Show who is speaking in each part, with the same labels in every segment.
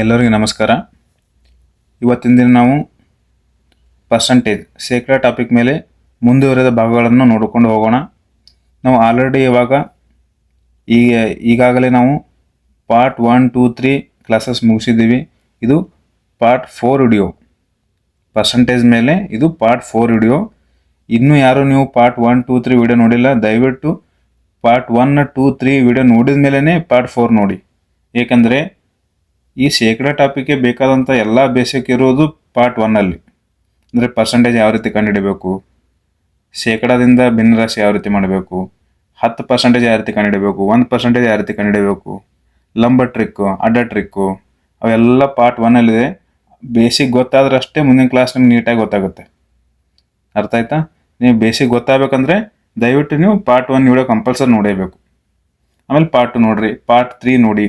Speaker 1: ಎಲ್ಲರಿಗೂ ನಮಸ್ಕಾರ. ಇವತ್ತಿನ ದಿನ ನಾವು ಪರ್ಸೆಂಟೇಜ್ ಶೇಕಡಾ ಟಾಪಿಕ್ ಮೇಲೆ ಮುಂದುವರೆದ ಭಾಗಗಳನ್ನು ನೋಡಿಕೊಂಡು ಹೋಗೋಣ. ನಾವು ಆಲ್ರೆಡಿ ಈಗಾಗಲೇ ನಾವು ಪಾರ್ಟ್ 1, 2, 3 ಕ್ಲಾಸಸ್ ಮುಗಿಸಿದ್ದೀವಿ. ಇದು ಪಾರ್ಟ್ 4 ವಿಡಿಯೋ. ಪರ್ಸೆಂಟೇಜ್ ಮೇಲೆ ಇದು ಪಾರ್ಟ್ 4 ವಿಡಿಯೋ. ಇನ್ನೂ ಯಾರು ನೀವು ಪಾರ್ಟ್ 1, 2, 3 ವಿಡಿಯೋ ನೋಡಿಲ್ಲ, ದಯವಿಟ್ಟು ಪಾರ್ಟ್ 1, 2, 3 ವಿಡಿಯೋ ನೋಡಿದ ಮೇಲೇ ಪಾರ್ಟ್ 4 ನೋಡಿ. ಏಕೆಂದರೆ ಈ ಶೇಕಡಾ ಟಾಪಿಕ್ಗೆ ಬೇಕಾದಂಥ ಎಲ್ಲ ಬೇಸಿಕ್ ಇರೋದು ಪಾರ್ಟ್ 1ಅಲ್ಲಿ. ಅಂದರೆ ಪರ್ಸೆಂಟೇಜ್ ಯಾವ ರೀತಿ ಕಂಡುಹಿಡಬೇಕು, ಶೇಕಡಾದಿಂದ ಭಿನ್ನರಾಶಿ ಯಾವ ರೀತಿ ಮಾಡಬೇಕು, 10% ಯಾವ ರೀತಿ ಕಂಡುಹಿಡಬೇಕು, 1% ಯಾವ ರೀತಿ ಕಂಡುಹಿಡಬೇಕು, ಲಂಬ ಟ್ರಿಕ್ಕು, ಅಡ್ಡ ಟ್ರಿಕ್ಕು, ಅವೆಲ್ಲ ಪಾರ್ಟ್ 1ಅಲ್ಲಿದೆ. ಬೇಸಿಕ್ ಗೊತ್ತಾದ್ರೆ ಅಷ್ಟೇ ಮುಂದಿನ ಕ್ಲಾಸ್ ನಿಮ್ಗೆ ನೀಟಾಗಿ ಗೊತ್ತಾಗುತ್ತೆ. ಅರ್ಥ ಆಯ್ತಾ? ನೀವು ಬೇಸಿಕ್ ಗೊತ್ತಾಗಬೇಕಂದ್ರೆ ದಯವಿಟ್ಟು ನೀವು ಪಾರ್ಟ್ 1 ವಿಡಿಯೋ ಕಂಪಲ್ಸರಿ ನೋಡೇಬೇಕು. ಆಮೇಲೆ ಪಾರ್ಟ್ 2 ನೋಡಿರಿ, ಪಾರ್ಟ್ 3 ನೋಡಿ.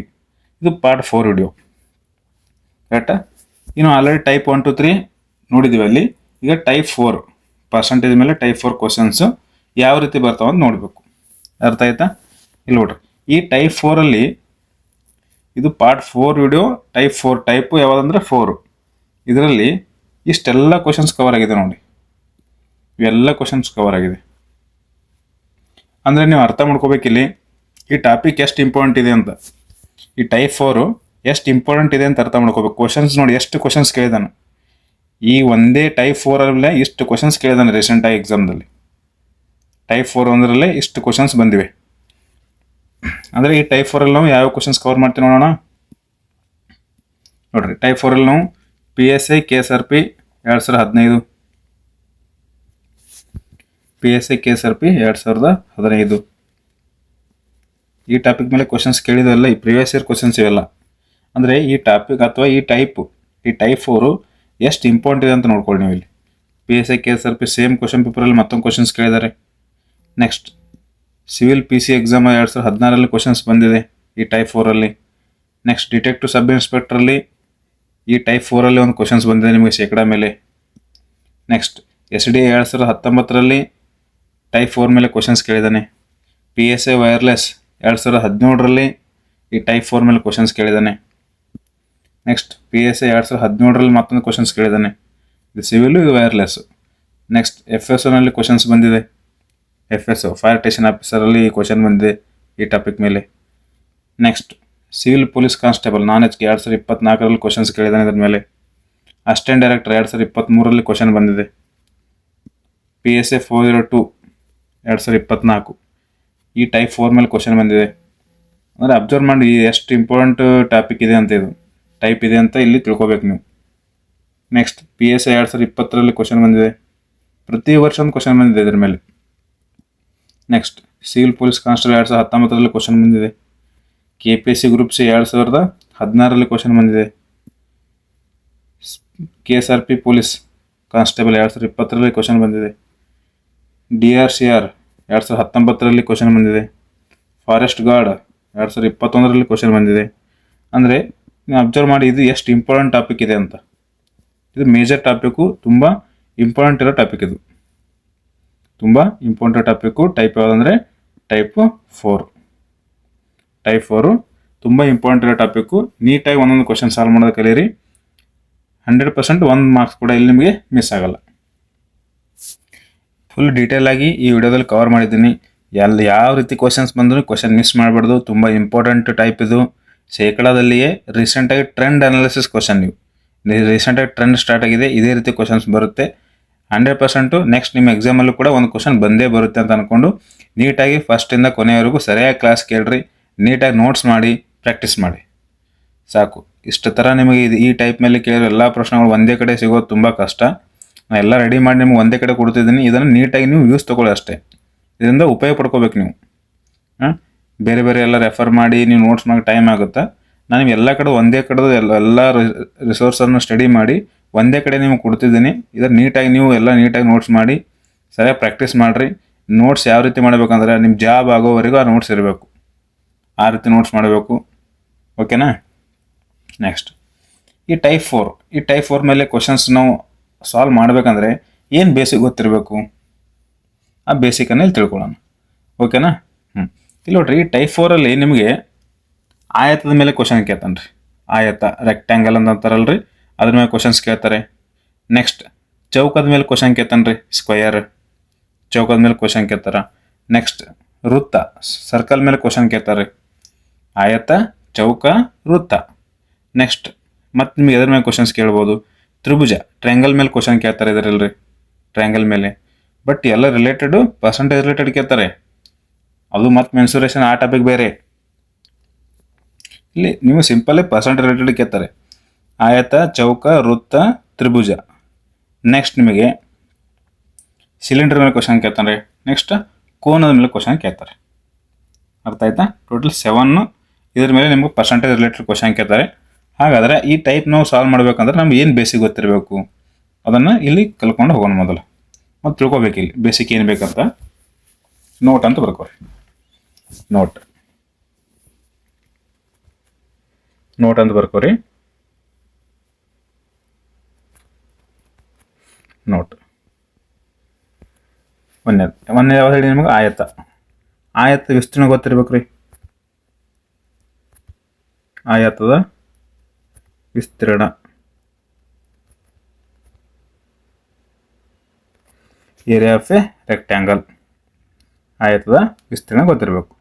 Speaker 1: ಇದು ಪಾರ್ಟ್ 4 ವಿಡಿಯೋ. ಕರೆಕ್ಟಾ? ಇನ್ನು ಆಲ್ರೆಡಿ ಟೈಪ್ 1, 2, 3 ನೋಡಿದ್ದೀವಿ ಅಲ್ಲಿ. ಈಗ ಟೈಪ್ 4 ಪರ್ಸೆಂಟೇಜ್ ಮೇಲೆ ಟೈಪ್ 4 ಕ್ವಶನ್ಸು ಯಾವ ರೀತಿ ಬರ್ತಾವೆ ಅಂತ ನೋಡಬೇಕು. ಅರ್ಥ ಆಯ್ತಾ? ಇಲ್ಲಿ ನೋಡ್ರಿ, ಈ ಟೈಪ್ 4ಅಲ್ಲಿ ಇದು ಪಾರ್ಟ್ 4 ವಿಡಿಯೋ. ಟೈಪ್ 4 ಟೈಪು ಯಾವುದಂದ್ರೆ 4. ಇದರಲ್ಲಿ ಇಷ್ಟೆಲ್ಲ ಕ್ವಶನ್ಸ್ ಕವರ್ ಆಗಿದೆ ನೋಡಿ. ಇವೆಲ್ಲ ಕ್ವಶನ್ಸ್ ಕವರ್ ಆಗಿದೆ. ಅಂದರೆ ನೀವು ಅರ್ಥ ಮಾಡ್ಕೋಬೇಕಿಲ್ಲಿ ಈ ಟಾಪಿಕ್ ಎಷ್ಟು ಇಂಪಾರ್ಟೆಂಟ್ ಇದೆ ಅಂತ. ಈ ಟೈಪ್ 4 ಎಷ್ಟು ಇಂಪಾರ್ಟೆಂಟ್ ಇದೆ ಅಂತ ಅರ್ಥ ಮಾಡ್ಕೋಬೇಕು. ಕ್ವಶನ್ಸ್ ನೋಡಿ, ಎಷ್ಟು ಕ್ವಶನ್ಸ್ ಕೇಳಿದಾನೆ. ಈ ಒಂದೇ ಟೈಪ್ 4ಅಲ್ಲೇ ಇಷ್ಟು ಕ್ವಶನ್ಸ್ ಕೇಳಿದಾನೆ ರೀಸೆಂಟಾಗಿ ಎಕ್ಸಾಮ್ದಲ್ಲಿ. ಟೈಪ್ 4 ಒಂದರಲ್ಲೇ ಇಷ್ಟು ಕ್ವಶನ್ಸ್ ಬಂದಿವೆ. ಅಂದರೆ ಈ ಟೈಪ್ 4ಅಲ್ಲಿ ನಾವು ಯಾವ ಕ್ವಶನ್ಸ್ ಕವರ್ ಮಾಡ್ತೀವಿ ನೋಡೋಣ. ನೋಡ್ರಿ, ಟೈಪ್ 4ಅಲ್ಲಿ ನಾವು PSI KSRP 2015, PSI KSRP 2015 ಈ ಟಾಪಿಕ್ ಮೇಲೆ ಕ್ವಶನ್ಸ್ ಕೇಳಿದಲ್ಲ. ಈ ಪ್ರಿವಿಯಸ್ ಇಯರ್ ಕ್ವಶನ್ಸ್ ಇವೆಲ್ಲ. ಅಂದರೆ ಈ ಟಾಪಿಕ್ ಅಥವಾ ಈ ಟೈಪ್ 4 ಎಷ್ಟು ಇಂಪಾರ್ಟೆಂಟ್ ಇದೆ ಅಂತ ನೋಡ್ಕೊಳ್ಳಿ ನೀವು ಇಲ್ಲಿ. PSI KSRP ಸೇಮ್ ಕ್ವಶನ್ ಪೇಪರಲ್ಲಿ ಮತ್ತೊಂದು ಕ್ವಶನ್ಸ್ ಕೇಳಿದ್ದಾರೆ. Next civil PC exam 2016 questions ಬಂದಿದೆ ಈ ಟೈಪ್ 4ಅಲ್ಲಿ. ನೆಕ್ಸ್ಟ್ ಡಿಟೆಕ್ಟಿವ್ ಸಬ್ ಇನ್ಸ್ಪೆಕ್ಟ್ರಲ್ಲಿ ಈ ಟೈಪ್ 4ಅಲ್ಲಿ ಒಂದು ಕ್ವಶನ್ಸ್ ಬಂದಿದೆ ನಿಮಗೆ ಶೇಕಡಾ ಮೇಲೆ. ನೆಕ್ಸ್ಟ್ SDA 2019 ಟೈಪ್ 4 ಮೇಲೆ ಕ್ವಶನ್ಸ್ ಕೇಳಿದ್ದಾನೆ. PSI ವೈರ್ಲೆಸ್ 2017 ಈ ಟೈಪ್ 4 ಮೇಲೆ ಕ್ವಶನ್ಸ್ ಕೇಳಿದ್ದಾನೆ. ನೆಕ್ಸ್ಟ್ PSI 2017 ಮತ್ತೊಂದು ಕ್ವಶನ್ಸ್ ಕೇಳಿದ್ದಾನೆ. ಇದು ಸಿವಿಲು, ಇದು ವೈರ್ಲೆಸ್. ನೆಕ್ಸ್ಟ್ FSOನಲ್ಲಿ ಕ್ವಶನ್ಸ್ ಬಂದಿದೆ. FSO ಫೈರ್ ಸ್ಟೇಷನ್ ಆಫೀಸರಲ್ಲಿ ಈ ಕ್ವಶನ್ ಬಂದಿದೆ ಈ ಟಾಪಿಕ್ ಮೇಲೆ. ನೆಕ್ಸ್ಟ್ ಸಿವಿಲ್ ಪೊಲೀಸ್ ಕಾನ್ಸ್ಟೇಬಲ್ ನಾನ್-HK 2024 ಕ್ವಶನ್ಸ್ ಕೇಳಿದ್ದಾನೆ ಇದ್ರ ಮೇಲೆ. ಅಸಿಸ್ಟೆಂಟ್ ಡೈರೆಕ್ಟರ್ 2023 ಕ್ವಶನ್ ಬಂದಿದೆ. PSI 402 2024 ಈ ಟೈಪ್ 4 ಮೇಲೆ ಕ್ವಶನ್ ಬಂದಿದೆ. ಅಂದರೆ ಅಬ್ಸರ್ವ್ ಮಾಡಿ ಎಷ್ಟು ಇಂಪಾರ್ಟೆಂಟ್ ಟಾಪಿಕ್ ಇದೆ ಅಂತ, ಇದು ಟೈಪ್ ಇದೆ ಅಂತ ಇಲ್ಲಿ ತಿಳ್ಕೊಬೇಕು ನೀವು. ನೆಕ್ಸ್ಟ್ PSI 2020 ಕ್ವಶನ್ ಬಂದಿದೆ. ಪ್ರತಿ ವರ್ಷ ಒಂದು ಕ್ವಶನ್ ಬಂದಿದೆ ಇದ್ರ ಮೇಲೆ. Next civil police constable 2019 question ಬಂದಿದೆ. KPSC ಗ್ರೂಪ್ C 2016 ಕ್ವಶನ್ ಬಂದಿದೆ. KSRP ಪೊಲೀಸ್ ಕಾನ್ಸ್ಟೇಬಲ್ 2020 ಕ್ವಶನ್ ಬಂದಿದೆ. DRCR 2019 ಕ್ವಶನ್ ಬಂದಿದೆ. ಫಾರೆಸ್ಟ್ ಗಾರ್ಡ್ 2021 ಕ್ವಶನ್ ಬಂದಿದೆ. ಅಂದರೆ ನೀವು ಅಬ್ಸರ್ವ್ ಮಾಡಿ ಇದು ಎಷ್ಟು ಇಂಪಾರ್ಟೆಂಟ್ ಟಾಪಿಕ್ ಇದೆ ಅಂತ. ಇದು ಮೇಜರ್ ಟಾಪಿಕ್ಕು, ತುಂಬ ಇಂಪಾರ್ಟೆಂಟ್ ಇರೋ ಟಾಪಿಕ್. ಇದು ತುಂಬ ಇಂಪಾರ್ಟೆಂಟ್ ಟಾಪಿಕ್ಕು. ಟೈಪ್ ಯಾವುದಂದರೆ ಟೈಪ್ 4. ಟೈಪ್ 4 ತುಂಬ ಇಂಪಾರ್ಟೆಂಟ್ ಇರೋ ಟಾಪಿಕ್ಕು. ನೀಟಾಗಿ ಒಂದೊಂದು ಕ್ವಶನ್ ಸಾಲ್ವ್ ಮಾಡೋದು ಕಲೀರಿ. 100% 1 ಮಾರ್ಕ್ಸ್ ಕೂಡ ಇಲ್ಲಿ ನಿಮಗೆ ಮಿಸ್ ಆಗಲ್ಲ. ಫುಲ್ ಡೀಟೇಲ್ ಆಗಿ ಈ ವಿಡಿಯೋದಲ್ಲಿ ಕವರ್ ಮಾಡಿದ್ದೀನಿ. ಯಾವ ರೀತಿ ಕ್ವಶನ್ಸ್ ಬಂದರೂ ಕ್ವಶನ್ ಮಿಸ್ ಮಾಡಬಾರ್ದು. ತುಂಬ ಇಂಪಾರ್ಟೆಂಟ್ ಟೈಪ್ ಇದು. ಶೇಕಡಾದಲ್ಲಿಯೇ ರೀಸೆಂಟಾಗಿ ಟ್ರೆಂಡ್ ಅನಾಲಿಸಿಸ್ ಕ್ವಶನ್. ರೀಸೆಂಟಾಗಿ ಟ್ರೆಂಡ್ ಸ್ಟಾರ್ಟ್ ಆಗಿದೆ, ಇದೇ ರೀತಿ ಕ್ವಶನ್ಸ್ ಬರುತ್ತೆ. 100% ನೆಕ್ಸ್ಟ್ ನಿಮ್ಮ ಎಕ್ಸಾಮಲ್ಲೂ ಕೂಡ ಒಂದು ಕ್ವಶನ್ ಬಂದೇ ಬರುತ್ತೆ ಅಂತ ಅಂದ್ಕೊಂಡು ನೀಟಾಗಿ ಫಸ್ಟಿಂದ ಕೊನೆಯವರೆಗೂ ಸರಿಯಾಗಿ ಕ್ಲಾಸ್ ಕೇಳ್ರಿ. ನೀಟಾಗಿ ನೋಟ್ಸ್ ಮಾಡಿ ಪ್ರಾಕ್ಟೀಸ್ ಮಾಡಿ ಸಾಕು. ಇಷ್ಟು ಥರ ನಿಮಗೆ ಈ ಟೈಪ್ ಮೇಲೆ ಕೇಳಿರೋ ಎಲ್ಲ ಪ್ರಶ್ನೆಗಳು ಒಂದೇ ಕಡೆ ಸಿಗೋದು ತುಂಬ ಕಷ್ಟ. ನಾನು ಎಲ್ಲ ರೆಡಿ ಮಾಡಿ ನಿಮ್ಗೆ ಒಂದೇ ಕಡೆ ಕೊಡ್ತಿದ್ದೀನಿ. ಇದನ್ನು ನೀಟಾಗಿ ನೀವು ಯೂಸ್ ತೊಗೊಳ್ಳಿ ಅಷ್ಟೇ. ಇದರಿಂದ ಉಪಯೋಗ ಪಡ್ಕೋಬೇಕು ನೀವು. ಬೇರೆ ಬೇರೆ ಎಲ್ಲ ರೆಫರ್ ಮಾಡಿ ನೀವು ನೋಟ್ಸ್ ಮಾಡಿ ಟೈಮ್ ಆಗುತ್ತೆ. ನಾನು ಎಲ್ಲ ಕಡೆ ಒಂದೇ ಕಡೆ ಎಲ್ಲ ರಿಸೋರ್ಸನ್ನು ಸ್ಟಡಿ ಮಾಡಿ ಒಂದೇ ಕಡೆ ನೀವು ಕೊಡ್ತಿದ್ದೀನಿ. ಇದನ್ನು ನೀಟಾಗಿ ನೀವು ಎಲ್ಲ ನೀಟಾಗಿ ನೋಟ್ಸ್ ಮಾಡಿ ಸರಿಯಾಗಿ ಪ್ರಾಕ್ಟೀಸ್ ಮಾಡಿರಿ. ನೋಟ್ಸ್ ಯಾವ ರೀತಿ ಮಾಡಬೇಕಂದ್ರೆ ನಿಮ್ಮ ಜಾಬ್ ಆಗೋವರೆಗೂ ಆ ನೋಟ್ಸ್ ಇರಬೇಕು. ಆ ರೀತಿ ನೋಟ್ಸ್ ಮಾಡಬೇಕು. ಓಕೆನಾ? ನೆಕ್ಸ್ಟ್ ಈ ಟೈಪ್ 4 ಮೇಲೆ ಕ್ವಶನ್ಸ್ ನಾವು ಸಾಲ್ವ್ ಮಾಡಬೇಕಂದ್ರೆ ಏನು ಬೇಸಿಕ್ ಗೊತ್ತಿರಬೇಕು, ಆ ಬೇಸಿಕನ್ನು ಇಲ್ಲಿ ತಿಳ್ಕೊಳ್ಳೋಣ. ಓಕೆನಾ? ಇಲ್ಲಿ ನೋಡ್ರಿ, ಟೈಪ್ 4ಅಲ್ಲಿ ನಿಮಗೆ ಆಯತದ ಮೇಲೆ ಕ್ವಶನ್ ಕೇಳ್ತಾನೆ ರೀ. ಆಯತ ರೆಕ್ಟ್ಯಾಂಗಲ್ ಅಂತ ಅಂತಾರಲ್ರಿ, ಅದ್ರ ಮೇಲೆ ಕ್ವಶನ್ಸ್ ಕೇಳ್ತಾರೆ. ನೆಕ್ಸ್ಟ್ ಚೌಕದ ಮೇಲೆ ಕ್ವಶನ್ ಕೇಳ್ತಾನೆ ರೀ, ಸ್ಕ್ವಯರ್ ಚೌಕದ ಮೇಲೆ ಕ್ವಶನ್ ಕೇಳ್ತಾರ. ನೆಕ್ಸ್ಟ್ ವೃತ್ತ ಸರ್ಕಲ್ ಮೇಲೆ ಕ್ವಶನ್ ಕೇಳ್ತಾರೆ. ಆಯತ, ಚೌಕ, ವೃತ್ತ. ನೆಕ್ಸ್ಟ್ ಮತ್ತೆ ನಿಮ್ಗೆ ಎದ್ರ ಮೇಲೆ ಕ್ವಶನ್ಸ್ ಕೇಳ್ಬೋದು, ತ್ರಿಭುಜ ಟ್ರಯಾಂಗಲ್ ಮೇಲೆ ಕ್ವಶನ್ ಕೇಳ್ತಾರೆ ಇದರಲ್ರಿ, ಟ್ರಯಾಂಗಲ್ ಮೇಲೆ. ಬಟ್ ಎಲ್ಲ ರಿಲೇಟೆಡು ಪರ್ಸೆಂಟೇಜ್ ರಿಲೇಟೆಡ್ ಕೇಳ್ತಾರೆ, ಅದು ಮತ್ತು ಮೆನ್ಸುರೇಷನ್ ಆ ಟಾಪಿಕ್ ಬೇರೆ. ಇಲ್ಲಿ ನೀವು ಸಿಂಪಲ್ ಪರ್ಸೆಂಟೇಜ್ ರಿಲೇಟೆಡ್ ಕೇಳ್ತಾರೆ, ಆಯತ, ಚೌಕ, ವೃತ್ತ, ತ್ರಿಭುಜ. ನೆಕ್ಸ್ಟ್ ನಿಮಗೆ ಸಿಲಿಂಡರ್ ಮೇಲೆ ಕ್ವಶನ್ ಕೇಳ್ತಾರೆ. ನೆಕ್ಸ್ಟ್ ಕೋನದ ಮೇಲೆ ಕ್ವಶನ್ ಕೇಳ್ತಾರೆ. ಅರ್ಥ ಆಯ್ತಾ? ಟೋಟಲ್ 7 ಇದ್ರ ಮೇಲೆ ನಿಮ್ಗೆ ಪರ್ಸೆಂಟೇಜ್ ರಿಲೇಟೆಡ್ ಕ್ವಶನ್ ಕೇಳ್ತಾರೆ. ಹಾಗಾದರೆ ಈ ಟೈಪ್ ನಾವು ಸಾಲ್ವ್ ಮಾಡ್ಬೇಕಂದ್ರೆ ನಮ್ಗೆ ಏನು ಬೇಸಿಕ್ ಗೊತ್ತಿರಬೇಕು ಅದನ್ನು ಇಲ್ಲಿ ಕಲ್ಕೊಂಡು ಹೋಗೋಣ. ಮೊದಲು ಮತ್ತು ತಿಳ್ಕೊಬೇಕು ಇಲ್ಲಿ ಬೇಸಿಕ್ ಏನು ಬೇಕಂತ. ನೋಟ್ ಅಂತ ಬರ್ಕೋರಿ, ನೋಟ್ ಅಂತ ಬರ್ಕೋರಿ. ನೋಟ್ ಒಂದೇ ಯಾವ್ದು ಹೇಳಿ ನಿಮಗೆ, ಆಯತ. ಆಯತ ವಿಸ್ತೀರ್ಣ ಗೊತ್ತಿರ್ಬೇಕು ರೀ, ಆಯತದ ವಿಸ್ತೀರ್ಣ. ಏರಿಯಾ ಆಫ್ ಎ ರೆಕ್ಟ್ಯಾಂಗಲ್, ಆಯತದ ವಿಸ್ತೀರ್ಣ ಗೊತ್ತಿರಬೇಕು.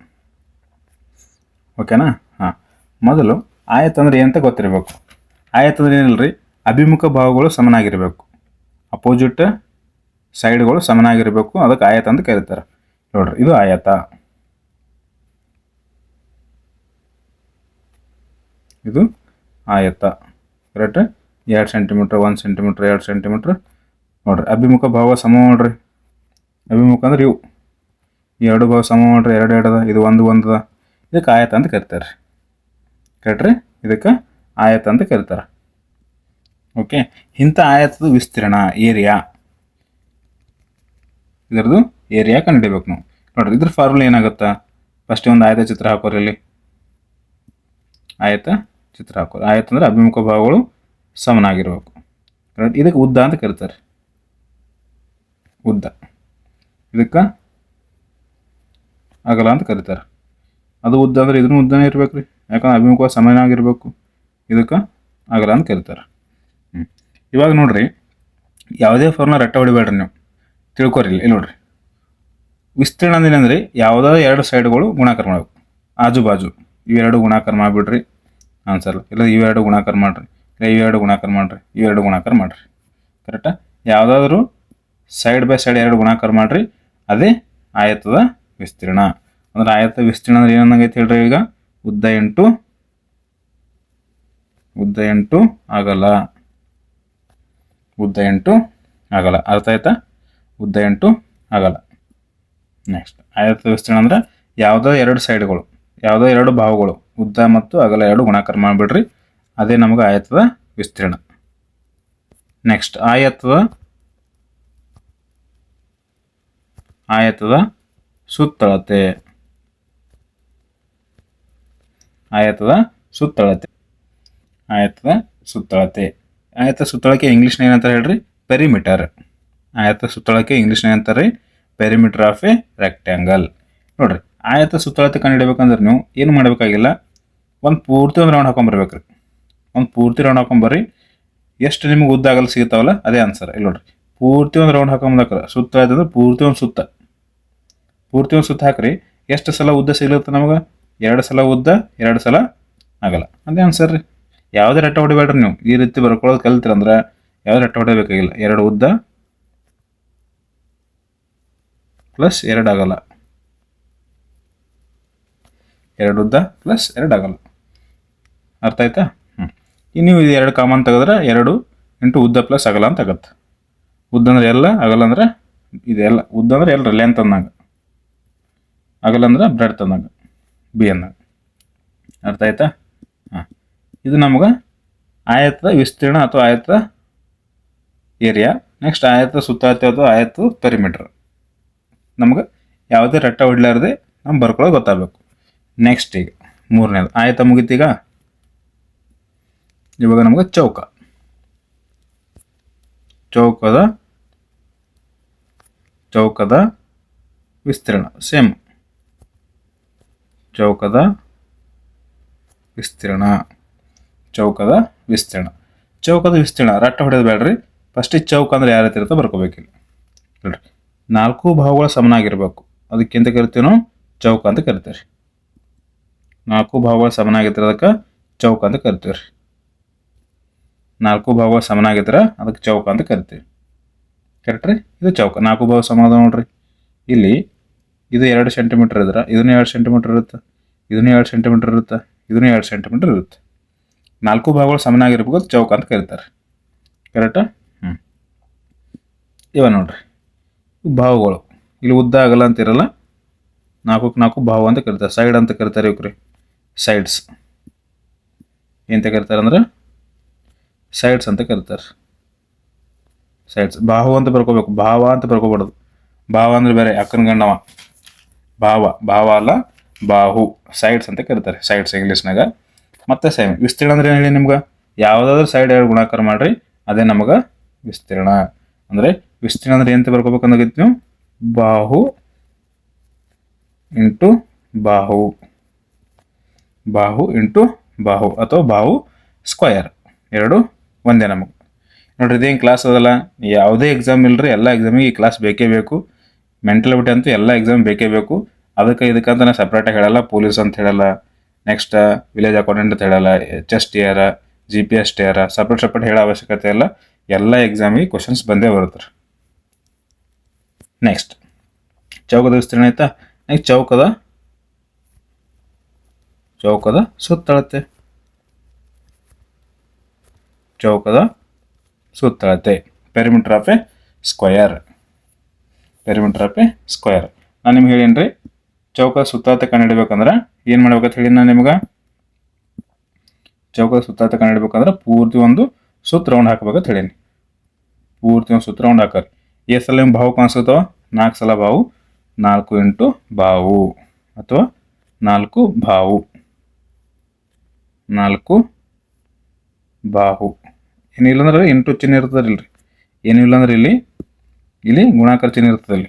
Speaker 1: ಓಕೆನಾ? ಹಾಂ, ಮೊದಲು ಆಯತ ಅಂದ್ರೆ ಏನಂತ ಗೊತ್ತಿರಬೇಕು. ಆಯತ ಅಂದ್ರೆ ಏನಿಲ್ಲರಿ, ಅಭಿಮುಖ ಭಾಗಗಳು ಸಮನಾಗಿರಬೇಕು, ಅಪೋಸಿಟ್ ಸೈಡ್ಗಳು ಸಮನಾಗಿರಬೇಕು, ಅದಕ್ಕೆ ಆಯತ ಅಂತ ಕರೀತಾರೆ. ನೋಡ್ರಿ, ಇದು ಆಯತ, ಇದು ಆಯತ. ಕರೆಕ್ಟ್? 2 centimetre, 1 centimetre, 2 centimetre. ನೋಡ್ರಿ, ಅಭಿಮುಖ ಭಾವ ಸಮ ನೋಡ್ರಿ. ಅಭಿಮುಖ ಅಂದ್ರೆ ಇವು ಈ ಎರಡು ಭಾವ ಸಮ ನೋಡ್ರಿ, 2 ಅದ, ಇದು 1 ಅದ. ಇದಕ್ಕೆ ಆಯತ ಅಂತ ಕರಿತಾರೆ. ಕರೆಕ್ಟ್ ರೀ? ಇದಕ್ಕೆ ಆಯತ ಅಂತ ಕರೀತಾರೆ. ಓಕೆ, ಇಂಥ ಆಯತದ ವಿಸ್ತೀರ್ಣ ಏರಿಯಾ, ಇದರದ್ದು ಏರಿಯಾ ಕಂಡುಹಿಡಿಬೇಕು ನಾವು. ನೋಡ್ರಿ, ಇದ್ರ ಫಾರ್ಮುಲಾ ಏನಾಗುತ್ತಾ, ಫಸ್ಟ್ ಒಂದು ಆಯತ ಚಿತ್ರ ಹಾಕೋರಿ. ಇಲ್ಲಿ ಆಯತ ಚಿತ್ರ ಹಾಕೋರಿ. ಆಯತ ಅಂದ್ರೆ ಅಭಿಮುಖ ಭಾಗಗಳು ಸಮನಾಗಿರ್ಬೇಕು. ಕರೆಕ್ಟ್? ಇದಕ್ಕೆ ಉದ್ದ ಅಂತ ಕರೀತಾರೆ, ಉದ್ದ. ಇದಕ್ಕೆ ಅಗಲ ಅಂತ ಕರೀತಾರೆ. ಅದು ಉದ್ದ ಅಂದ್ರೆ ಇದನ್ನು ಉದ್ದನೇ ಇರ್ಬೇಕು ರೀ, ಯಾಕಂದ್ರೆ ಅಭಿಮುಖ ಸಮನಾಗಿರ್ಬೇಕು. ಇದಕ್ಕೆ ಅಗಲ ಅಂತ ಕರೀತಾರೆ. ಇವಾಗ ನೋಡ್ರಿ, ಯಾವುದೇ ಫಾರ್ಮುಲಾ ರಟ್ಟ ಹೊಡಿಬೇಡ್ರಿ ನೀವು, ತಿಳ್ಕೊರಿ. ಇಲ್ಲಿ ನೋಡ್ರಿ, ವಿಸ್ತೀರ್ಣ ಅಂದ್ರೆ ಯಾವುದಾದ್ರು 2 ಸೈಡ್ಗಳು ಗುಣಾಕಾರ ಮಾಡಬೇಕು, ಆಜು ಬಾಜು ಇವೆರಡು ಗುಣಾಕಾರ ಮಾಡಿಬಿಡ್ರಿ ಆನ್ಸರ್. ಇಲ್ಲ ಇವೆರಡು ಗುಣಾಕಾರ ಮಾಡಿರಿ, ಇಲ್ಲ ಇವೆರಡು ಗುಣಾಕಾರ ಮಾಡಿರಿ, ಇವೆರಡು ಗುಣಾಕಾರ ಮಾಡಿರಿ. ಕರೆಕ್ಟಾ? ಯಾವುದಾದ್ರೂ ಸೈಡ್ ಬೈ ಸೈಡ್ 2 ಗುಣಾಕಾರ ಮಾಡಿರಿ, ಅದೇ ಆಯತದ ವಿಸ್ತೀರ್ಣ. ಅಂದ್ರೆ ಆಯತ ವಿಸ್ತೀರ್ಣ ಅಂದ್ರೆ ಏನಂದಂಗೈತೆ ಹೇಳ್ರಿ, ಈಗ ಉದ್ದ 8, ಅಗಲ, ಉದ್ದ 8 ಅಗಲ. ಅರ್ಥ ಆಯ್ತಾ? ಉದ್ದ 8 ಅಗಲ. ನೆಕ್ಸ್ಟ್ ಆಯತ ವಿಸ್ತೀರ್ಣ ಅಂದ್ರೆ ಯಾವುದೋ 2 ಸೈಡ್ಗಳು, ಯಾವುದೋ 2 ಭಾಗಗಳು, ಉದ್ದ ಮತ್ತು ಅಗಲ 2 ಗುಣಾಕಾರ ಮಾಡಿಬಿಡ್ರಿ, ಅದೇ ನಮಗೆ ಆಯತದ ವಿಸ್ತೀರ್ಣ. ನೆಕ್ಸ್ಟ್ ಆಯತದ ಸುತ್ತಳತೆ. ಆಯತದ ಸುತ್ತಳತೆ ಇಂಗ್ಲೀಷ್ನ ಏನಂತಾರೆ ಹೇಳ್ರಿ, ಪೆರಿಮೀಟರ್. ಆಯತ ಸುತ್ತಳತೆ ಇಂಗ್ಲೀಷ್ನ ಏನಂತಾರೆ, ಪೆರಿಮೀಟರ್ ಆಫ್ ಎ ರೆಕ್ಟ್ಯಾಂಗಲ್. ನೋಡ್ರಿ, ಆಯತ ಸುತ್ತಳತೆ ಕಂಡುಹಿಡಬೇಕಂದ್ರೆ ನೀವು ಏನು ಮಾಡಬೇಕಾಗಿಲ್ಲ, ಒಂದು ಪೂರ್ತಿ ರೌಂಡ್ ಹಾಕೊಂಬರ್ಬೇಕ್ರಿ. ಒಂದು ಪೂರ್ತಿ ರೌಂಡ್ ಹಾಕೊಂಬರ್ರಿ, ಎಷ್ಟು ನಿಮ್ಗೆ ಉದ್ದ ಆಗಲ್ಲ ಸಿಗ್ತಾವಲ್ಲ ಅದೇ ಆನ್ಸರ್. ಇಲ್ಲಿ ನೋಡ್ರಿ, ಪೂರ್ತಿ ಒಂದು ರೌಂಡ್ ಹಾಕೊಂಬಂದ್ರೆ ಸುತ್ತಳತೆ ಅಂದ್ರೆ ಪೂರ್ತಿ ಒಂದು ಸುತ್ತ ಹಾಕ್ರಿ. ಎಷ್ಟು ಸಲ ಉದ್ದ ಸಿಗ್ಲತ್ತ ನಮಗೆ, 2 ಸಲ ಉದ್ದ, 2 ಸಲ ಆಗಲ್ಲ, ಅದೇ ಆನ್ಸರ್ ರೀ. ಯಾವುದೇ ರಟ್ಟ ಹೊಡಿಬೇಡ್ರಿ ನೀವು. ಈ ರೀತಿ ಬರ್ಕೊಳ್ಳೋದು ಕಲ್ತಿರಂದ್ರೆ ಯಾವುದೇ ರಟ್ಟ ಹೊಡಿಬೇಕಾಗಿಲ್ಲ. 2 ಉದ್ದ ಪ್ಲಸ್ 2 ಆಗಲ್ಲ, 2 ಉದ್ದ ಪ್ಲಸ್ 2 ಆಗಲ್ಲ. ಅರ್ಥ ಆಯ್ತಾ? ಇನ್ನು ನೀವು ಇದು 2 ಕಾಮನ್ ತೆಗೆದ್ರೆ 2 ಇಂಟು ಉದ್ದ ಪ್ಲಸ್ ಅಗಲ ಅಂತ ಆಗುತ್ತೆ. ಉದ್ದ ಅಂದ್ರೆ ಎಲ್ಲ, ಅಗಲ ಅಂದ್ರೆ ಇದೆಲ್ಲ. ಉದ್ದ ಅಂದ್ರೆ ಎಲ್ಲ ಲೆಂತ್ ಅಂದಾಗ, ಅಗಲ ಅಂದ್ರೆ ಬ್ರೆಡ್ತ್ ಅಂದಾಗ, ಬಿ ಅಂದಾಗ. ಅರ್ಥ ಆಯ್ತಾ? ಹಾಂ, ಇದು ನಮಗೆ ಆಯತದ ವಿಸ್ತೀರ್ಣ ಅಥವಾ ಆಯತದ ಏರಿಯಾ. ನೆಕ್ಸ್ಟ್ ಆಯತ ಸುತ್ತಳತೆ ಅಥವಾ ಆಯತ ಪೆರಿಮೀಟರ್. ನಮ್ಗೆ ಯಾವುದೇ ರಟ್ಟ ಹೊಡ್ಲಾರ್ದೆ ನಮ್ಗೆ ಬರ್ಕೊಳ್ಳೋದು ಗೊತ್ತಾಗಬೇಕು. ನೆಕ್ಸ್ಟ್ ಈಗ 3ನೇದು ಆಯತ ಮುಗಿತೀಗ. ಇವಾಗ ನಮಗೆ ಚೌಕದ ವಿಸ್ತೀರ್ಣ. ಸೇಮ್ ಚೌಕದ ವಿಸ್ತೀರ್ಣ. ಚೌಕದ ವಿಸ್ತೀರ್ಣ. ಚೌಕದ ವಿಸ್ತೀರ್ಣ ರಟ್ಟ ಹೊಡೆಯೋದು ಬೇಡ್ರಿ. ಫಸ್ಟಿಗೆ ಚೌಕ ಅಂದ್ರೆ ಯಾವ ರೀತಿ ಇರುತ್ತೋ ಬರ್ಕೋಬೇಕಿಲ್ಲ ನೋಡ್ರಿ. 4 ಭಾಗಗಳು ಸಮನಾಗಿರ್ಬೇಕು, ಅದಕ್ಕಿಂತ ಕರಿತೀವಿ ನಾವು ಚೌಕ ಅಂತ ಕರಿತೀವಿ ರೀ. 4 ಭಾಗಗಳು ಸಮನಾಗಿದ್ರೆ ಅದಕ್ಕೆ ಚೌಕ ಅಂತ ಕರಿತೀವಿ ರೀ. 4 ಭಾಗಗಳು ಸಮನಾಗಿದ್ರೆ ಅದಕ್ಕೆ ಚೌಕ ಅಂತ ಕರಿತೀವಿ. ಕರೆಕ್ಟ್ ರೀ. ಇದು ಚೌಕ. 4 ಭಾಗ ಸಮ ಅದ ನೋಡ್ರಿ. ಇಲ್ಲಿ ಇದು 2 ಸೆಂಟಿಮೀಟರ್ ಇದ್ರೆ ಇದನ್ನು 2 ಸೆಂಟಿಮೀಟರ್ ಇರುತ್ತೆ, ಇದನ್ನು 2 ಸೆಂಟಿಮೀಟರ್ ಇರುತ್ತೆ, ಇದನ್ನು 2 ಸೆಂಟಿಮೀಟರ್ ಇರುತ್ತೆ. 4 ಭಾಗಗಳು ಸಮನಾಗಿರ್ಬೇಕು, ಚೌಕ ಅಂತ ಕರೀತಾರೆ. ಕರೆಕ್ಟಾ? ಇವ ನೋಡ್ರಿ ಭಾವಗಳು. ಇಲ್ಲಿ ಉದ್ದ ಆಗಲ್ಲ ಅಂತಿರಲ್ಲ, 4ಕ್ಕೆ 4 ಭಾವ ಅಂತ ಕರೀತಾರೆ. ಸೈಡ್ ಅಂತ ಕರೀತಾರೆ ಇವ್ರಿ. ಸೈಡ್ಸ್ ಎಂತ ಕರೀತಾರೆ ಅಂದ್ರೆ ಸೈಡ್ಸ್ ಅಂತ ಕರೀತಾರೆ. ಸೈಡ್ಸ್. ಬಾಹು ಅಂತ ಬರ್ಕೋಬೇಕು, ಭಾವ ಅಂತ ಬರ್ಕೋಬಾರ್ದು. ಭಾವ ಅಂದ್ರೆ ಬೇರೆ, ಅಕ್ಕನ ಗಂಡವ. ಭಾವ ಅಲ್ಲ, ಬಾಹು. ಸೈಡ್ಸ್ ಅಂತ ಕರೀತಾರೆ, ಸೈಡ್ಸ್ ಇಂಗ್ಲೀಷ್ನಾಗ. ಮತ್ತೆ ಸೇಮ್. ವಿಸ್ತೀರ್ಣ ಅಂದ್ರೆ ಏನು ಹೇಳಿ ನಿಮ್ಗೆ? ಯಾವುದಾದ್ರೂ ಸೈಡ್ 2 ಗುಣಾಕಾರ ಮಾಡ್ರಿ, ಅದೇ ನಮಗೆ ವಿಸ್ತೀರ್ಣ. ಅಂದರೆ ವಿಸ್ತೀರ್ಣ ಅಂದ್ರೆ ಎಂತ ಬರ್ಕೋಬೇಕಂದಾಗಿತ್ತು ನೀವು? ಬಾಹು ಇಂಟು ಬಾಹು, ಬಾಹು ಇಂಟು ಬಾಹು, ಅಥವಾ ಬಾಹು ಸ್ಕ್ವಯರ್. ಎರಡು ಒಂದೇ ನಮಗೆ. ನೋಡ್ರಿ ಇದೇನು ಕ್ಲಾಸ್ ಅದಲ್ಲ, ಯಾವುದೇ ಎಕ್ಸಾಮ್ ಇಲ್ಲರಿ, ಎಲ್ಲ ಎಕ್ಸಾಮಿಗೆ ಈ ಕ್ಲಾಸ್ ಬೇಕೇ ಬೇಕು. ಮೆಂಟಲ್ ಅಂತೂ ಎಲ್ಲ ಎಕ್ಸಾಮ್ ಬೇಕೇ ಬೇಕು. ಅದಕ್ಕೆ ಇದಕ್ಕಂತ ನಾನು ಸಪ್ರೇಟಾಗಿ ಹೇಳಲ್ಲ. ಪೊಲೀಸ್ ಅಂತ ಹೇಳಲ್ಲ, ನೆಕ್ಸ್ಟ್ ವಿಲೇಜ್ ಅಕೌಂಟೆಂಟ್ ಅಂತ ಹೇಳಲ್ಲ, HSTR, GPS TR ಸಪ್ರೇಟ್ ಹೇಳೋ ಅವಶ್ಯಕತೆ ಇಲ್ಲ. ಎಲ್ಲ ಎಕ್ಸಾಮಿಗೆ ಕ್ವಶನ್ಸ್ ಬಂದೇ ಬರುತ್ತೆ. ನೆಕ್ಸ್ಟ್ ಚೌಕದ ವಿಸ್ತೀರ್ಣ ಆಯ್ತಾ. ನೆಕ್ಸ್ಟ್ ಚೌಕದ ಸುತ್ತಳತೆ. ಚೌಕದ ಸುತ್ತಳತೆ, perimeter of a square. Perimeter of a square. ನಾನು ನಿಮ್ಗೆ ಹೇಳೀನಿ ಚೌಕದ ಸುತ್ತಳತೆ ಕಂಡುಹಿಡಬೇಕಂದ್ರೆ ಏನು ಮಾಡ್ಬೇಕಂತ ಹೇಳಿ ನಾನು ನಿಮ್ಗೆ. ಚೌಕದ ಸುತ್ತಳತೆ ಕಂಡುಹಿಡಬೇಕಂದ್ರೆ ಪೂರ್ತಿ ಒಂದು ಸುತ್ತ ರೌಂಡ್ ಹಾಕ್ಬೇಕಂತ ಹೇಳೀನಿ. ಪೂರ್ತಿ ಒಂದು ಸುತ್ತ ರೌಂಡ್ ಹಾಕೋರಿ. ಎಷ್ಟು ಸಲ ನಿಮ್ಗೆ ಬಾವು ಕಾಣಿಸ್ತಾವ? 4 ಸಲ ಬಾವು. 4 ಇಂಟು ಬಾವು ಅಥವಾ 4 ಬಾವು. 4 ಬಾಹು. ಏನಿಲ್ಲಂದ್ರೆ ಇಂಟು ಚಿಹ್ನೆ ಇರ್ತದಲ್ರಿ. ಏನಿಲ್ಲ ಅಂದ್ರೆ ಇಲ್ಲಿ ಗುಣಾಕಾರ ಚಿಹ್ನೆ ಇರ್ತದಲ್ಲಿ.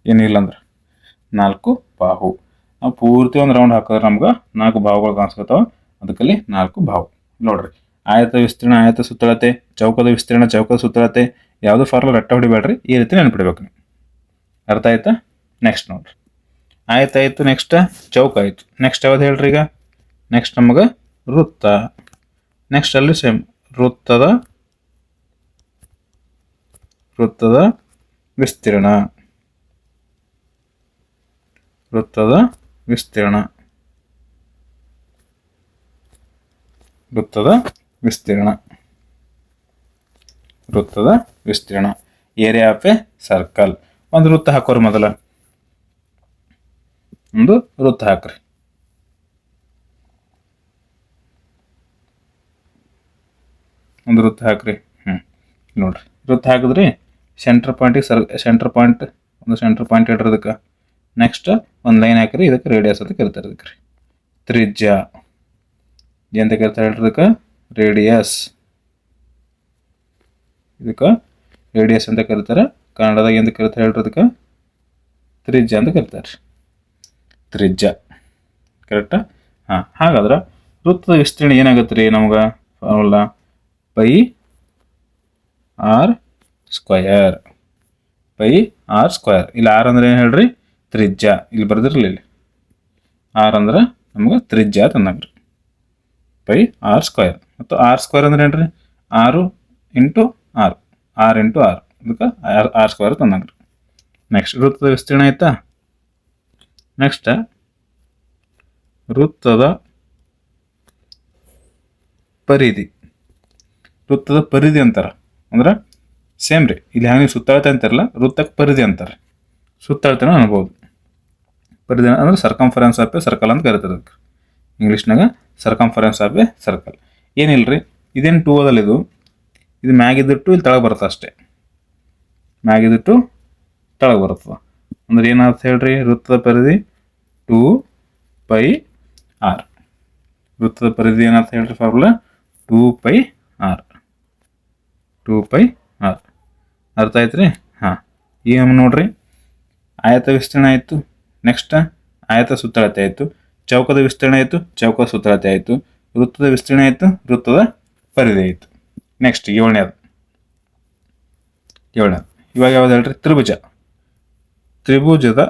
Speaker 1: ಏನಿಲ್ಲ ಅಂದ್ರೆ 4 ಬಾಹು. ನಾವು ಪೂರ್ತಿ ಒಂದು ರೌಂಡ್ ಹಾಕಿದ್ರೆ ನಮ್ಗೆ 4 ಬಾಹುಗಳು ಕಾಣಿಸ್ಕೊತಾವ. ಅದಕ್ಕಲ್ಲಿ 4 ಬಾಹು. ನೋಡ್ರಿ, ಆಯತ ವಿಸ್ತೀರ್ಣ, ಆಯತ ಸುತ್ತಳತೆ, ಚೌಕದ ವಿಸ್ತೀರ್ಣ, ಚೌಕದ ಸುತ್ತಳತೆ. ಯಾವುದು ಫಾರ್ಮುಲಾ ರಟ್ಟ ಹೊಡಿಬೇಡ್ರಿ, ಈ ರೀತಿ ನೆನ್ಪಿಡ್ಬೇಕು ನೀವು. ಅರ್ಥ ಆಯ್ತಾ? ನೆಕ್ಸ್ಟ್ ನೋಡ್ರಿ, ಆಯ್ತು ಆಯಿತು. ನೆಕ್ಸ್ಟ್ ಚೌಕ ಆಯಿತು. ನೆಕ್ಸ್ಟ್ ಯಾವ್ದು ಹೇಳ್ರಿ ಈಗ? ನೆಕ್ಸ್ಟ್ ನಮಗೆ ವೃತ್ತ. ನೆಕ್ಸ್ಟ್ ಅಲ್ಲಿ ಸೇಮ್ ವೃತ್ತದ ವಿಸ್ತೀರ್ಣ. ವೃತ್ತದ ವಿಸ್ತೀರ್ಣ. ವೃತ್ತದ ವಿಸ್ತೀರ್ಣ. ವೃತ್ತದ ವಿಸ್ತೀರ್ಣ. Area of A circle. ಒಂದು ವೃತ್ತ ಹಾಕೋರಿ. ಮೊದಲ ಒಂದು ವೃತ್ತ ಹಾಕ್ರಿ. ಒಂದು ವೃತ್ತ ಹಾಕ್ರಿ. ನೋಡ್ರಿ, ವೃತ್ತ ಹಾಕಿದ್ರಿ. ಸೆಂಟರ್ ಪಾಯಿಂಟ್ ಒಂದು ಸೆಂಟರ್ ಪಾಯಿಂಟ್ ಇಡ್ರಿ ಅದಕ್ಕೆ. ನೆಕ್ಸ್ಟ್ ಒಂದು ಲೈನ್ ಹಾಕಿರಿ. ಇದಕ್ಕೆ ರೇಡಿಯಸ್ ಅಂತ ಕರಿತಾರೆ. ಇದಕ್ಕೆ ತ್ರಿಜ್ಯ ಎಂತ ಕರಿತಾರೆ ಹೇಳ್ರಿ? ಇದಕ್ಕೆ ರೇಡಿಯಸ್. ಇದಕ್ಕೆ ರೇಡಿಯಸ್ ಅಂತ ಕರೀತಾರೆ. ಕನ್ನಡದಾಗ ಎಂತ ಕರಿತಾರೆ ಹೇಳ್ರಿ? ಅದಕ್ಕೆ ತ್ರಿಜ್ಯ ಅಂತ ಕರಿತಾರೆ. ತ್ರಿಜ್ಯ. ಕರೆಕ್ಟಾ? ಹಾಗಾದ್ರೆ ವೃತ್ತದ ವಿಸ್ತೀರ್ಣ ಏನಾಗುತ್ತೆ ರೀ ನಮ್ಗೆ? Formula πr². πr². ಇಲ್ಲಿ ಆರ್ ಅಂದ್ರೆ ಏನು ಹೇಳ್ರಿ? ತ್ರಿಜ್ಯ. ಇಲ್ಲಿ ಬರ್ದಿರಲಿಲ್ಲ. ಇಲ್ಲಿ ಆರ್ ಅಂದ್ರೆ ನಮ್ಗೆ ತ್ರಿಜ್ಯ ತಂದ್ರಿ. πr². ಮತ್ತು r² ಅಂದ್ರೆ ಏನ್ರಿ? 6 ಇಂಟು 6. 6 ಇಂಟು 6. ಅದಕ್ಕೆ r² ತಂದ್ರಿ. ನೆಕ್ಸ್ಟ್ ವೃತ್ತದ ವಿಸ್ತೀರ್ಣ ಆಯ್ತಾ. ನೆಕ್ಸ್ಟ್ ವೃತ್ತದ ಪರಿಧಿ. ವೃತ್ತದ ಪರಿಧಿ ಅಂತಾರೆ. ಅಂದ್ರೆ ಸೇಮ್ ರೀ, ಇಲ್ಲಿ ಹಂಗೆ ಸುತ್ತಳತೆ ಅಂತಾರಲ್ಲ, ವೃತ್ತಕ್ಕೆ ಪರಿಧಿ ಅಂತಾರೆ. ಸುತ್ತಳತೆನೂ ಅನ್ಬೋದು. ಪರಿಧಿ ಅಂದ್ರೆ ಸರ್ಕಂಫರೆನ್ಸ್ ಆಫ್ ಎ ಸರ್ಕಲ್ ಅಂತ ಕರಿತಾರೆ. ಅದಕ್ಕೆ ಇಂಗ್ಲೀಷ್ನಾಗ ಸರ್ಕಂಫರೆನ್ಸ್ ಆಫ್ ಎ ಸರ್ಕಲ್. ಏನಿಲ್ರಿ, ಇದೇನು 2 ಅದಲ್ಲ. ಇದು ಮ್ಯಾಗಿದ್ದಿಟ್ಟು ಇಲ್ಲಿ ತೆಳಗೆ ಬರುತ್ತೆ ಅಷ್ಟೇ. ಮ್ಯಾಗಿದ್ದಿಟ್ಟು ತೆಳಗೆ ಬರ್ತದೆ. ಅಂದ್ರೆ ಏನರ್ಥ ಹೇಳ್ರಿ? ವೃತ್ತದ ಪರಿಧಿ 2πr. ವೃತ್ತದ ಪರಿಧಿ ಏನರ್ಥ ಹೇಳ್ರಿ? Formula 2πr. 2πr. ಅರ್ಥ ಆಯ್ತು ರೀ? ಈಗ ನೋಡ್ರಿ, ಆಯತ ವಿಸ್ತೀರ್ಣ ಆಯಿತು. ನೆಕ್ಸ್ಟ್ ಆಯತ ಸುತ್ತಳತೆ ಆಯಿತು. ಚೌಕದ ವಿಸ್ತೀರ್ಣ ಆಯಿತು. ಚೌಕದ ಸುತ್ತಳತೆ ಆಯಿತು. ವೃತ್ತದ ವಿಸ್ತೀರ್ಣ ಆಯಿತು, ವೃತ್ತದ ಪರಿಧಿ ಆಯಿತು. ನೆಕ್ಸ್ಟ್ ಏಳನೇದು ಇವಾಗ ಯಾವ್ದು ಹೇಳ್ರಿ? ತ್ರಿಭುಜ. ತ್ರಿಭುಜದ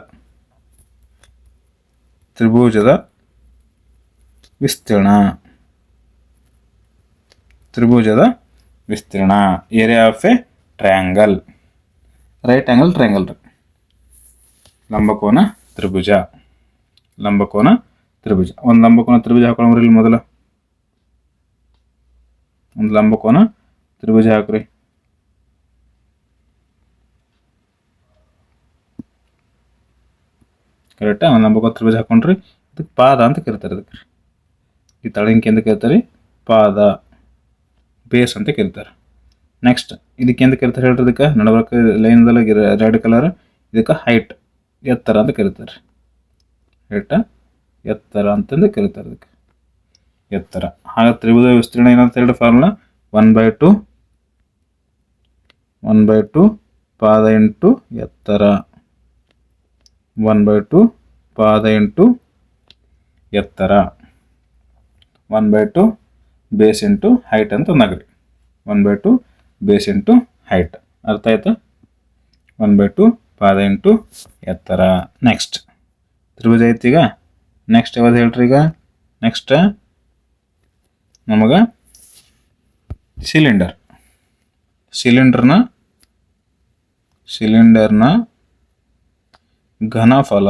Speaker 1: ವಿಸ್ತೀರ್ಣ. Area of A triangle. Right angle triangle. ಲಂಬಕೋನ ತ್ರಿಭುಜ. ಒಂದು ಲಂಬಕೋನ ತ್ರಿಭುಜ ಹಾಕೊಳ್ಳೋರಿ. ಇಲ್ಲಿ ಮೊದಲು ಒಂದು ಲಂಬಕೋನ ತ್ರಿಭುಜ ಹಾಕ್ರಿ. ಕರೆಕ್ಟಾ? ಒಂದು ಲಂಬಕೋನ ತ್ರಿಭುಜ ಹಾಕೊಂಡ್ರಿ. ಇದಕ್ಕೆ ಪಾದ ಅಂತ ಕರೀತಾರೆ. ಅದಕ್ಕೆ ಈ ತಳಂಕಿ ಅಂತ ಕರೀತಾರೆ, ಪಾದ, ಬೇಸ್ ಅಂತ ಕರೀತಾರೆ. ನೆಕ್ಸ್ಟ್ ಇದಕ್ಕೆ ಅಂತ ಕರೀತಾರೆ ಹೇಳ್ರಿ? ಇದಕ್ಕೆ ನಡಬರ್ಕ ಲೈನ್ದಲ್ಲ ರೆಡ್ ಕಲರ್, ಇದಕ್ಕೆ ಹೈಟ್, ಎತ್ತರ ಅಂತ ಕರೀತಾರೆ. ಎತ್ತರ ಅಂತಂದು ಕರೀತಾರೆ. ಅದಕ್ಕೆ ಎತ್ತರ. ಹಾಗೆ ತ್ರಿಭುಜ ವಿಸ್ತೀರ್ಣ ಏನಂತ ಹೇಳಿ ಫಾರ್ಮುಲಾ 1/2 ಪಾದ ಇಂಟು ಎತ್ತರ. 1/2 ಪಾದ ಇಂಟು ಎತ್ತರ. 1/2 ಬೇಸ್ ಇಂಟು ಹೈಟ್ ಅಂತ ನಗರಿ. 1/2 ಬೇಸ್ ಇಂಟು ಹೈಟ್. ಅರ್ಥ ಆಯ್ತಾ? 1/2 ಪಾದ ಇಂಟು ಎತ್ತರ. ನೆಕ್ಸ್ಟ್ ತ್ರಿಭುಜ ಐತಿ. ಈಗ ನೆಕ್ಸ್ಟ್ ಯಾವ್ದು ಹೇಳ್ರಿ? ಈಗ ನೆಕ್ಸ್ಟ್ ನಮಗೆ ಸಿಲಿಂಡರ್ನ ಘನಫಲ.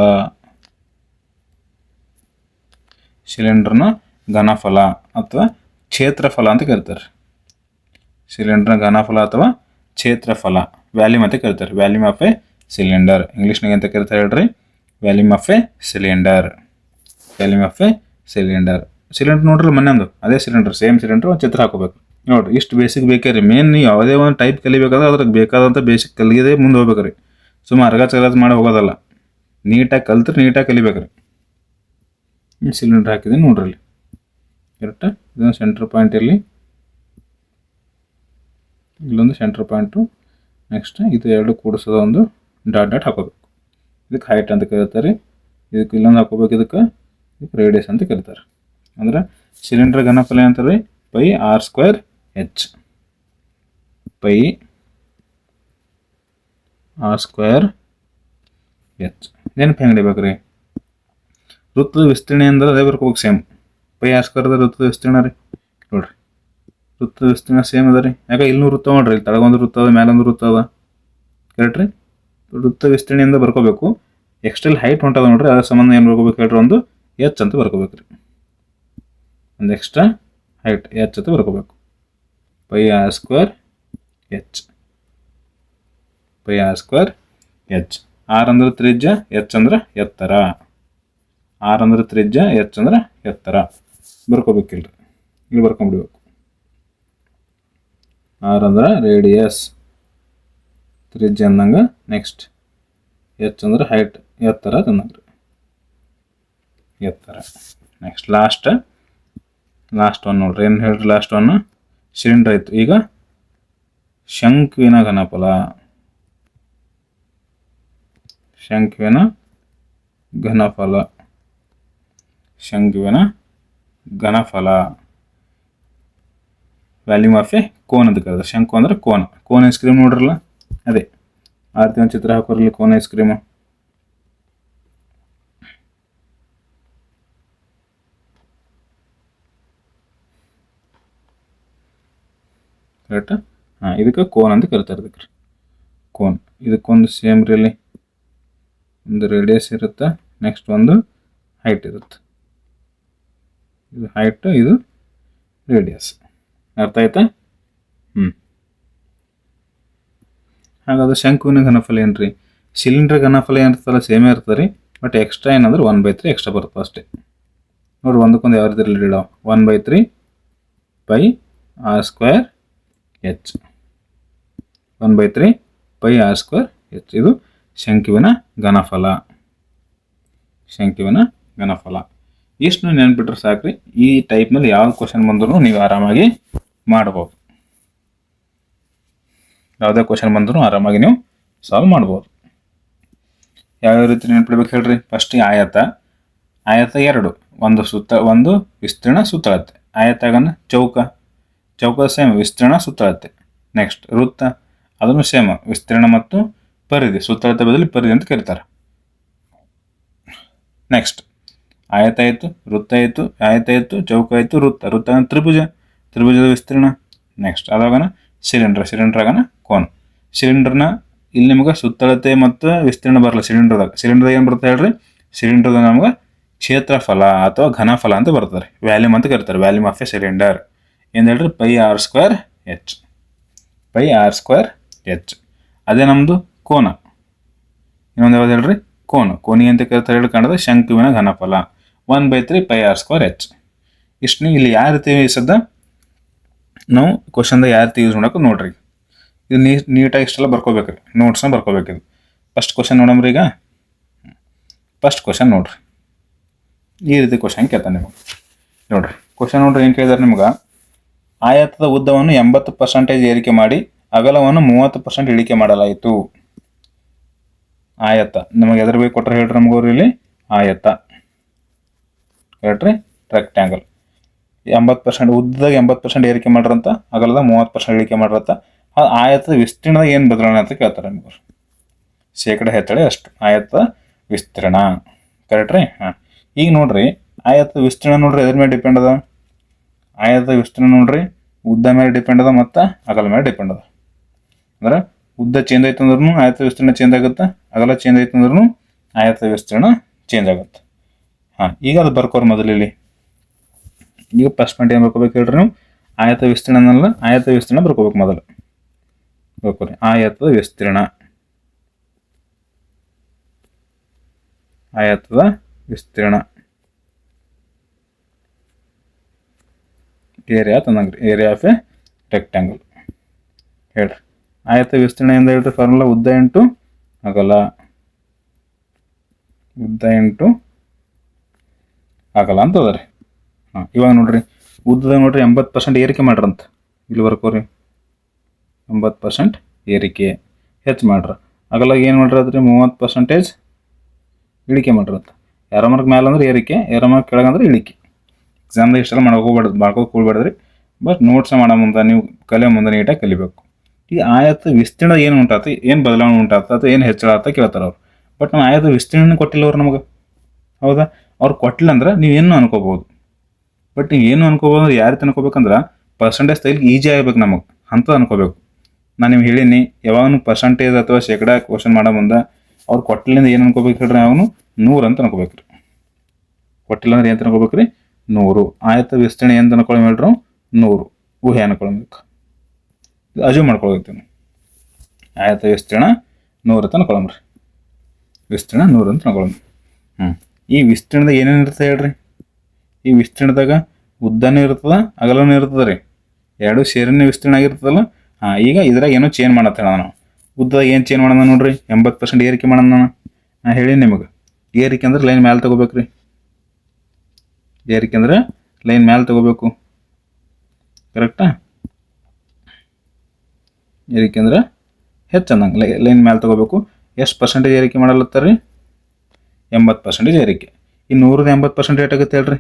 Speaker 1: ಅಥವಾ ಕ್ಷೇತ್ರಫಲ ಅಂತ ಕರೀತಾರೆ. ಸಿಲಿಂಡರ್ನ ಘನಫಲ ಅಥವಾ ಕ್ಷೇತ್ರಫಲ, ವ್ಯಾಲ್ಯೂಮ್ ಅಂತ ಕರೀತಾರೆ. Volume of a cylinder. ಇಂಗ್ಲೀಷ್ನಾಗ ಅಂತ ಕರೀತಾರೆ ಹೇಳ್ರಿ? Volume of a cylinder. Cylinder ನೋಡ್ರಿ, ಮನೆಯೊಂದು ಅದೇ ಸಿಲಿಂಡರ್, ಸೇಮ್ ಸಿಲಿಂಡರ್ ಒಂದು ಚಿತ್ರ ಹಾಕೋಬೇಕು ನೋಡ್ರಿ. ಇಷ್ಟು ಬೇಸಿಕ್ ಬೇಕೇ ರೀ. ಮೇನ್ ನೀವು ಯಾವುದೇ ಒಂದು ಟೈಪ್ ಕಲಿಬೇಕಾದ್ರೆ ಅದ್ರಾಗ ಬೇಕಾದಂಥ ಬೇಸಿಕ್ ಕಲಿಯದೇ ಮುಂದೆ ಹೋಗ್ಬೇಕ್ರಿ. ಸುಮ್ಮನೆ ಅರ್ಗಚ್ ಮಾಡಿ ಹೋಗೋದಲ್ಲ. ನೀಟಾಗಿ ಕಲ್ತ್ರೆ ನೀಟಾಗಿ ಕಲಿಬೇಕ್ರಿ. ಸಿಲಿಂಡರ್ ಹಾಕಿದ್ದೀನಿ ನೋಡ್ರಿ ಅಲ್ಲಿ. ಕರೆಕ್ಟಾ? ಇದೊಂದು ಸೆಂಟ್ರ್ ಪಾಯಿಂಟ್. ಇಲ್ಲೊಂದು ಸೆಂಟ್ರ್ ಪಾಯಿಂಟು. ನೆಕ್ಸ್ಟ್ ಇದು ಎರಡು ಕೂಡಿಸೋದು ಒಂದು ಡಾಟ್ ಹಾಕೋಬೇಕು. ಇದಕ್ಕೆ ಹೈಟ್ ಅಂತ ಕರೀತಾರೆ. ಇದಕ್ಕೆ ಇಲ್ಲೊಂದು ಹಾಕೋಬೇಕು. ಇದಕ್ಕೆ ರೇಡಿಯಸ್ ಅಂತ ಕರೀತಾರೆ. ಅಂದ್ರೆ ಸಿಲಿಂಡರ್ ಘನಫಲ ಅಂತಾರೆ πr²h. ನೆನಪು ಹೆಂಗೆ ಹಿಡಿಬೇಕ್ರಿ? ವೃತ್ತದ ವಿಸ್ತೀರ್ಣ ಅಂದ್ರೆ ಅದೇ ಬರ್ಕೋಬೇಕು ಸೇಮ್. πr² ವೃತ್ತದ ವಿಸ್ತೀರ್ಣ ರೀ. ನೋಡ್ರಿ, ವೃತ್ತದ ವಿಸ್ತೀರ್ಣ ಸೇಮ್ ಅದ ರೀ. ಯಾಕೆ ಇಲ್ಲೂ ವೃತ್ತ ನೋಡ್ರಿ, ಇಲ್ಲಿ ತಳಗೊಂದು ವೃತ್ತ ಅದ, ಮೇಲೊಂದು ವೃತ್ತ ಅದ. ಕರೆಕ್ಟ್ ರೀ? ವೃತ್ತ ವಿಸ್ತೀರ್ಣೆಯಿಂದ ಬರ್ಕೋಬೇಕು. ಎಕ್ಸ್ಟ್ರಲ್ ಹೈಟ್ ಹೊಂಟದ ನೋಡ್ರಿ, ಅದ್ರ ಸಂಬಂಧ ಏನು ಬರ್ಕೋಬೇಕು ಹೇಳ್ರಿ? ಒಂದು ಎಚ್ ಅಂತ ಬರ್ಕೋಬೇಕು ರೀ. ಒಂದು ಎಕ್ಸ್ಟ್ರಾ ಹೈಟ್ ಎಚ್ ಅಂತ ಬರ್ಕೋಬೇಕು. πr²h. ಆರ್ ಅಂದ್ರೆ ತ್ರಿಜ್ಯ, ಎಚ್ ಅಂದ್ರೆ ಎತ್ತರ. ಬರ್ಕೋಬೇಕಿಲ್ರಿ. ಇಲ್ಲಿ ಬರ್ಕೊಂಡ್ಬಿಡ್ಬೇಕು. ಆರ್ ಅಂದ್ರೆ ರೇಡಿಯಸ್, ತ್ರಿಜ್ಯ ಅಂದಂಗೆ. ನೆಕ್ಸ್ಟ್ ಎಚ್ ಅಂದ್ರೆ ಹೈಟ್, ಎತ್ತರ ತಂದಂಗ್ರಿ. ನೆಕ್ಸ್ಟ್ ಲಾಸ್ಟ್ ಒನ್ ನೋಡ್ರಿ. ಏನು ಹೇಳ್ರಿ? ಲಾಸ್ಟ್ ಒನ್ ಸಿಲಿಂಡರ್ ಆಯಿತು. ಈಗ ಶಂಕುವಿನ ಘನಫಲ. ವ್ಯಾಲ್ಯೂಮ್ ಆಫ್ ಎ ಕೋನ್ ಅಂತ ಕರೀತಾರೆ. ಶಂಕು ಅಂದ್ರೆ ಕೋನ್ ಐಸ್ ಕ್ರೀಮ್ ನೋಡ್ರಲ್ಲ, ಅದೇ ಆರ್ತಿ ಒಂದು ಚಿತ್ರ ಹಾಕೋರಲ್ಲಿ ಕೋನ್ ಐಸ್ ಕ್ರೀಮು. ಕರೆಕ್ಟಾ? ಇದಕ್ಕೆ ಕೋನ್ ಅಂತ ಕರೀತಾರೆ. ಇದಕ್ಕೆ ಕೋನ್. ಇದಕ್ಕೊಂದು ಸೇಮ್ ರೀಲಿ ಒಂದು ರೇಡಿಯಸ್ ಇರುತ್ತೆ. ನೆಕ್ಸ್ಟ್ ಒಂದು ಹೈಟ್ ಇರುತ್ತೆ. ಇದು ಹೈಟ್, ಇದು ರೇಡಿಯಸ್. ಅರ್ಥ ಆಯ್ತಾ? ಹಾಗಾದ್ರೆ ಶಂಕುವಿನ ಘನಫಲ ಏನ್ರಿ? ಸಿಲಿಂಡರ್ ಘನಫಲ ಏನಿರ್ತಲ್ಲ ಸೇಮೇ ಇರ್ತದೆ ರೀ. ಬಟ್ ಎಕ್ಸ್ಟ್ರಾ ಏನಂದ್ರೆ 1/3 ಎಕ್ಸ್ಟ್ರಾ ಬರುತ್ತೆ ಅಷ್ಟೇ. ನೋಡ್ರಿ, ಒಂದಕ್ಕೊಂದು ಯಾವ ರೀತಿ ರಿಲೇಟೆಡ್ ಅವ. 1/3 πr²h. 1/3 πr²h. ಇದು ಶಂಕುವಿನ ಘನಫಲ. ಇಷ್ಟು ನೆನ್ಪಿಟ್ರೆ ಸಾಕ್ರಿ. ಈ ಟೈಪ್ ಮೇಲೆ ಯಾವ ಕ್ವಶನ್ ಬಂದರೂ ನೀವು ಆರಾಮಾಗಿ ಮಾಡ್ಬೋದು. ಯಾವುದೇ ಕ್ವಶನ್ ಬಂದರೂ ಆರಾಮಾಗಿ ನೀವು ಸಾಲ್ವ್ ಮಾಡ್ಬೋದು. ಯಾವ್ಯಾವ ರೀತಿ ನೆನ್ಪಿಡ್ಬೇಕು ಹೇಳ್ರಿ? ಫಸ್ಟ್ ಆಯತ 2, ಒಂದು ವಿಸ್ತೀರ್ಣ ಸುತ್ತಳತೆ. ಆಯತಾಗನ ಚೌಕ, ಚೌಕ ಸೇಮ್ ವಿಸ್ತೀರ್ಣ ಸುತ್ತಳತೆ. ನೆಕ್ಸ್ಟ್ ವೃತ್ತ, ಅದನ್ನು ಸೇಮ್ ವಿಸ್ತೀರ್ಣ ಮತ್ತು ಪರಿಧಿ, ಸುತ್ತಳತೆ ಬದಲು ಪರಿಧಿ ಅಂತ ಕರೀತಾರೆ. ನೆಕ್ಸ್ಟ್ ಆಯತ ಆಯಿತು, ವೃತ್ತ ಆಯಿತು, ಆಯತ ಆಯಿತು, ಚೌಕ ಆಯಿತು, ವೃತ್ತ, ವೃತ್ತ ಆಗನ ತ್ರಿಭುಜ, ತ್ರಿಭುಜದ ವಿಸ್ತೀರ್ಣ. ನೆಕ್ಸ್ಟ್ ಅದಾಗನ ಸಿಲಿಂಡರ್, ಸಿಲಿಂಡರ್ ಆಗನ ಕೋನ. ಸಿಲಿಂಡರ್ನ ಇಲ್ಲಿ ನಿಮ್ಗೆ ಸುತ್ತಳತೆ ಮತ್ತು ವಿಸ್ತೀರ್ಣ ಬರಲ್ಲ ಸಿಲಿಂಡರ್ದಾಗ. ಸಿಲಿಂಡರ್ದಾಗ ಏನು ಬರುತ್ತೆ ಹೇಳ್ರಿ, ಸಿಲಿಂಡರ್ದಾಗ ನಮ್ಗೆ ಕ್ಷೇತ್ರಫಲ ಅಥವಾ ಘನಫಲ ಅಂತ ಬರ್ತಾರೆ, ವ್ಯಾಲ್ಯೂಮ್ ಅಂತ ಕರೀತಾರೆ, ವ್ಯಾಲ್ಯೂಮ್ ಆಫ್ ಎ ಸಿಲಿಂಡರ್. ಏನು ಹೇಳ್ರಿ, pi r square h, pi r square h. ಅದೇ ನಮ್ಮದು ಕೋನ, ಇನ್ನೊಂದು ಯಾವ್ದು ಹೇಳ್ರಿ, ಕೋನ. ಕೋನಿ ಅಂತ ಕರೀತಾರೆ ಹೇಳಿ ಕಾಣದ ಶಂಕುವಿನ ಘನಫಲ 1/3 ಪೈ ಆರ್ ಸ್ಕ್ವೇರ್ ಎಚ್. ಇಷ್ಟು ಇಲ್ಲಿ ಯಾವ ರೀತಿ ಸದ್ದ ನಾವು ಕ್ವಶನ್ದಾಗ ಯಾವ ರೀತಿ ಯೂಸ್ ಮಾಡೋಕೆ ನೋಡ್ರಿ. ಇದು ನೀಟಾಗಿ ಇಷ್ಟೆಲ್ಲ ಬರ್ಕೋಬೇಕ್ರಿ, ನೋಟ್ಸ್ನ ಬರ್ಕೋಬೇಕಿದು. ಫಸ್ಟ್ ಕ್ವಶನ್ ನೋಡಮ್ರಿ. ಈಗ ಫಸ್ಟ್ ಕ್ವಶನ್ ನೋಡ್ರಿ, ಈ ರೀತಿ ಕ್ವಶನ್ ಕೇಳ್ತಾನೆ ನಿಮಗೆ. ನೋಡ್ರಿ ಕ್ವಶನ್ ನೋಡ್ರಿ, ಏನು ಕೇಳಿದಾರೆ ನಿಮ್ಗೆ, ಆಯತದ ಉದ್ದವನ್ನು 80% ಏರಿಕೆ ಮಾಡಿ ಅಗಲವನ್ನು 30% ಇಳಿಕೆ ಮಾಡಲಾಯಿತು. ಆಯತ ನಮಗೆ ಎದ್ರ ಬೇಕು ಕೊಟ್ಟರೆ ಹೇಳ್ರಿ ನಮಗವ್ರು ಇಲ್ಲಿ, ಆಯತ ಹೇಳ್ರಿ, ರೆಕ್ಟ್ಯಾಂಗಲ್. 80% ಉದ್ದದಾಗ 80% ಏರಿಕೆ ಮಾಡ್ರಂತ, ಅಗಲದ 30% ಇಳಿಕೆ ಮಾಡ್ರಂತ. ಆ ಆಯತದ ವಿಸ್ತೀರ್ಣದಾಗ ಏನು ಬದಲಾವಣೆ ಅಂತ ಕೇಳ್ತಾರೆ ನಿಮ್ಗೆ. ಶೇಕಡ ಹೆಚ್ಚಳ ಅಷ್ಟು ಆಯತದ ವಿಸ್ತೀರ್ಣ, ಕರೆಕ್ಟ್ ರೀ. ಹಾಂ, ಈಗ ನೋಡ್ರಿ ಆಯತದ ವಿಸ್ತೀರ್ಣ ನೋಡ್ರಿ ಎದ್ರ ಮೇಲೆ ಡಿಪೆಂಡ್ ಅದ, ಆಯತದ ವಿಸ್ತೀರ್ಣ ನೋಡ್ರಿ ಉದ್ದ ಮೇಲೆ ಡಿಪೆಂಡ್ ಅದ ಮತ್ತು ಅಗಲ ಮೇಲೆ ಡಿಪೆಂಡ್ ಅದ. ಅಂದ್ರೆ ಉದ್ದ ಚೇಂಜ್ ಆಯ್ತು ಅಂದ್ರೂ ಆಯತ ವಿಸ್ತೀರ್ಣ ಚೇಂಜ್ ಆಗುತ್ತೆ, ಅಗಲ ಚೇಂಜ್ ಆಯ್ತು ಅಂದ್ರೂ ಆಯತ ವಿಸ್ತೀರ್ಣ ಚೇಂಜ್ ಆಗುತ್ತೆ. ಹಾಂ, ಈಗ ಅದು ಬರ್ಕೋರು ಮೊದಲು ಇಲ್ಲಿ. ಈಗ ಫಸ್ಟ್ ಪಾಯಿಂಟ್ ಏನು ಬರ್ಕೋಬೇಕು ಹೇಳ್ರಿ ನೀವು, ಆಯತ ವಿಸ್ತೀರ್ಣ ಅನ್ನಲ್ಲ, ಆಯತ ವಿಸ್ತೀರ್ಣ ಬರ್ಕೋಬೇಕು ಮೊದಲು. ಬರ್ಕೋರಿ, ಆಯತದ ವಿಸ್ತೀರ್ಣ, ಆಯತದ ವಿಸ್ತೀರ್ಣ, ಏರಿಯಾ ತಂದಂಗ್ರಿ, ಏರಿಯಾ ಆಫ್ ಎ ರೆಕ್ಟ್ಯಾಂಗಲ್. ಹೇಳ್ರಿ ಆಯತ ವಿಸ್ತೀರ್ಣ ಎಂದು ಹೇಳ್ರಿ ಫಾರ್ಮುಲಾ, ಉದ್ದ ಇಂಟು ಅಗಲ, ಉದ್ದ ಇಂಟು ಅಗಲ ಅಂತ ಅದ ರೀ. ಹಾಂ, ಇವಾಗ ನೋಡ್ರಿ ಉದ್ದದಾಗ ನೋಡ್ರಿ 80% ಏರಿಕೆ ಮಾಡ್ರಂತ, ಇಲ್ಲಿ ಬರ್ಕೋರಿ 80% ಏರಿಕೆ ಹೆಚ್ಚು ಮಾಡ್ರ. ಅಗಲಾಗ ಏನು ಮಾಡ್ರಿ ಅದ್ರಿ 30% ಇಳಿಕೆ ಮಾಡ್ರಂತ. ಎರೋ ಮಾರ್ಕ್ ಮ್ಯಾಲೆ ಅಂದ್ರೆ ಏರಿಕೆ, ಎರೋ ಮಾರ್ಕ್ ಕೆಳಗಂದ್ರೆ ಇಳಿಕೆ. ಎಕ್ಸಾಮ್ದಾಗ ಇಷ್ಟೆಲ್ಲ ಮಾಡ್ಕೋಕೆ ಕೂಡ್ಬೇಡ್ರಿ, ಬಟ್ ನೋಟ್ಸ್ ಮಾಡೋ ಮುಂದೆ ನೀವು ಕಲಿಯೋ ಮುಂದೆ ನೀಟಾಗಿ ಕಲಿಬೇಕು. ಈ ಆಯತ ವಿಸ್ತೀರ್ಣ ಏನು ಉಂಟಾತ, ಏನು ಬದಲಾವಣೆ ಉಂಟಾತ ಅಥವಾ ಏನು ಹೆಚ್ಚಳ ಅಂತ ಕೇಳ್ತಾರೆ ಅವ್ರು. ಬಟ್ ನಾವು ಆಯತ ವಿಸ್ತೀರ್ಣ ಕೊಟ್ಟಿಲ್ಲ ಅವ್ರು ನಮಗೆ, ಹೌದಾ? ಅವ್ರು ಕೊಟ್ಟಿಲ್ಲ ಅಂದ್ರೆ ನೀವೇನು ಅನ್ಕೋಬೋದು. ಬಟ್ ನೀವು ಏನು ಅನ್ಕೋಬೋದು ಅಂದ್ರೆ ಯಾವ ರೀತಿ ಅನ್ಕೋಬೇಕಂದ್ರೆ ಪರ್ಸೆಂಟೇಜ್ ತೈಲಿಗೆ ಈಜಿ ಆಗಬೇಕು ನಮಗೆ ಅಂತ ಅನ್ಕೋಬೇಕು. ನಾನು ನಿಮ್ಗೆ ಹೇಳೀನಿ, ಯಾವಾಗಲೂ ಪರ್ಸೆಂಟೇಜ್ ಅಥವಾ ಶೇಕಡ ಕ್ವಶನ್ ಮಾಡೋ ಮುಂದೆ ಅವ್ರು ಕೊಟ್ಟಿಲ್ಲಿಂದ ಏನು ಅನ್ಕೋಬೇಕು ಹೇಳ್ರಿ, ಯಾವಾಗಲೂ 100 ಅಂತ ಅನ್ಕೋಬೇಕು ರೀ. ಕೊಟ್ಟಿಲ್ಲ ಅಂದ್ರೆ ಏನು ಅನ್ಕೋಬೇಕು ರೀ, 100. ಆಯತ ವಿಸ್ತೀರ್ಣ ಏನು ಅನ್ಕೊಳ್ಳಿ ಹೇಳ್ರು, 100 ಊಹೆ ಅನ್ಕೊಳ್ಬೇಕು, ಅಜೂಮ್ ಮಾಡ್ಕೊಳ್ಬೇಕು. ಆಯತ ವಿಸ್ತೀರ್ಣ 100 ಅಂತ ಅನ್ಕೊಳಮ್ರಿ, ವಿಸ್ತೀರ್ಣ 100 ಅಂತ ಅನ್ಕೊಳ್ಳೋಣ. ಈ ವಿಸ್ತೀರ್ಣದಾಗ ಏನೇನು ಇರ್ತದೆ ಹೇಳ್ರಿ, ಈ ವಿಸ್ತೀರ್ಣದಾಗ ಉದ್ದನೂ ಇರ್ತದ, ಅಗಲನೂ ಇರ್ತದೆ ರೀ, ಎರಡು ಸೇರಿನ ವಿಸ್ತೀರ್ಣ ಆಗಿರ್ತದಲ್ಲ. ಹಾಂ, ಈಗ ಇದ್ರಾಗ ಏನೋ ಚೇಂಜ್ ಮಾಡತ್ತ ನಾವು. ಉದ್ದದಾಗ ಏನು ಚೇಂಜ್ ಮಾಡೋಣ ನೋಡ್ರಿ, 80% ಏರಿಕೆ ಮಾಡೋಣ. ನಾನು ಹೇಳಿ ನಿಮಗೆ, ಏರಿಕೆ ಅಂದ್ರೆ ಲೈನ್ ಮ್ಯಾಲೆ ತೊಗೋಬೇಕು ರೀ, ಏರಿಕೆ ಅಂದ್ರೆ ಲೈನ್ ಮ್ಯಾಲೆ ತೊಗೋಬೇಕು, ಕರೆಕ್ಟಾ? ಏರಿಕೆ ಅಂದ್ರೆ ಹೆಚ್ಚು ಅನ್ನಂಗೆ ಲೈನ್ ಮ್ಯಾಲೆ ತೊಗೋಬೇಕು. ಎಷ್ಟು ಪರ್ಸೆಂಟೇಜ್ ಏರಿಕೆ ಮಾಡಲತ್ತಾರ ರೀ, 80% ಏರಿಕೆ. ಈ 100ದ 80% ಏಟಾಗುತ್ತೆ ಹೇಳ್ರಿ,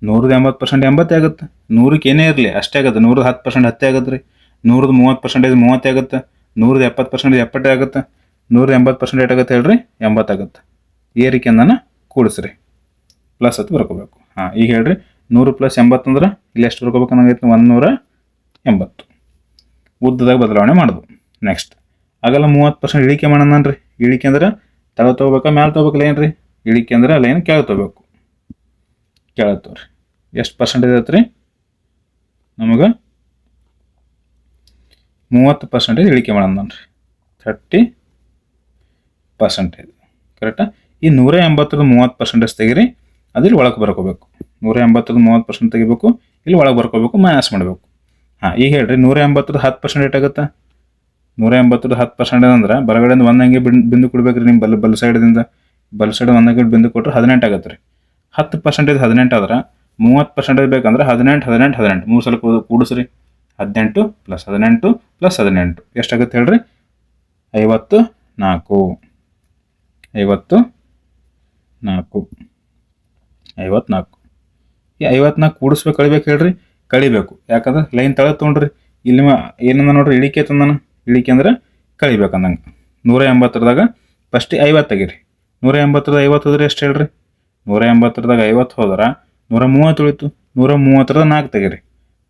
Speaker 1: 100ದ 80% 80 ಆಗುತ್ತೆ. 100ಕ್ಕೆ ಏನೇ ಇರಲಿ ಅಷ್ಟೇ ಆಗುತ್ತೆ. 100ದ 10% 10 ಆಗುತ್ತೆ ರೀ, 100ದ 30% 30 ಆಗುತ್ತೆ, 100ದ 70% 70 ಆಗುತ್ತೆ, 100ದ 80% ಏಟಾಗುತ್ತೆ ಹೇಳ್ರಿ, 80 ಆಗುತ್ತೆ. ಏರಿಕೆ ಅಂದನ ಕೂಡಿಸ್ರಿ, ಪ್ಲಸ್ ಹತ್ತು ಬರ್ಕೋಬೇಕು. ಹಾಂ, ಈಗ ಹೇಳ್ರಿ 100 + 80 ಅಂದ್ರೆ ಇಲ್ಲಿ ಎಷ್ಟು ಬರ್ಕೋಬೇಕು ಅನ್ನಂಗೈತೆ, 180. ಉದ್ದದಾಗ ಬದಲಾವಣೆ ಮಾಡೋದು. ನೆಕ್ಸ್ಟ್ ಅಗಲ 30% ಇಳಿಕೆ ಮಾಡೋಣ ರೀ. ಇಳಿಕೆ ಅಂದ್ರೆ ತಳ ತೊಗೋಬೇಕಾ ಮ್ಯಾಲೆ ತೊಗೋಬೇಕು ಲೈನ್ ರೀ, ಇಳಿಕೆ ಅಂದ್ರೆ ಲೈನ್ ಕೆಳಗೆ ತೊಗೋಬೇಕು, ಕೆಳಗೆ ತೊಗೊರಿ. ಎಷ್ಟು ಪರ್ಸೆಂಟೇಜ್ ಐತೆ ರೀ ನಮಗೆ, 30% ಇಳಿಕೆ ಮಾಡೋಣ ರೀ, 30%, ಕರೆಕ್ಟಾ? ಈ 180ದ 30% ತೆಗಿರಿ, ಅದಿಲ್ಲಿ ಒಳಗೆ ಬರ್ಕೋಬೇಕು. 180ದ 30% ತೆಗಿಬೇಕು, ಇಲ್ಲಿ ಒಳಗೆ ಬರ್ಕೋಬೇಕು, ಮೈನಸ್ ಮಾಡಬೇಕು. ಹಾಂ, ಈಗ ಹೇಳ್ರಿ 180ದ 10% ಏಟಾಗುತ್ತೆ, 180ದ 10% ಅಂದ್ರೆ ಬಲಗಡೆಯಿಂದ ಒಂದು ಅಂಗಿ ಬಿಂದು ಕೊಡ್ಬೇಕು ರೀ. ನಿಮ್ಮ ಬಲ್ ಸೈಡ್ದಿಂದ ಒಂದು ಅಂಗಿ ಬಿಂದು ಕೊಟ್ಟರೆ 18 ಆಗುತ್ತೆ ರೀ. 10% 18 ಆದ್ರೆ 30% ಬೇಕಂದ್ರೆ 18 18 18 3 ಸಲ ಕೂಡಿಸ್ರಿ. 18 + 18 + 18 ಎಷ್ಟಾಗುತ್ತೆ ಹೇಳ್ರಿ, 54. 54 ಈ 54 ಕೂಡಿಸ್ಬೇಕು ಕಳಿಬೇಕು ಹೇಳ್ರಿ, ಕಳಿಬೇಕು. ಯಾಕಂದ್ರೆ ಲೈನ್ ತಳಗೆ ತೊಗೊಂಡ್ರಿ, ಇಲ್ಲಿ ಏನಂದ ನೋಡ್ರಿ, ಇಳಿಕೆ ತಂದನ. ಇಳಿಕೆ ಅಂದ್ರೆ ಕಳಿಬೇಕು ಅಂದಂಗೆ. 180ದಾಗ ಫಸ್ಟಿಗೆ 50 ತೆಗೀರಿ. 180ದಾಗ 50 ಹೋದ್ರೆ ಎಷ್ಟು ಹೇಳ್ರಿ? 180ದಾಗ 50 ಹೋದ್ರೆ 130 ಉಳಿತು. 130ದಾಗ 4 ತೆಗೀರಿ.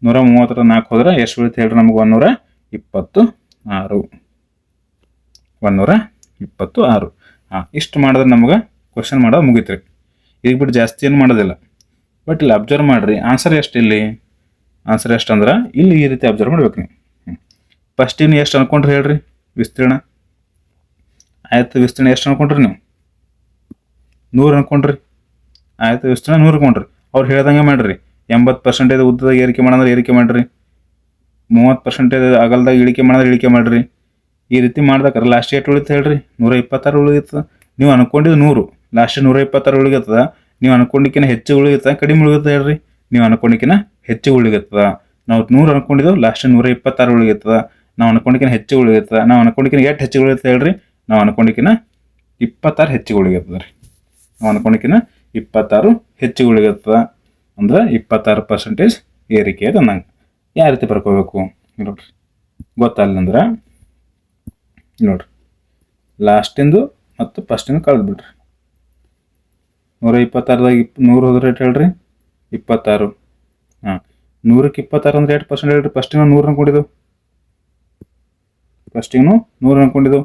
Speaker 1: 130ದಾಗ 4 ಹೋದ್ರೆ ಎಷ್ಟು ಉಳಿತು ಹೇಳ್ರಿ? ನಮಗೆ 126. 126. ಇಷ್ಟು ಮಾಡಿದ್ರೆ ನಮಗೆ ಕ್ವಶನ್ ಮಾಡೋದು ಮುಗೀತ್ರಿ. ಈಗ ಬಿಟ್ಟು ಜಾಸ್ತಿ ಏನು ಮಾಡೋದಿಲ್ಲ. ಬಟ್ ಇಲ್ಲಿ ಅಬ್ಸರ್ವ್ ಮಾಡಿರಿ, ಆನ್ಸರ್ ಎಷ್ಟು ಇಲ್ಲಿ? ಆನ್ಸರ್ ಎಷ್ಟು ಅಂದ್ರೆ ಇಲ್ಲಿ ಈ ರೀತಿ ಅಬ್ಸರ್ವ್ ಮಾಡ್ಬೇಕು ನೀವು. ಫಸ್ಟಿಗೆ ನೀವು ಎಷ್ಟು ಅನ್ಕೊಂಡ್ರಿ ಹೇಳ್ರಿ? ವಿಸ್ತೀರ್ಣ, ಆಯ್ತು ವಿಸ್ತೀರ್ಣ ಎಷ್ಟು ಅನ್ಕೊಂಡ್ರಿ ನೀವು? 100 ಅನ್ಕೊಂಡ್ರಿ. ಆಯ್ತು ವಿಸ್ತೀರ್ಣ 100 ಅನ್ಕೊಂಡ್ರಿ. ಅವ್ರು ಹೇಳ್ದಂಗೆ ಮಾಡಿರಿ. 80% ಉದ್ದದಾಗ ಏರಿಕೆ ಮಾಡಿದ್ರೆ ಏರಿಕೆ ಮಾಡಿರಿ, 30% ಅಗಲದಾಗ ಇಳಿಕೆ ಮಾಡಿದ್ರೆ ಇಳಿಕೆ ಮಾಡಿರಿ. ಈ ರೀತಿ ಮಾಡ್ದಾಕ್ರೆ ಲಾಸ್ಟ್ ಎಷ್ಟು ಉಳಿತು ಹೇಳ್ರಿ? 126 ಉಳಿಯುತ್ತೆ. ನೀವು ಅನ್ಕೊಂಡಿದ್ದು 100, ಲಾಸ್ಟ್ 126 ಉಳಿಗತ್ತದ. ನೀವು ಅನ್ಕೊಂಡಿಕ್ಕಿನ ಹೆಚ್ಚು ಉಳಿಯುತ್ತ ಕಡಿಮೆ ಉಳಿಯುತ್ತೆ ಹೇಳ್ರಿ? ನೀವು ಅನ್ಕೊಂಡಿಕ್ಕಿನ ಹೆಚ್ಚು ಉಳಿಗತ್ತದ. ನಾವು 100 ಅನ್ಕೊಂಡಿದ್ದೆವು, ಲಾಸ್ಟ್ 126 ಉಳಿಗತ್ತದ. ನಾವು ಅನ್ಕೊಂಡಿಕ್ಕಿನ ಹೆಚ್ಚು ಉಳಿಯುತ್ತೆ. ನಾವು ಅನ್ಕೊಂಡಿಕ್ಕಿನ ಎಷ್ಟು ಹೆಚ್ಚಿಗೆ ಉಳಿಯುತ್ತೆ ಹೇಳ್ರಿ? ನಾವು ಅನ್ಕೊಂಡಿಕ್ಕಿನ 26 ಹೆಚ್ಚಿಗೆ ಉಳಿಗತ್ತದ ರೀ. ನಾವು ಅನ್ಕೊಂಡಿಕ್ಕಿನ 26 ಹೆಚ್ಚಿಗೆ ಉಳಿಗತ್ತದ. ಅಂದ್ರೆ 26% ಏರಿಕೆ ಅದು ನಂಗೆ. ಯಾವ ರೀತಿ ಬರ್ಕೋಬೇಕು ನೋಡ್ರಿ? ಗೊತ್ತಲ್ಲಂದ್ರೆ ನೋಡ್ರಿ, ಲಾಸ್ಟಿಂದು ಮತ್ತು ಫಸ್ಟಿಂದು ಕಳೆದು ಬಿಡ್ರಿ. 126ದಾಗ 100 ಹೋದ್ರೆ ರೇಟ್ ಹೇಳ್ರಿ? 26. 100ಕ್ಕೆ 26 ಅಂದ್ರೆ 8% ಹೇಳ್ರಿ? ಫಸ್ಟಿಗೆ 100 ಅನ್ಕೊಂಡಿದ್ದೆವು. ಫಸ್ಟಿಗೂ 100 ಅನ್ಕೊಂಡಿದ್ದೆವು.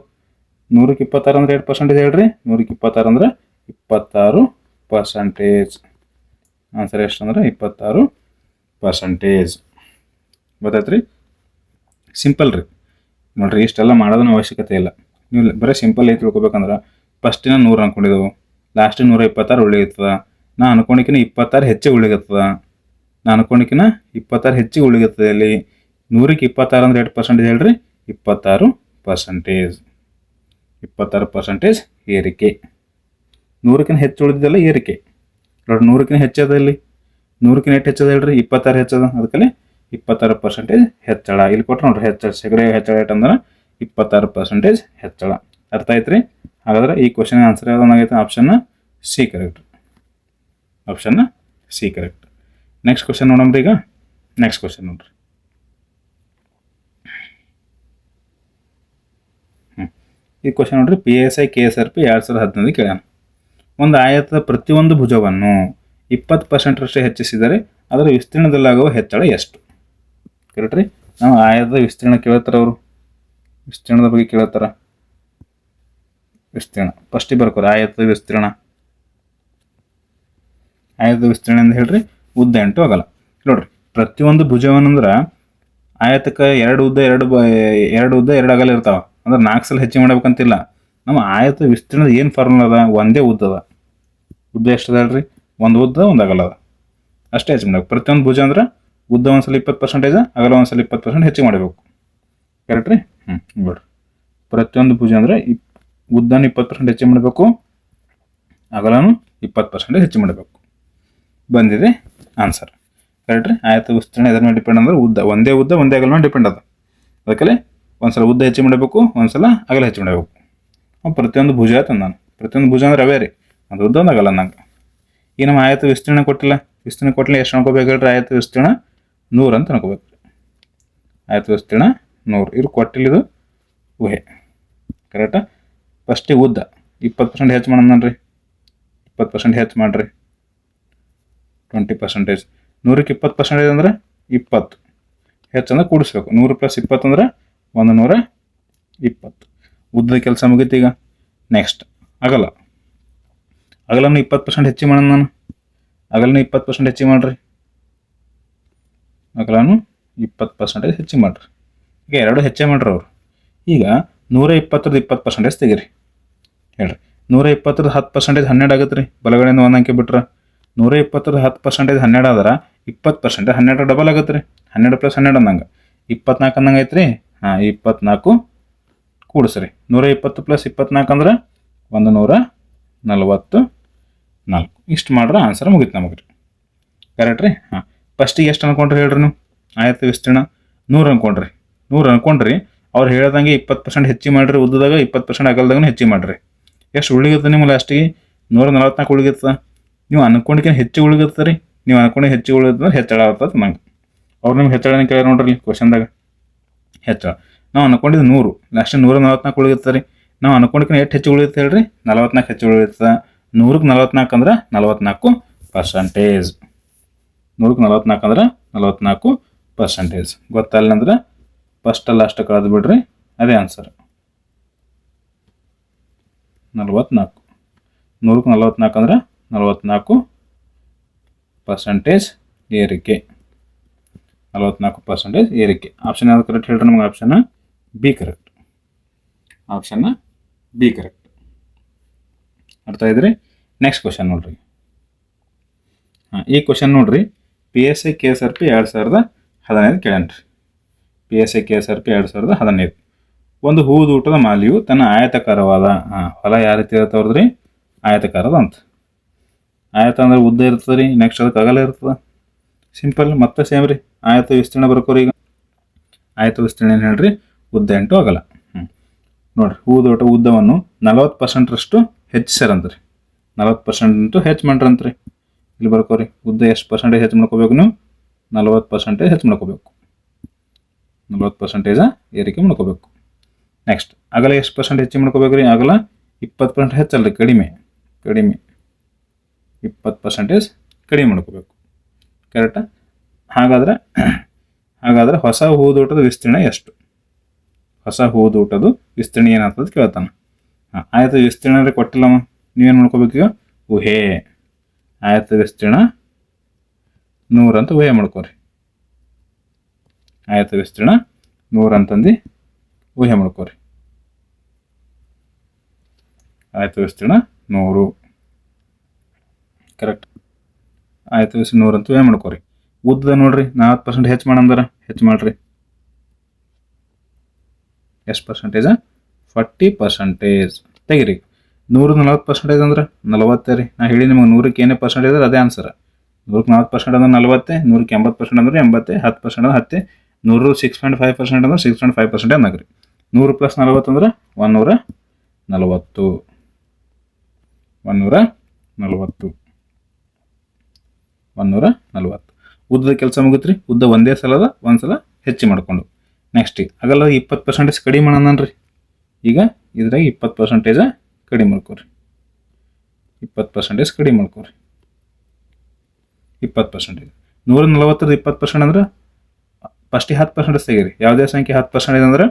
Speaker 1: 100ಕ್ಕೆ 26 ಅಂದ್ರೆ 8% ಹೇಳ್ರಿ? 100ಕ್ಕೆ 26 ಅಂದ್ರೆ 26%. ಆನ್ಸರ್ ಎಷ್ಟು ಅಂದ್ರೆ 26%. ಗೊತ್ತಾಯ್ತು ರೀ? ಸಿಂಪಲ್ ರೀ. ನೋಡ್ರಿ, ಇಷ್ಟೆಲ್ಲ ಮಾಡೋದನ್ನ ಅವಶ್ಯಕತೆ ಇಲ್ಲ. ನೀವು ಬರೀ ಸಿಂಪಲ್ ಐತಿ ತಿಳ್ಕೊಬೇಕಂದ್ರೆ ಫಸ್ಟಿನ 100 ಅನ್ಕೊಂಡಿದ್ದೆವು, ಲಾಸ್ಟ್ 126 ಉಳಿಯುತ್ತದ. ನಾ ಅನ್ಕೊಂಡಿಕಿನ 26 ಹೆಚ್ಚಿಗೆ ಉಳಿಗತ್ತದ. ನಾ ಅನ್ಕೊಂಡಿಕಿನ 26 ಹೆಚ್ಚಿಗೆ ಉಳಿಗತ್ತದ. ಇಲ್ಲಿ 100ಕ್ಕೆ 26 ಅಂದ್ರೆ 8% ಹೇಳ್ರಿ? 26%. 26% ಏರಿಕೆ. 100ಕ್ಕಿಂತ ಹೆಚ್ಚು ಉಳಿದಿದ್ದಲ್ಲ ಏರಿಕೆ. ನೋಡಿ, 100ಕ್ಕಿಂತ ಹೆಚ್ಚದ. ಇಲ್ಲಿ 100ಕ್ಕಿಂತ ಎಷ್ಟು ಹೆಚ್ಚದ ಹೇಳ್ರಿ? 26 ಹೆಚ್ಚದ. ಅದಕ್ಕೆ 26% ಹೆಚ್ಚಳ. ಇಲ್ಲಿ ಕೊಟ್ಟರೆ ನೋಡ್ರಿ, ಹೆಚ್ಚಳ ಶೇಕಡ ಹೆಚ್ಚಳ ಏಟಂದ್ರೆ 26% ಹೆಚ್ಚಳ. ಅರ್ಥ ಆಯ್ತು ರೀ? ಹಾಗಾದ್ರೆ ಈ ಕ್ವಶನ್ ಆನ್ಸರ್ ಯಾವ್ದಾಗೈತೆ? Option C correct. Option C correct. Next question ನೋಡಮ್ರಿ. ಈಗ ನೆಕ್ಸ್ಟ್ ಕ್ವಶನ್ ನೋಡ್ರಿ. ಈ ಕ್ವಶನ್ ನೋಡ್ರಿ, PSI KSRP 2015 ಕೇಳ್ಯಾನ. ಒಂದು ಆಯತದ ಪ್ರತಿಯೊಂದು ಭುಜವನ್ನು 20% ಹೆಚ್ಚಿಸಿದರೆ ಅದರ ವಿಸ್ತೀರ್ಣದಲ್ಲಾಗುವ ಹೆಚ್ಚಳ ಎಷ್ಟು? ಕರೆಕ್ಟ್ ರೀ? ನಾವು ಆಯತದ ವಿಸ್ತೀರ್ಣ ಕೇಳ್ತಾರ, ಅವರು ವಿಸ್ತೀರ್ಣದ ಬಗ್ಗೆ ಕೇಳ್ತಾರ. ವಿಸ್ತೀರ್ಣ ಫಸ್ಟಿಗೆ ಬರ್ಕೋರಿ. ಆಯತದ ವಿಸ್ತೀರ್ಣ. ಆಯತದ ವಿಸ್ತೀರ್ಣ ಅಂತ ಹೇಳ್ರಿ ಉದ್ದ 8 ಅಗಲ. ನೋಡ್ರಿ, ಪ್ರತಿಯೊಂದು ಭುಜವನ್ನಂದ್ರೆ ಆಯತಕ್ಕೆ 2 ಉದ್ದ 2 ಅಗಲ ಇರ್ತಾವ. ಅಂದ್ರೆ 4 ಸಲ ಹೆಚ್ಚಿಗೆ ಮಾಡ್ಬೇಕಂತಿಲ್ಲ. ನಮ್ಮ ಆಯತ ವಿಸ್ತೀರ್ಣದ ಏನು ಫಾರ್ಮುಲಾ ಅದ? ಒಂದೇ ಉದ್ದ ಅದ. ಉದ್ದ ಎಷ್ಟು ಅದ ಹೇಳ್ರಿ? ಒಂದು ಉದ್ದ ಒಂದು ಅಗಲ ಅದ. ಅಷ್ಟೇ ಹೆಚ್ಚಿಗೆ ಮಾಡ್ಬೇಕು. ಪ್ರತಿಯೊಂದು ಭುಜ ಅಂದ್ರೆ ಉದ್ದ ಒಂದ್ಸಲ 20%, ಅಗಲ ಒಂದ್ಸಲ 20% ಹೆಚ್ಚಿಗೆ ಮಾಡಬೇಕು. ಕರೆಕ್ಟ್ ರೀ? ನೋಡ್ರಿ, ಪ್ರತಿಯೊಂದು ಭುಜ ಅಂದ್ರೆ ಉದ್ದನೂ 20% ಹೆಚ್ಚಿಗೆ ಮಾಡಬೇಕು, ಅಗಲನೂ 20% ಹೆಚ್ಚಿಗೆ ಮಾಡಬೇಕು. ಬಂದಿದೆ ಆನ್ಸರ್. ಕರೆಕ್ಟ್ ರೀ? ಆಯತ ವಿಸ್ತೀರ್ಣ ಎದ್ರ ಮೇಲೆ ಡಿಪೆಂಡ್ ಅಂದ್ರೆ ಉದ್ದ, ಒಂದೇ ಅಗಲ ಮೇಲೆ ಡಿಪೆಂಡ್ ಅದ. ಅದಕ್ಕೆ ಒಂದ್ಸಲ ಉದ್ದ ಹೆಚ್ಚಿಗೆ ಮಾಡಬೇಕು, ಒಂದ್ಸಲ ಅಗಲ ಹೆಚ್ಚಿಗೆ ಮಾಡಬೇಕು. ಪ್ರತಿಯೊಂದು ಭುಜ ತಂದಾನು. ಪ್ರತಿಯೊಂದು ಭುಜ ಅಂದ್ರೆ ಅವೇ ರೀ, ಅದು ಉದ್ದ ಒಂದು ಅಗಲ ನಂಗೆ. ಈ ನಮ್ಮ ಆಯತ ವಿಸ್ತೀರ್ಣ ಕೊಟ್ಟಿಲ್ಲ. ವಿಸ್ತೀರ್ಣ ಕೊಟ್ಟಲೆ ಎಷ್ಟು ಅನ್ಕೋಬೇಕು ಹೇಳ್ರಿ? ಆಯತ ವಿಸ್ತೀರ್ಣ 100 ಅಂತ ಅನ್ಕೋಬೇಕು. ಆಯತ ವಿಸ್ತೀರ್ಣ 100. ಇದು ಕೊಟ್ಟಿಲ್ಲಿದು ಊಹೆ. ಕರೆಕ್ಟಾ? ಫಸ್ಟಿಗೆ ಉದ್ದ 20% ಹೆಚ್ಚು ಮಾಡೋಣ. 20% ಹೆಚ್ಚು ಮಾಡಿರಿ. 20%. 100ಕ್ಕೆ 20% ಅಂದ್ರೆ 20 ಹೆಚ್ಚಂದ್ರೆ ಕೂಡಿಸ್ಬೇಕು. 100 + 20 ಅಂದ್ರೆ 120. ಉದ್ದದ ಕೆಲಸ ಮುಗೀತು. ಈಗ ನೆಕ್ಸ್ಟ್ ಅಗಲ. ಅಗಲನು 20% ಹೆಚ್ಚಿಗೆ ಮಾಡೋಣ ನಾನು. ಅಗಲನು 20% ಹೆಚ್ಚಿಗೆ ಮಾಡಿರಿ. ಅಗಲನು 20% ಹೆಚ್ಚಿಗೆ ಮಾಡಿರಿ. ಈಗ ಎರಡು ಹೆಚ್ಚೇ ಮಾಡ್ರಿ ಅವರು. ಈಗ 120ರದ 20% ತೆಗೀರಿ ಹೇಳ್ರಿ. 120ರದ 10% 12 ಆಗುತ್ತೆ ರೀ. ಬಲಗಡೆಯಿಂದ ಒಂದು ಅಂಕೆ ಬಿಟ್ರೆ 120ರದ 10% 12 ಆದ್ರೆ 20% 12 ಡಬಲ್ ಆಗುತ್ತೆ ರೀ. 12 + 12 ಅಂದಂಗೆ 24 ಅಂದಂಗೆ ಐತೆ ರೀ. 24 ಕೂಡಿಸ್ರಿ. 120 + 24 ಅಂದ್ರೆ 144. ಇಷ್ಟು ಮಾಡ್ರೆ ಆನ್ಸರ್ ಮುಗೀತು ನಮಗೆ ರೀ. ಕರೆಕ್ಟ್ ರೀ? ಫಸ್ಟಿಗೆ ಎಷ್ಟು ಅನ್ಕೊಂಡ್ರಿ ಹೇಳ್ರಿ ನೀವು? ಆಯತ ವಿಸ್ತೀರ್ಣ 100 ಅನ್ಕೊಂಡ್ರಿ. 100 ಅನ್ಕೊಂಡ್ರಿ. ಅವ್ರು ಹೇಳ್ದಂಗೆ 20% ಹೆಚ್ಚಿಗೆ ಮಾಡಿರಿ. ಉದ್ದದಾಗ 20% ಅಗಲದಾಗೂ ಹೆಚ್ಚಿಗೆ ಮಾಡಿರಿ. ಎಷ್ಟು ಉಳಿಗುತ್ತೆ ನಿಮ್ಗೆ? ಲಾಸ್ಟಿಗೆ 144 ಉಳಿಗುತ್ತೆ. ನೀವು ಅನ್ಕೊಂಡಿಗೆ ಹೆಚ್ಚಿಗೆ ಉಳಿಗುತ್ತೆ ರೀ. ನೀವು ಅನ್ಕೊಂಡು ಹೆಚ್ಚಿಗೆ ಉಳಿದ್ರೆ ಹೆಚ್ಚಳ ಆಗ್ತದೆ ನಂಗೆ. ಅವ್ರು ನಿಮ್ಗೆ ಹೆಚ್ಚಳನ ಕೇಳ್ಯಾರ ನೋಡ್ರಿ ಕ್ವಶನ್ದಾಗ ಹೆಚ್ಚಳ. ನಾವು ಅನ್ಕೊಂಡಿದ್ದು 100, ಲಾಸ್ಟ್ 144 ಉಳಿಯುತ್ತೆ ರೀ. ನಾವು ಅನ್ಕೊಂಡಿದ್ದ ಎಷ್ಟು ಹೆಚ್ಚು ಉಳಿಯುತ್ತೆ ಹೇಳ್ರಿ, 44 ಹೆಚ್ಚು ಉಳಿಯುತ್ತೆ. 100ಕ್ಕೆ 44 ಅಂದ್ರೆ 44%. 100ಕ್ಕೆ 44 ಅಂದ್ರೆ 44%. ಗೊತ್ತಲ್ಲ ಅಂದ್ರೆ ಫಸ್ಟ್ ಲಾಸ್ಟ್ ಕಳೆದು ಬಿಡ್ರಿ, ಅದೇ ಆನ್ಸರ್ 44. 100ಕ್ಕೆ 44 ಅಂದ್ರೆ 44% ಏರಿಕೆ. 44% ಏರಿಕೆ. ಆಪ್ಷನ್ ಯಾವ್ದು ಕರೆಕ್ಟ್ ಹೇಳ್ರಿ ನಮ್ಗೆ? Option B correct. Option B correct. ಅರ್ಥ ಇದ್ರಿ? ನೆಕ್ಸ್ಟ್ ಕ್ವಶನ್ ನೋಡ್ರಿ. ಈ ಕ್ವಶನ್ ನೋಡ್ರಿ, PSI KSRP 2015 ಕೇಳ್ಯಾನ್ರಿ. PSI KSRP 2015. ಒಂದು ಹೂದೂಟದ ಮಾಲಿಯು ತನ್ನ ಆಯತಾಕಾರವಾದ ಹೊಲ ಯಾವ ರೀತಿ ಇರ್ತವ್ರದ್ರಿ? ಆಯತಾಕಾರದ ಅಂತ. ಆಯತ ಅಂದ್ರೆ ಉದ್ದ ಇರ್ತದೆ ರೀ, ನೆಕ್ಸ್ಟ್ ಅದಕ್ಕೆ ಅಗಲ ಇರ್ತದೆ. ಸಿಂಪಲ್, ಮತ್ತೆ ಸೇಮ್ ರೀ. ಆಯತ ವಿಸ್ತೀರ್ಣ ಬರ್ಕೋರಿ. ಈಗ ಆಯತ ವಿಸ್ತೀರ್ಣ ಏನು ಹೇಳ್ರಿ? ಉದ್ದ ಇಂಟು ಅಗಲ. ನೋಡ್ರಿ, ಹೂದೋಟ ಉದ್ದವನ್ನು 40%ರಷ್ಟು ಹೆಚ್ಚಿಸ್ಯಾರಂತ್ರಿ. 40% ಹೆಚ್ಚು ಮಾಡ್ರಂತ್ರಿ. ಇಲ್ಲಿ ಬರ್ಕೋರಿ, ಉದ್ದ ಎಷ್ಟು ಪರ್ಸೆಂಟೇಜ್ ಹೆಚ್ಚು ಮಾಡ್ಕೋಬೇಕು ನೀವು? 40% ಹೆಚ್ಚು ಮಾಡ್ಕೋಬೇಕು. 40% ಏರಿಕೆ ಮಾಡ್ಕೋಬೇಕು. ನೆಕ್ಸ್ಟ್ ಅಗಲ ಎಷ್ಟು ಪರ್ಸೆಂಟ್ ಹೆಚ್ಚು ಮಾಡ್ಕೋಬೇಕು ರೀ? ಅಗಲ 20% ಹೆಚ್ಚಲ್ರಿ, ಕಡಿಮೆ 20% ಕಡಿಮೆ ಮಾಡ್ಕೋಬೇಕು. ಕರೆಕ್ಟಾ? ಹಾಗಾದ್ರೆ ಹೊಸ ಹೂದೋಟದ ವಿಸ್ತೀರ್ಣ ಎಷ್ಟು? ಹೊಸ ಹೂದೋಟದ ವಿಸ್ತೀರ್ಣ ಏನಾಗ್ತದೆ ಕೇಳ್ತಾನೆ. ಆಯತ ವಿಸ್ತೀರ್ಣ ಕೊಟ್ಟಿಲ್ಲಮ್ಮ, ನೀವೇನು ಮಾಡ್ಕೋಬೇಕು ಈಗ? ಊಹೆ. ಆಯತ ವಿಸ್ತೀರ್ಣ 100 ಅಂತ ಊಹೆ ಮಾಡ್ಕೋರಿ. ಆಯತ ವಿಸ್ತೀರ್ಣ 100 ಅಂತಂದು ಊಹೆ ಮಾಡ್ಕೋರಿ. ಆಯತ ವಿಸ್ತೀರ್ಣ 100. ಕರೆಕ್ಟ್. ಆಯತ ವಿಸ್ತೀರ್ಣ 100 ಅಂತ ಊಹೆ ಮಾಡ್ಕೋರಿ. ಉದ್ದ ನೋಡ್ರಿ, 40% ಹೆಚ್ಚು ಮಾಡಂದಾರ, ಹೆಚ್ಚು ಮಾಡ್ರಿ. ಎಷ್ಟು ಪರ್ಸೆಂಟೇಜ? 40% ತೆಗಿರಿ. 100ಕ್ಕೆ 40% ಅಂದ್ರೆ 40 ರೀ. ನಾ ಹೇಳಿ ನಿಮಗೆ 100ಕ್ಕೆ ಏನೇ ಪರ್ಸೆಂಟೇಜ್ ಅದೇ ಆನ್ಸರ್. 100ಕ್ಕೆ 40% ಅಂದ್ರೆ 40, 100ಕ್ಕೆ 80% ಅಂದ್ರೆ 80, 10% ಅಂದ್ರೆ 10, 100 6.5% ಅಂದ್ರೆ 6.5% ಅನ್ನಗ್ರಿ. 100 + 40 ಅಂದ್ರೆ 140. 140. ಉದ್ದದ ಕೆಲಸ ಮುಗಿತ್ರಿ. ಉದ್ದ ಒಂದೇ ಸಲದ ಒಂದ್ಸಲ ಹೆಚ್ಚು ಮಾಡ್ಕೊಂಡು. ನೆಕ್ಸ್ಟ್ ಅಗಲ 20% ಕಡಿಮೆ ಮಾಡೋಣನ್ರಿ. ಈಗ ಇದ್ರಾಗ 20% ಕಡಿಮೆ ಮಾಡ್ಕೊರಿ. 20% ಕಡಿಮೆ ಮಾಡ್ಕೊರಿ. 20%. 140ದ 20% ಅಂದ್ರೆ ಫಸ್ಟಿಗೆ 10% ತೆಗೀರಿ. ಯಾವುದೇ ಸಂಖ್ಯೆ 10% ಅಂದ್ರೆ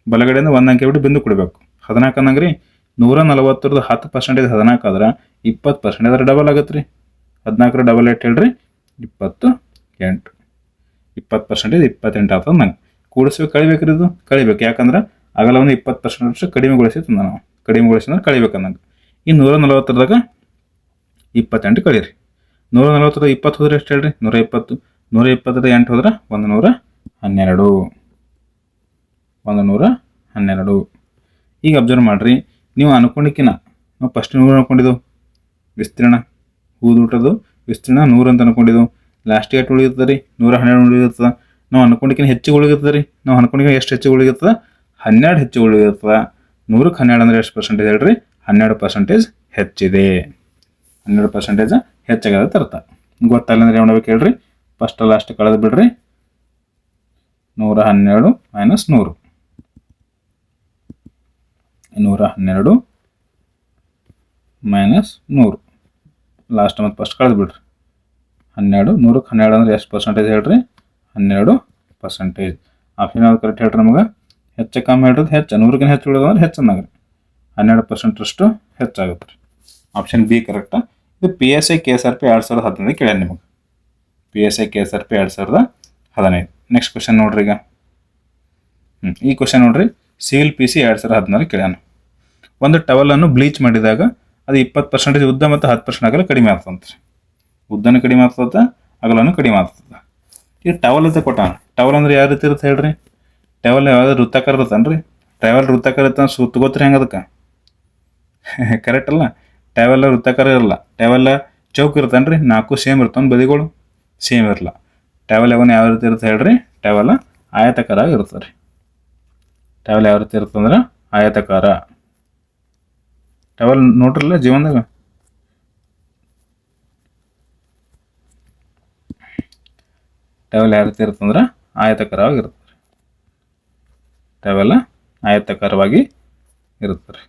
Speaker 1: ಬಲಗಡೆಯಿಂದ ಒಂದು ಅಂಕೆ ಬಿಟ್ಟು ಬಿಂದು ಕೊಡಬೇಕು. 14 ಅನ್ನಂಗ್ರಿ. 140ರದ 10% 14 ಆದ್ರೆ 20% ಅದ್ರ ಡಬಲ್ ಆಗತ್ತೆ ರೀ. 14 ಡಬಲ್ 8 ಹೇಳ್ರಿ, 28. 20% 28 ಆಗ್ತದೆ. ನಂಗೆ ಕೂಡಿಸ್ಬೇಕು, ಕಳಿಬೇಕ್ರಿ. ಇದು ಕಳಿಬೇಕು. ಯಾಕಂದ್ರೆ ಅಗಲವನ್ನು 20% ಕಡಿಮೆಗೊಳಿಸಿತ್ತು ನಾವು. ಕಡಿಮೆಗೊಳಿಸಿದ್ರೆ ಕಳಿಬೇಕನ್ನಂಗೆ. ಈ 140ದಾಗ 28 ಕಳೀರಿ. 140ದ 20 ಹೋದ್ರೆ ಎಷ್ಟು ಹೇಳ್ರಿ? 120. 120ದ 8 ಹೋದ್ರೆ 112. 112. ಈಗ ಅಬ್ಸರ್ವ್ ಮಾಡ್ರಿ, ನೀವು ಅನ್ಕೊಂಡಿಕ್ಕಿನ ನಾವು ಫಸ್ಟ್ 100 ಅನ್ಕೊಂಡಿದ್ದೆವು ವಿಸ್ತೀರ್ಣ. ಹೂದೂಟದು ವಿಸ್ತೀರ್ಣ 100 ಅಂತ ಅನ್ಕೊಂಡಿದ್ದೆವು. ಲಾಸ್ಟ್ ಏಟ್ ಉಳಿಯುತ್ತದೆ ರೀ? 112 ಉಳಿಯುತ್ತದೆ. ನಾವು ಅನ್ಕೊಂಡಿಕ್ಕಿನ ಹೆಚ್ಚಿಗೆ ಉಳಿಯುತ್ತದೆ ರೀ. ನಾವು ಅನ್ಕೊಂಡಿಗೆ ಎಷ್ಟು ಹೆಚ್ಚಿಗೆ ಉಳಿಯುತ್ತದೆ? 12 ಹೆಚ್ಚಿಗೆ ಉಳಿಯುತ್ತದೆ. 100ಕ್ಕೆ 12 ಅಂದ್ರೆ ಎಷ್ಟು ಪರ್ಸೆಂಟೇಜ್ ಹೇಳ್ರಿ? 12% ಹೆಚ್ಚಿದೆ. 12% ಹೆಚ್ಚಾಗತ್ತೆ ಅರ್ಥ. ಗೊತ್ತಲ್ಲ ಅಂದ್ರೆ ಏನು ಮಾಡ್ಬೇಕು ಹೇಳ್ರಿ? ಫಸ್ಟ್ ಲಾಸ್ಟ್ ಕಳೆದು ಬಿಡ್ರಿ. 112 - 100. 112 - 100. ಲಾಸ್ಟ್ ಮತ್ತು ಫಸ್ಟ್ ಕಳೆದು ಬಿಡ್ರಿ. 12. 100ಕ್ಕೆ 12 ಅಂದ್ರೆ ಎಷ್ಟು ಪರ್ಸೆಂಟೇಜ್ ಹೇಳ್ರಿ? 12%. ಆಪ್ಷನ್ ಯಾವ್ದು ಕರೆಕ್ಟ್ ಹೇಳ್ರಿ ನಮಗೆ? ಹೆಚ್ಚು ಕಮ್ಮಿ ಹೇಳ್ರಿ. ಹೆಚ್ಚು 100ಕ್ಕಿಂತ ಹೆಚ್ಚು ಉಳಿದಂದ್ರೆ ಹೆಚ್ಚು ಅನ್ನಗ್ರಿ. 12%ರಷ್ಟು ಹೆಚ್ಚಾಗುತ್ತೆ ರೀ. ಆಪ್ಷನ್ ಬಿ ಕರೆಕ್ಟಾ? ಇದು PSI KSRP 2015 ಕೇಳ್ಯಾನ ನಿಮಗೆ. PSI KSRP 2015. ನೆಕ್ಸ್ಟ್ ಕ್ವಶನ್ ನೋಡ್ರಿ. ಈಗ ಈ ಕ್ವಶನ್ ನೋಡ್ರಿ, ಸಿವಿಲ್ PC 2016 ಕೇಳ್ಯಾನ. ಒಂದು ಟವಲನ್ನು ಬ್ಲೀಚ್ ಮಾಡಿದಾಗ ಅದು 20% ಉದ್ದ ಮತ್ತು 10% ಅಗಲ ಕಡಿಮೆ ಆಗ್ತಂತ್ರಿ. ಉದ್ದನೂ ಕಡಿಮೆ ಆಗ್ತದ, ಅಗಲನೂ ಕಡಿಮೆ ಆಗ್ತದ. ಈಗ ಟವಲ್ ಅಂತ ಕೊಟ್ಟಾನ. ಟವಲ್ ಅಂದ್ರೆ ಯಾವ ರೀತಿ ಇರುತ್ತೆ ಹೇಳ್ರಿ? ಟವಲ್ ಯಾವ್ದು ವೃತ್ತಾಕಾರ ಇರುತ್ತನ್ರಿ? ಟವಲ್ ವೃತ್ತಾಕಾರ ಇರ್ತಾನೆ, ಸುತ್ತಗೋತ್ರಿ ಹೆಂಗೆ ಅದಕ್ಕೆ? ಕರೆಕ್ಟ್ ಅಲ್ಲ? ಟವಲ್ ವೃತ್ತಾಕಾರ ಇರಲ್ಲ. ಟವಲ್ ಚೌಕ್ ಇರ್ತಾನ್ರಿ, 4 ಸೇಮ್ ಇರ್ತಾನೆ, ಬದಿಗಳು ಸೇಮ್ ಇರಲ್ಲ. ಟವಲ್ ಯಾವ ರೀತಿ ಇರುತ್ತೆ ಹೇಳ್ರಿ? ಟವಲ್ ಆಯತಾಕಾರ ಇರ್ತದೆ ರೀ. ಟವಲ್ ಯಾವ ರೀತಿ ಇರ್ತಂದ್ರೆ ಆಯತಾಕಾರ. ಟವಲ್ ನೋಡ್ರಲ್ಲ ಜೀವನದಾಗ. ಟವೆಲ್ ಯಾವ ರೀತಿ ಇರುತ್ತಂದ್ರೆ ಆಯತಾಕಾರವಾಗಿರುತ್ತೆ. ಟವೆಲ್ ಆಯತಾಕಾರವಾಗಿ ಇರುತ್ತೆ ರೀ.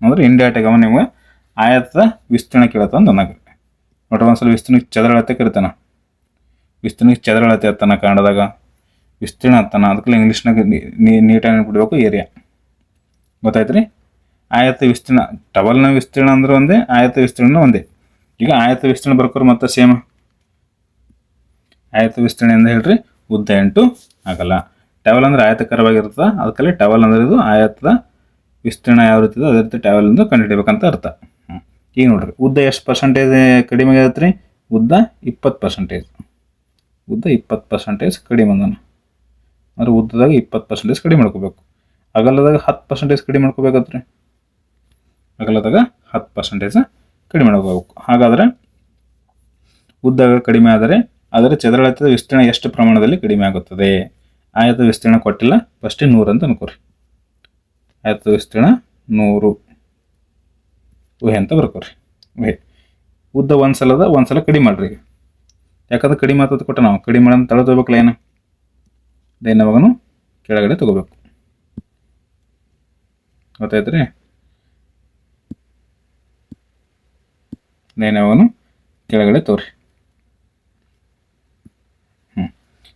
Speaker 1: ಅಂದ್ರೆ ಇಂಡೈರೆಕ್ಟಾಗಿ ಅವ ನಿಮ್ಗೆ ಆಯತದ ವಿಸ್ತೀರ್ಣ ಕೇಳತ್ತ ಅಂತ ಅನ್ನಕ್ಕೆ ನೋಡ್ರಿ. ಒಂದ್ಸಲ ವಿಸ್ತೀರ್ಣಕ್ಕೆ ಚದರಳತೆ ಕರಿತಾನ, ವಿಸ್ತೀರ್ಣಕ್ಕೆ ಚದರಳತೆ ಇರ್ತಾನ ಕನ್ನಡದಾಗ, ವಿಸ್ತೀರ್ಣ ಅಂತಾನ. ಅದಕ್ಕೆ ಇಂಗ್ಲೀಷ್ನಾಗ ನೀಟಾಗಿ ನೆನ್ಪಿಡ್ಬೇಕು ಏರಿಯಾ. ಗೊತ್ತಾಯ್ತು ರೀ. ಆಯತ ವಿಸ್ತೀರ್ಣ, ಟವಲ್ನ ವಿಸ್ತೀರ್ಣ ಅಂದ್ರೆ ಒಂದೇ, ಆಯತ ವಿಸ್ತೀರ್ಣ ಒಂದೇ. ಈಗ ಆಯತ ವಿಸ್ತೀರ್ಣ ಬರ್ಕೋರು ಮತ್ತೆ ಸೇಮ್ ಆಯತ ವಿಸ್ತೀರ್ಣ ಎಂದು ಹೇಳ್ರಿ ಉದ್ದ 8 ಆಗಲ್ಲ. ಟವಲ್ ಅಂದ್ರೆ ಆಯತಕರವಾಗಿರ್ತದೆ, ಅದಕ್ಕಲ್ಲಿ ಟವಲ್ ಅಂದ್ರೆ ಇದು ಆಯತದ ವಿಸ್ತೀರ್ಣ ಯಾವ ರೀತಿ ಇದೆ ಅದೇ ರೀತಿ ಟವಲ್ ಎಂದು ಕಂಡುಹಿಡಿಬೇಕಂತ ಅರ್ಥ. ಈಗ ನೋಡ್ರಿ ಉದ್ದ ಎಷ್ಟು ಪರ್ಸೆಂಟೇಜ್ ಕಡಿಮೆ ಆಗತ್ತೆ ರೀ? ಉದ್ದ 20%. ಉದ್ದ 20% ಕಡಿಮೆ ಅಂದಾನ. ಅಂದ್ರೆ ಉದ್ದದಾಗ 20% ಕಡಿಮೆ ಮಾಡ್ಕೋಬೇಕು. ಅಗಲದಾಗ 10% ಕಡಿಮೆ ಮಾಡ್ಕೋಬೇಕತ್ರಿ. ಅಗಲದಾಗ 10% ಕಡಿಮೆ ಮಾಡ್ಕೋಬೇಕು. ಹಾಗಾದರೆ ಉದ್ದ ಕಡಿಮೆ ಆದರೆ ಅದರ ಚದರಳತೆಯ ವಿಸ್ತೀರ್ಣ ಎಷ್ಟು ಪ್ರಮಾಣದಲ್ಲಿ ಕಡಿಮೆ ಆಗುತ್ತದೆ? ಆಯತ ವಿಸ್ತೀರ್ಣ ಕೊಟ್ಟಿಲ್ಲ, ಫಸ್ಟ್ 100 ಅಂತ ಅನ್ಕೋರಿ. ಆಯತ ವಿಸ್ತೀರ್ಣ 100 ಊಹೆ ಅಂತ ಬರ್ಕೋರಿ. ಊಹೆ ಉದ್ದ ಒಂದ್ಸಲ ಕಡಿಮೆ ಮಾಡ್ರಿ. ಈಗ ಯಾಕಂದ್ರೆ ಕಡಿಮೆ ಆತದ ಕೊಟ್ಟ ನಾವು ಕಡಿಮೆ ಮಾಡೋದು ತಳ ತಗೋಬೇಕಲ್ಲ ಏನು ದೈನವಾಗನು ಕೆಳಗಡೆ ತಗೋಬೇಕು. ಗೊತ್ತಾಯ್ತು ರೀ. ದೈನವಾಗನು ಕೆಳಗಡೆ ತೋರಿ.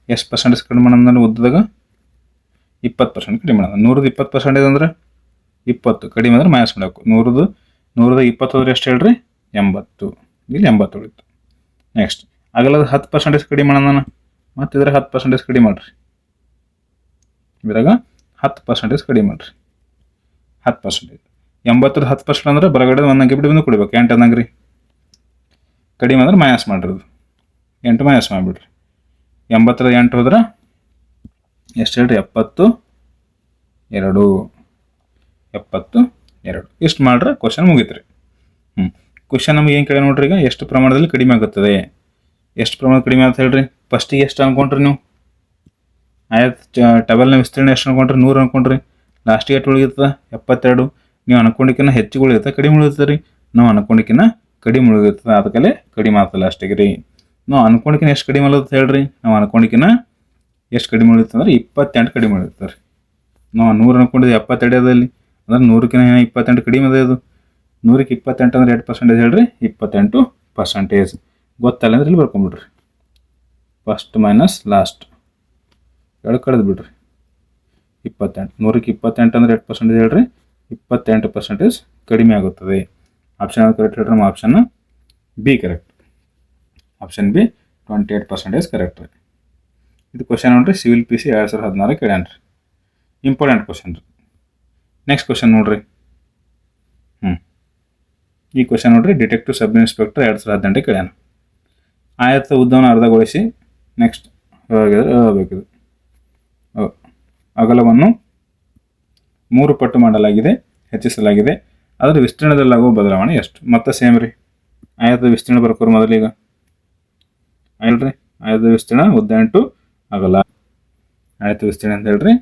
Speaker 1: ಎಷ್ಟು ಪರ್ಸೆಂಟೇಜ್ ಕಡಿಮೆ ಮಾಡೋದು ಉದ್ದದಾಗ? 20% ಕಡಿಮೆ ಮಾಡೋದು. 100ದ 20% ಅಂದ್ರೆ 20 ಕಡಿಮೆ ಅಂದ್ರೆ ಮೈನಸ್ ಮಾಡಬೇಕು. 100ದ 20 ಅಂದ್ರೆ ಎಷ್ಟು ಹೇಳ್ರಿ? 80. ಇಲ್ಲಿ 80 ಉಳಿತು. ನೆಕ್ಸ್ಟ್ ಅಗಲದ 10% ಕಡಿಮೆ ಮಾಡೋಣ. ಮತ್ತು ಇದ್ರಾಗ 10% ಕಡಿಮೆ ಮಾಡಿರಿ. ಇದ್ರಾಗ 10% ಕಡಿಮೆ ಮಾಡಿರಿ. 10%. 80ರ 10% ಅಂದ್ರೆ ಬರಗಡೆ ಒಂದು ಅಂಗಿ ಬಿಟ್ಟು ಬಂದು ಕೊಡ್ಬೇಕು. 8 ಅನ್ನಂಗೆ ರೀ. ಕಡಿಮೆ ಅಂದ್ರೆ ಮೈನಸ್ ಮಾಡಿರಿ. 8 ಮೈನಸ್ ಮಾಡಿಬಿಡ್ರಿ. 80ರ 8 ಹೋದ್ರೆ ಎಷ್ಟು ಹೇಳ್ರಿ? 72. 72 ಇಷ್ಟು ಮಾಡ್ರೆ ಕ್ವಶನ್ ಮುಗೀತು ರೀ. ಕ್ವಶನ್ ನಮ್ಗೆ ಏನು ಕೇಳಿ ನೋಡ್ರಿ. ಈಗ ಎಷ್ಟು ಪ್ರಮಾಣದಲ್ಲಿ ಕಡಿಮೆ ಆಗುತ್ತದೆ? ಎಷ್ಟು ಪ್ರಮಾಣ ಕಡಿಮೆ ಅಂತ ಹೇಳ್ರಿ. ಫಸ್ಟಿಗೆ ಎಷ್ಟು ಅನ್ಕೊಂಡ್ರಿ ನೀವು? ಟವೆಲ್ನ ವಿಸ್ತೀರ್ಣ ಎಷ್ಟು ಅನ್ಕೊಂಡ್ರಿ? 100 ಅನ್ಕೊಂಡ್ರಿ. ಲಾಸ್ಟಿಗೆ ಎಷ್ಟು ಉಳಿಯುತ್ತದೆ? 72. ನೀವು ಅನ್ಕೊಂಡಿಕ್ಕಿನ್ನ ಹೆಚ್ಚಿಗೆ ಉಳಿಯುತ್ತೆ, ಕಡಿಮೆ ಉಳಿಯುತ್ತೆ ರೀ. ನಾವು ಅನ್ಕೊಂಡಿಕ್ಕಿನ್ನ ಕಡಿಮೆ ಉಳಿಯುತ್ತದೆ, ಅದಕ್ಕಲ್ಲೇ ಕಡಿಮೆ ಆಗ್ತದೆ ಲಾಸ್ಟಿಗೆ ರೀ. ನಾವು ಅನ್ಕೊಂಡಿಕ್ಕಿನ್ನ ಎಷ್ಟು ಕಡಿಮೆ ಉಳಿಯುತ್ತೆ ಹೇಳ್ರಿ? ನಾವು ಅನ್ಕೊಂಡಿಕ್ಕಿನ್ನ ಎಷ್ಟು ಕಡಿಮೆ ಉಳಿಯುತ್ತೆ ಅಂದ್ರೆ 28 ಕಡಿಮೆ ಉಳಿಯುತ್ತೆ ರೀ. ನಾವು 100 ಅನ್ಕೊಂಡಿದ್ದು 72 ಅದಲ್ಲಿ, ಅಂದ್ರೆ 100ಕ್ಕಿಂತ 28 ಕಡಿಮೆ ಅದ. ಇದು 100ಕ್ಕೆ 28 ಅಂದ್ರೆ 8% ಹೇಳ್ರಿ. 28%. ಗೊತ್ತಲ್ಲ ಅಂದ್ರೆ ಇಲ್ಲಿ ಬರ್ಕೊಂಬಿಡ್ರಿ. ಫಸ್ಟ್ ಮೈನಸ್ ಲಾಸ್ಟ್ ಎರಡು ಕಳೆದು ಬಿಡ್ರಿ. 28. 100ಕ್ಕೆ 28 ಅಂದ್ರೆ 8% ಹೇಳ್ರಿ. 28% ಕಡಿಮೆ ಆಗುತ್ತದೆ. ಆಪ್ಷನ್ ಕರೆಕ್ಟ್ ಹೇಳ್ರಿ. ನಮ್ಮ option B correct. Option B 28% correct ರೀ. ಇದು ಕ್ವಶನ್ ನೋಡ್ರಿ. Civil PC 2016 ಕೇಳ್ಯಾನ್ರಿ. ಇಂಪಾರ್ಟೆಂಟ್ ಕ್ವಶನ್ ರೀ. ನೆಕ್ಸ್ಟ್ ಕ್ವಶನ್ ನೋಡ್ರಿ. ಈ ಕ್ವಶನ್ ನೋಡ್ರಿ. Detective sub inspector 2018 ಕೇಳ್ಯಾನ. ಆಯತ ಉದ್ದವನ್ನು ಅರ್ಧಗೊಳಿಸಿ ನೆಕ್ಸ್ಟ್ ಹೇಳಬೇಕಿದು. ಅಗಲವನ್ನು 3 ಪಟ್ಟು ಮಾಡಲಾಗಿದೆ, ಹೆಚ್ಚಿಸಲಾಗಿದೆ. ಅದರ ವಿಸ್ತೀರ್ಣದಲ್ಲಾಗುವ ಬದಲಾವಣೆ ಎಷ್ಟು? ಮತ್ತೆ ಸೇಮ್ ರೀ. ಆಯತದ ವಿಸ್ತೀರ್ಣ ಬರ್ಕೋರು ಮೊದಲೀಗ. ಹೇಳ್ರಿ ಆಯತದ ವಿಸ್ತೀರ್ಣ ಉದ್ದ 8 ಅಗಲ. ಆಯತ ವಿಸ್ತೀರ್ಣ ಅಂತ ಹೇಳ್ರಿ.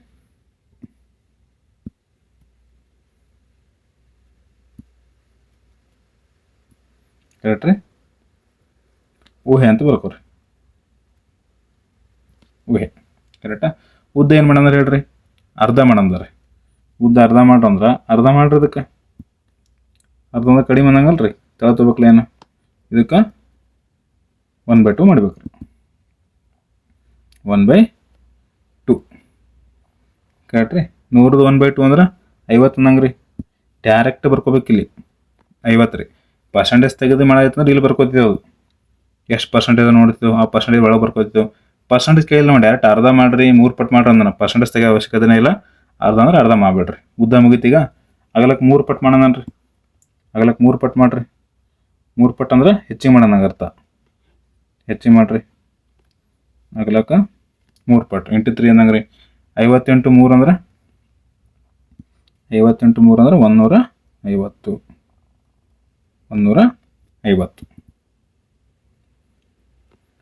Speaker 1: ಕರೆಕ್ಟ್ ರೀ. ಊಹೆ ಅಂತ ಬರ್ಕೋರಿ. ಊಹೆ ಕರೆಕ್ಟಾ. ಉದ್ದ ಏನು ಮಾಡಂದ್ರೆ ಹೇಳ್ರಿ? ಅರ್ಧ ಮಾಡಂದ್ರೆ. ಉದ್ದ ಅರ್ಧ ಮಾಡ್ರಂದ್ರೆ ಅರ್ಧ ಮಾಡ್ರಿ. ಇದಕ್ಕೆ ಅರ್ಧ ಅಂದ್ರೆ ಕಡಿಮೆ ಅನ್ನಂಗಲ್ರಿ. ತಳ ತಗೋಬೇಕಲ್ಲ ಏನು? ಇದಕ್ಕೆ 1/2 ಮಾಡ್ಬೇಕು ರೀ. 1/2 ಕರೆಕ್ಟ್ ರೀ. 100ದ 1/2 ಅಂದ್ರೆ 50 ಅನ್ನಂಗೆ ರೀ. ಡೈರೆಕ್ಟ್ ಬರ್ಕೋಬೇಕಿಲ್ಲಿ 50 ರೀ. ಪರ್ಸೆಂಟೇಜ್ ತೆಗೆದು ಮಾಡಾಯ್ತಂದ್ರೆ ಇಲ್ಲಿ ಬರ್ಕೋತಿದ್ದೆವು. ಎಷ್ಟು ಪರ್ಸೆಂಟೇಜ್ ನೋಡ್ತೀವಿ ಆ ಪರ್ಸೆಂಟೇಜ್ ಒಳಗೆ ಬರ್ಕೋತಿದ್ದೆವು. ಪರ್ಸೆಂಟೇಜ್ ಕೇಳಿಲ್ಲ ನಾವು ಡೈರೆಕ್ಟ್ ಅರ್ಧ ಮಾಡಿರಿ 3 ಪಟ್ಟು ಮಾಡ್ರಿ ಅಂದ. ಪರ್ಸೆಂಟೇಜ್ ತೆಗೆಯೋ ಅವಶ್ಯಕತೆನೇ ಇಲ್ಲ. ಅರ್ಧ ಅಂದ್ರೆ ಅರ್ಧ ಮಾಡಿಬಿಡ್ರಿ. ಉದ್ದ ಮುಗೀತೀಗ. ಅಗಲಕ್ಕೆ 3 ಪಟ್ಟು ಮಾಡೋಣನ್ರಿ. ಅಗಲಕ್ಕೆ 3 ಪಟ್ಟು ಮಾಡಿರಿ. 3 ಪಟ್ಟು ಅಂದ್ರೆ ಹೆಚ್ಚಿಗೆ ಮಾಡೋಣ ಅರ್ಥ. ಹೆಚ್ಚಿಗೆ ಮಾಡಿರಿ. ಅಗಲಕ್ಕೆ 3 ಪಟ್ಟು ಇಂಟು 3 ಅನ್ನಂಗೆ ರೀ. 50 × 3 ಅಂದ್ರೆ 50 × 3 ಅಂದ್ರೆ 150.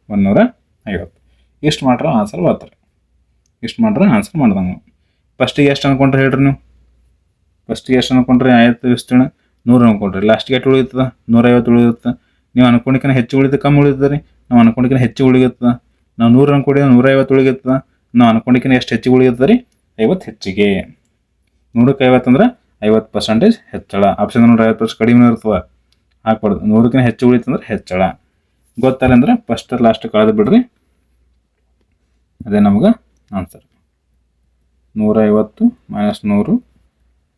Speaker 1: 150 ಇಷ್ಟು ಮಾಡ್ರೆ ಆನ್ಸರ್ ಬರ್ತಾರೆ. ಇಷ್ಟು ಮಾಡ್ರೆ ಆನ್ಸರ್ ಮಾಡ್ದಂಗೆ. ಫಸ್ಟಿಗೆ ಎಷ್ಟು ಅನ್ಕೊಂಡ್ರೆ ಹೇಳ್ರಿ ನೀವು? ಫಸ್ಟಿಗೆ ಎಷ್ಟು ಅನ್ಕೊಂಡ್ರಿ? ಆಯತ ವಿಸ್ತೀರ್ಣ 100 ಅನ್ಕೊಂಡ್ರಿ. ಲಾಸ್ಟಿಗೆ ಎಷ್ಟು ಉಳಿಯುತ್ತದೆ? 150 ಉಳಿಯುತ್ತೆ. ನೀವು ಅನ್ಕೊಂಡಿಕ್ಕಿಂತ ಹೆಚ್ಚು ಉಳಿದ ಕಮ್ಮಿ ಉಳಿತದೆ ರೀ. ನಾವು ಅನ್ಕೊಂಡಿಕ್ಕಿಂತ ಹೆಚ್ಚು ಉಳಿಯುತ್ತದೆ. ನಾವು 100 ಅನ್ಕೊಂಡಿದ್ದೆ 150 ಉಳಿಗಿರ್ತದೆ. ನಾವು ಅನ್ಕೊಂಡಿಕಿನ ಎಷ್ಟು ಹೆಚ್ಚಿಗೆ ಉಳಿಯುತ್ತದೆ ರೀ? 50 ಹೆಚ್ಚಿಗೆ. 100ಕ್ಕೆ 50 ಅಂದ್ರೆ 50% ಹೆಚ್ಚಳ. ಆಪ್ಷನ್ ನೋಡ್ರಿ 50% ಕಡಿಮೆ ಇರ್ತದೆ, ಹಾಕ್ಬಾರ್ದು. 100ಕ್ಕಿಂತ ಹೆಚ್ಚು ಉಳಿತಂದ್ರೆ ಹೆಚ್ಚಳ. ಗೊತ್ತಲ್ಲ ಅಂದ್ರೆ ಫಸ್ಟ್ ಲಾಸ್ಟ್ ಕಳೆದು ಬಿಡ್ರಿ, ಅದೇ ನಮ್ಗೆ ಆನ್ಸರ್. 150 ಮೈನಸ್ 100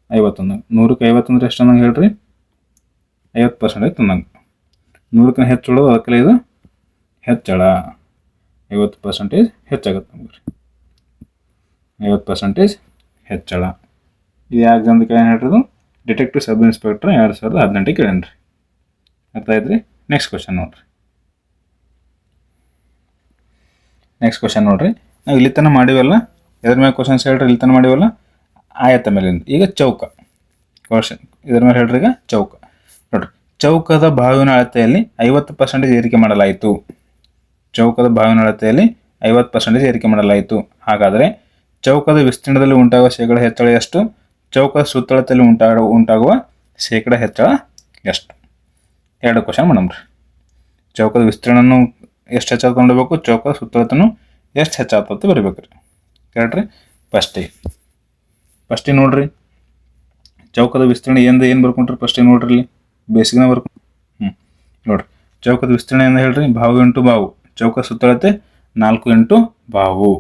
Speaker 1: 51. 100ಕ್ಕೆ 50 ಅಂದ್ರೆ ಎಷ್ಟು ಅನ್ನಂಗೆ ಹೇಳ್ರಿ? 50% ತಂದಂಗೆ. 100ಕ್ಕಿಂತ ಹೆಚ್ಚು ಉಳೋದು, ಅದಕ್ಕೆ ಇದು ಹೆಚ್ಚಳ. 50% ಹೆಚ್ಚಾಗುತ್ತೆ ನಮ್ಗೆ ರೀ. 50% ಹೆಚ್ಚಳ. ಇದು ಯಾಕೆ ಜನಕ್ಕೆ ಏನು ಹೇಳಿರೋದು? Detective sub inspector 2018 ಕೇಳೇನ್ರಿ. ಅರ್ಥ ಆಯ್ತು ರೀ? ನೆಕ್ಸ್ಟ್ ಕ್ವಶನ್ ನೋಡ್ರಿ. ನೆಕ್ಸ್ಟ್ ಕ್ವಶನ್ ನೋಡ್ರಿ. ನಾವು ಇಲ್ಲಿ ತನಕ ಮಾಡಿವಲ್ಲ, ಇದ್ರ ಮೇಲೆ ಕ್ವಶನ್ಸ್ ಹೇಳ್ರಿ. ಇಲ್ಲಿ ತನಕ ಮಾಡಿವಲ್ಲ ಆಯತ ಮೇಲಿಂದ. ಈಗ ಚೌಕ ಕ್ವಶನ್, ಇದ್ರ ಮೇಲೆ ಹೇಳ್ರಿ. ಈಗ ಚೌಕ ನೋಡ್ರಿ. ಚೌಕದ ಬಾವಿನ ಅಳತೆಯಲ್ಲಿ 50% ಏರಿಕೆ ಮಾಡಲಾಯಿತು. ಚೌಕದ ಬಾವಿನ ಅಳತೆಯಲ್ಲಿ 50% ಏರಿಕೆ ಮಾಡಲಾಯಿತು. ಹಾಗಾದರೆ ಚೌಕದ ವಿಸ್ತೀರ್ಣದಲ್ಲಿ ಉಂಟಾಗುವ ಶೇಕಡ ಹೆಚ್ಚಳ ಎಷ್ಟು? ಚೌಕದ ಸುತ್ತಳತೆಯಲ್ಲಿ ಉಂಟಾಗುವ ಶೇಕಡ ಹೆಚ್ಚಳ ಎಷ್ಟು? ಎರಡು ಕ್ವಶನ್ ಮಾಡಮ್ರಿ. ಚೌಕದ ವಿಸ್ತೀರ್ಣನೂ ಎಷ್ಟು ಹೆಚ್ಚಾಗ್ತದೆ ನೋಡಬೇಕು, ಚೌಕದ ಸುತ್ತಳತೆನೂ ಎಷ್ಟು ಹೆಚ್ಚಾಗ್ತದೆ ಬರೀಬೇಕು ರೀ. ಕರೆಕ್ಟ್ ರೀ? ಫಸ್ಟಿಗೆ ನೋಡ್ರಿ, ಚೌಕದ ವಿಸ್ತೀರ್ಣ ಏನು ಬರ್ಕೊಂಡ್ರಿ? ಫಸ್ಟಿಗೆ ನೋಡ್ರಿ, ಇಲ್ಲಿ ಬೇಸಿಕ್ನ ಬರ್ಕೊಂಡು ನೋಡ್ರಿ. ಚೌಕದ ವಿಸ್ತೀರ್ಣ ಏನು ಹೇಳ್ರಿ? ಬಾವು ಇಂಟು ಬಾವು. ಚೌಕ ಸುತ್ತಳತೆ 4 ಇಂಟು ಬಾವು.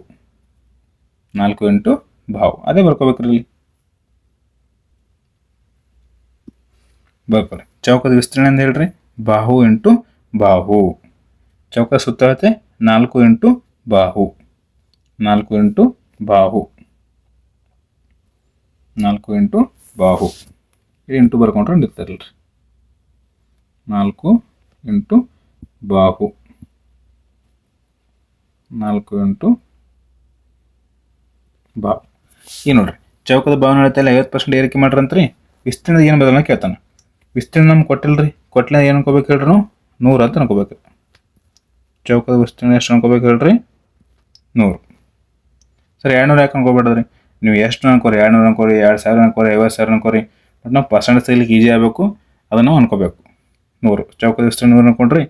Speaker 1: 4 ಇಂಟು ಬಾವು, ಅದೇ ಬರ್ಕೋಬೇಕ್ರಿ ಇಲ್ಲಿ. ಬರ್ಕೊರಿ. ಚೌಕದ ವಿಸ್ತೀರ್ಣ ಎಂದು ಹೇಳ್ರಿ? ಬಾಹು ಇಂಟು ಬಾಹು. ಚೌಕ ಸುತ್ತಳತೆ 4 ಇಂಟು ಬಾಹು. 4 ಇಂಟು ಬಾಹು. 4 ಇಂಟು ಬಾಹು. ಇಂಟು ಬರ್ಕೊಂಡ್ರೆ ನಿಂತಿರಲ್ರಿ. 4 ಇಂಟು ಬಾಹು. 4 ಇಂಟು ಬಾಹು. ಈ ನೋಡ್ರಿ, ಚೌಕದ ಬಾವಿನ ಅಳತೆಯಲ್ಲಿ 50% ಏರಿಕೆ ಮಾಡ್ರಂತ್ರಿ. ವಿಸ್ತೀರ್ಣದ ಏನು ಬದಲನ್ನ ಕೇಳ್ತಾನೆ. ವಿಸ್ತೀರ್ಣ ನಮ್ಗೆ ಕೊಟ್ಟಿಲ್ರಿ. ಕೊಟ್ಟಲೆ ಏನು ಅನ್ಕೋಬೇಕು ಹೇಳ್ರಿ? ನಾವು 100 ಅಂತ ಅನ್ಕೋಬೇಕು. ಚೌಕದ ವಿಸ್ತೀರ್ಣ ಎಷ್ಟು ಅನ್ಕೋಬೇಕು ಹೇಳ್ರಿ? 100. ಸರಿ, 200 ಯಾಕೆ ಅನ್ಕೋಬೇಡ್ರಿ? ನೀವು ಎಷ್ಟು ಅನ್ಕೋರಿ? 200 ಅನ್ಕೋರಿ, 2000 ಅನ್ಕೋರಿ, 50,000 ಅನ್ಕೋರಿ. ಬಟ್ ನಾವು ಪರ್ಸೆಂಟ್ ತೆಗಿಲಿಕ್ಕೆ ಈಜಿ ಆಗಬೇಕು, ಅದನ್ನು ನಾವು ಅನ್ಕೋಬೇಕು. 100. ಚೌಕದ ವಿಸ್ತೀರ್ಣ 100 ಅನ್ಕೊಂಡ್ರಿ.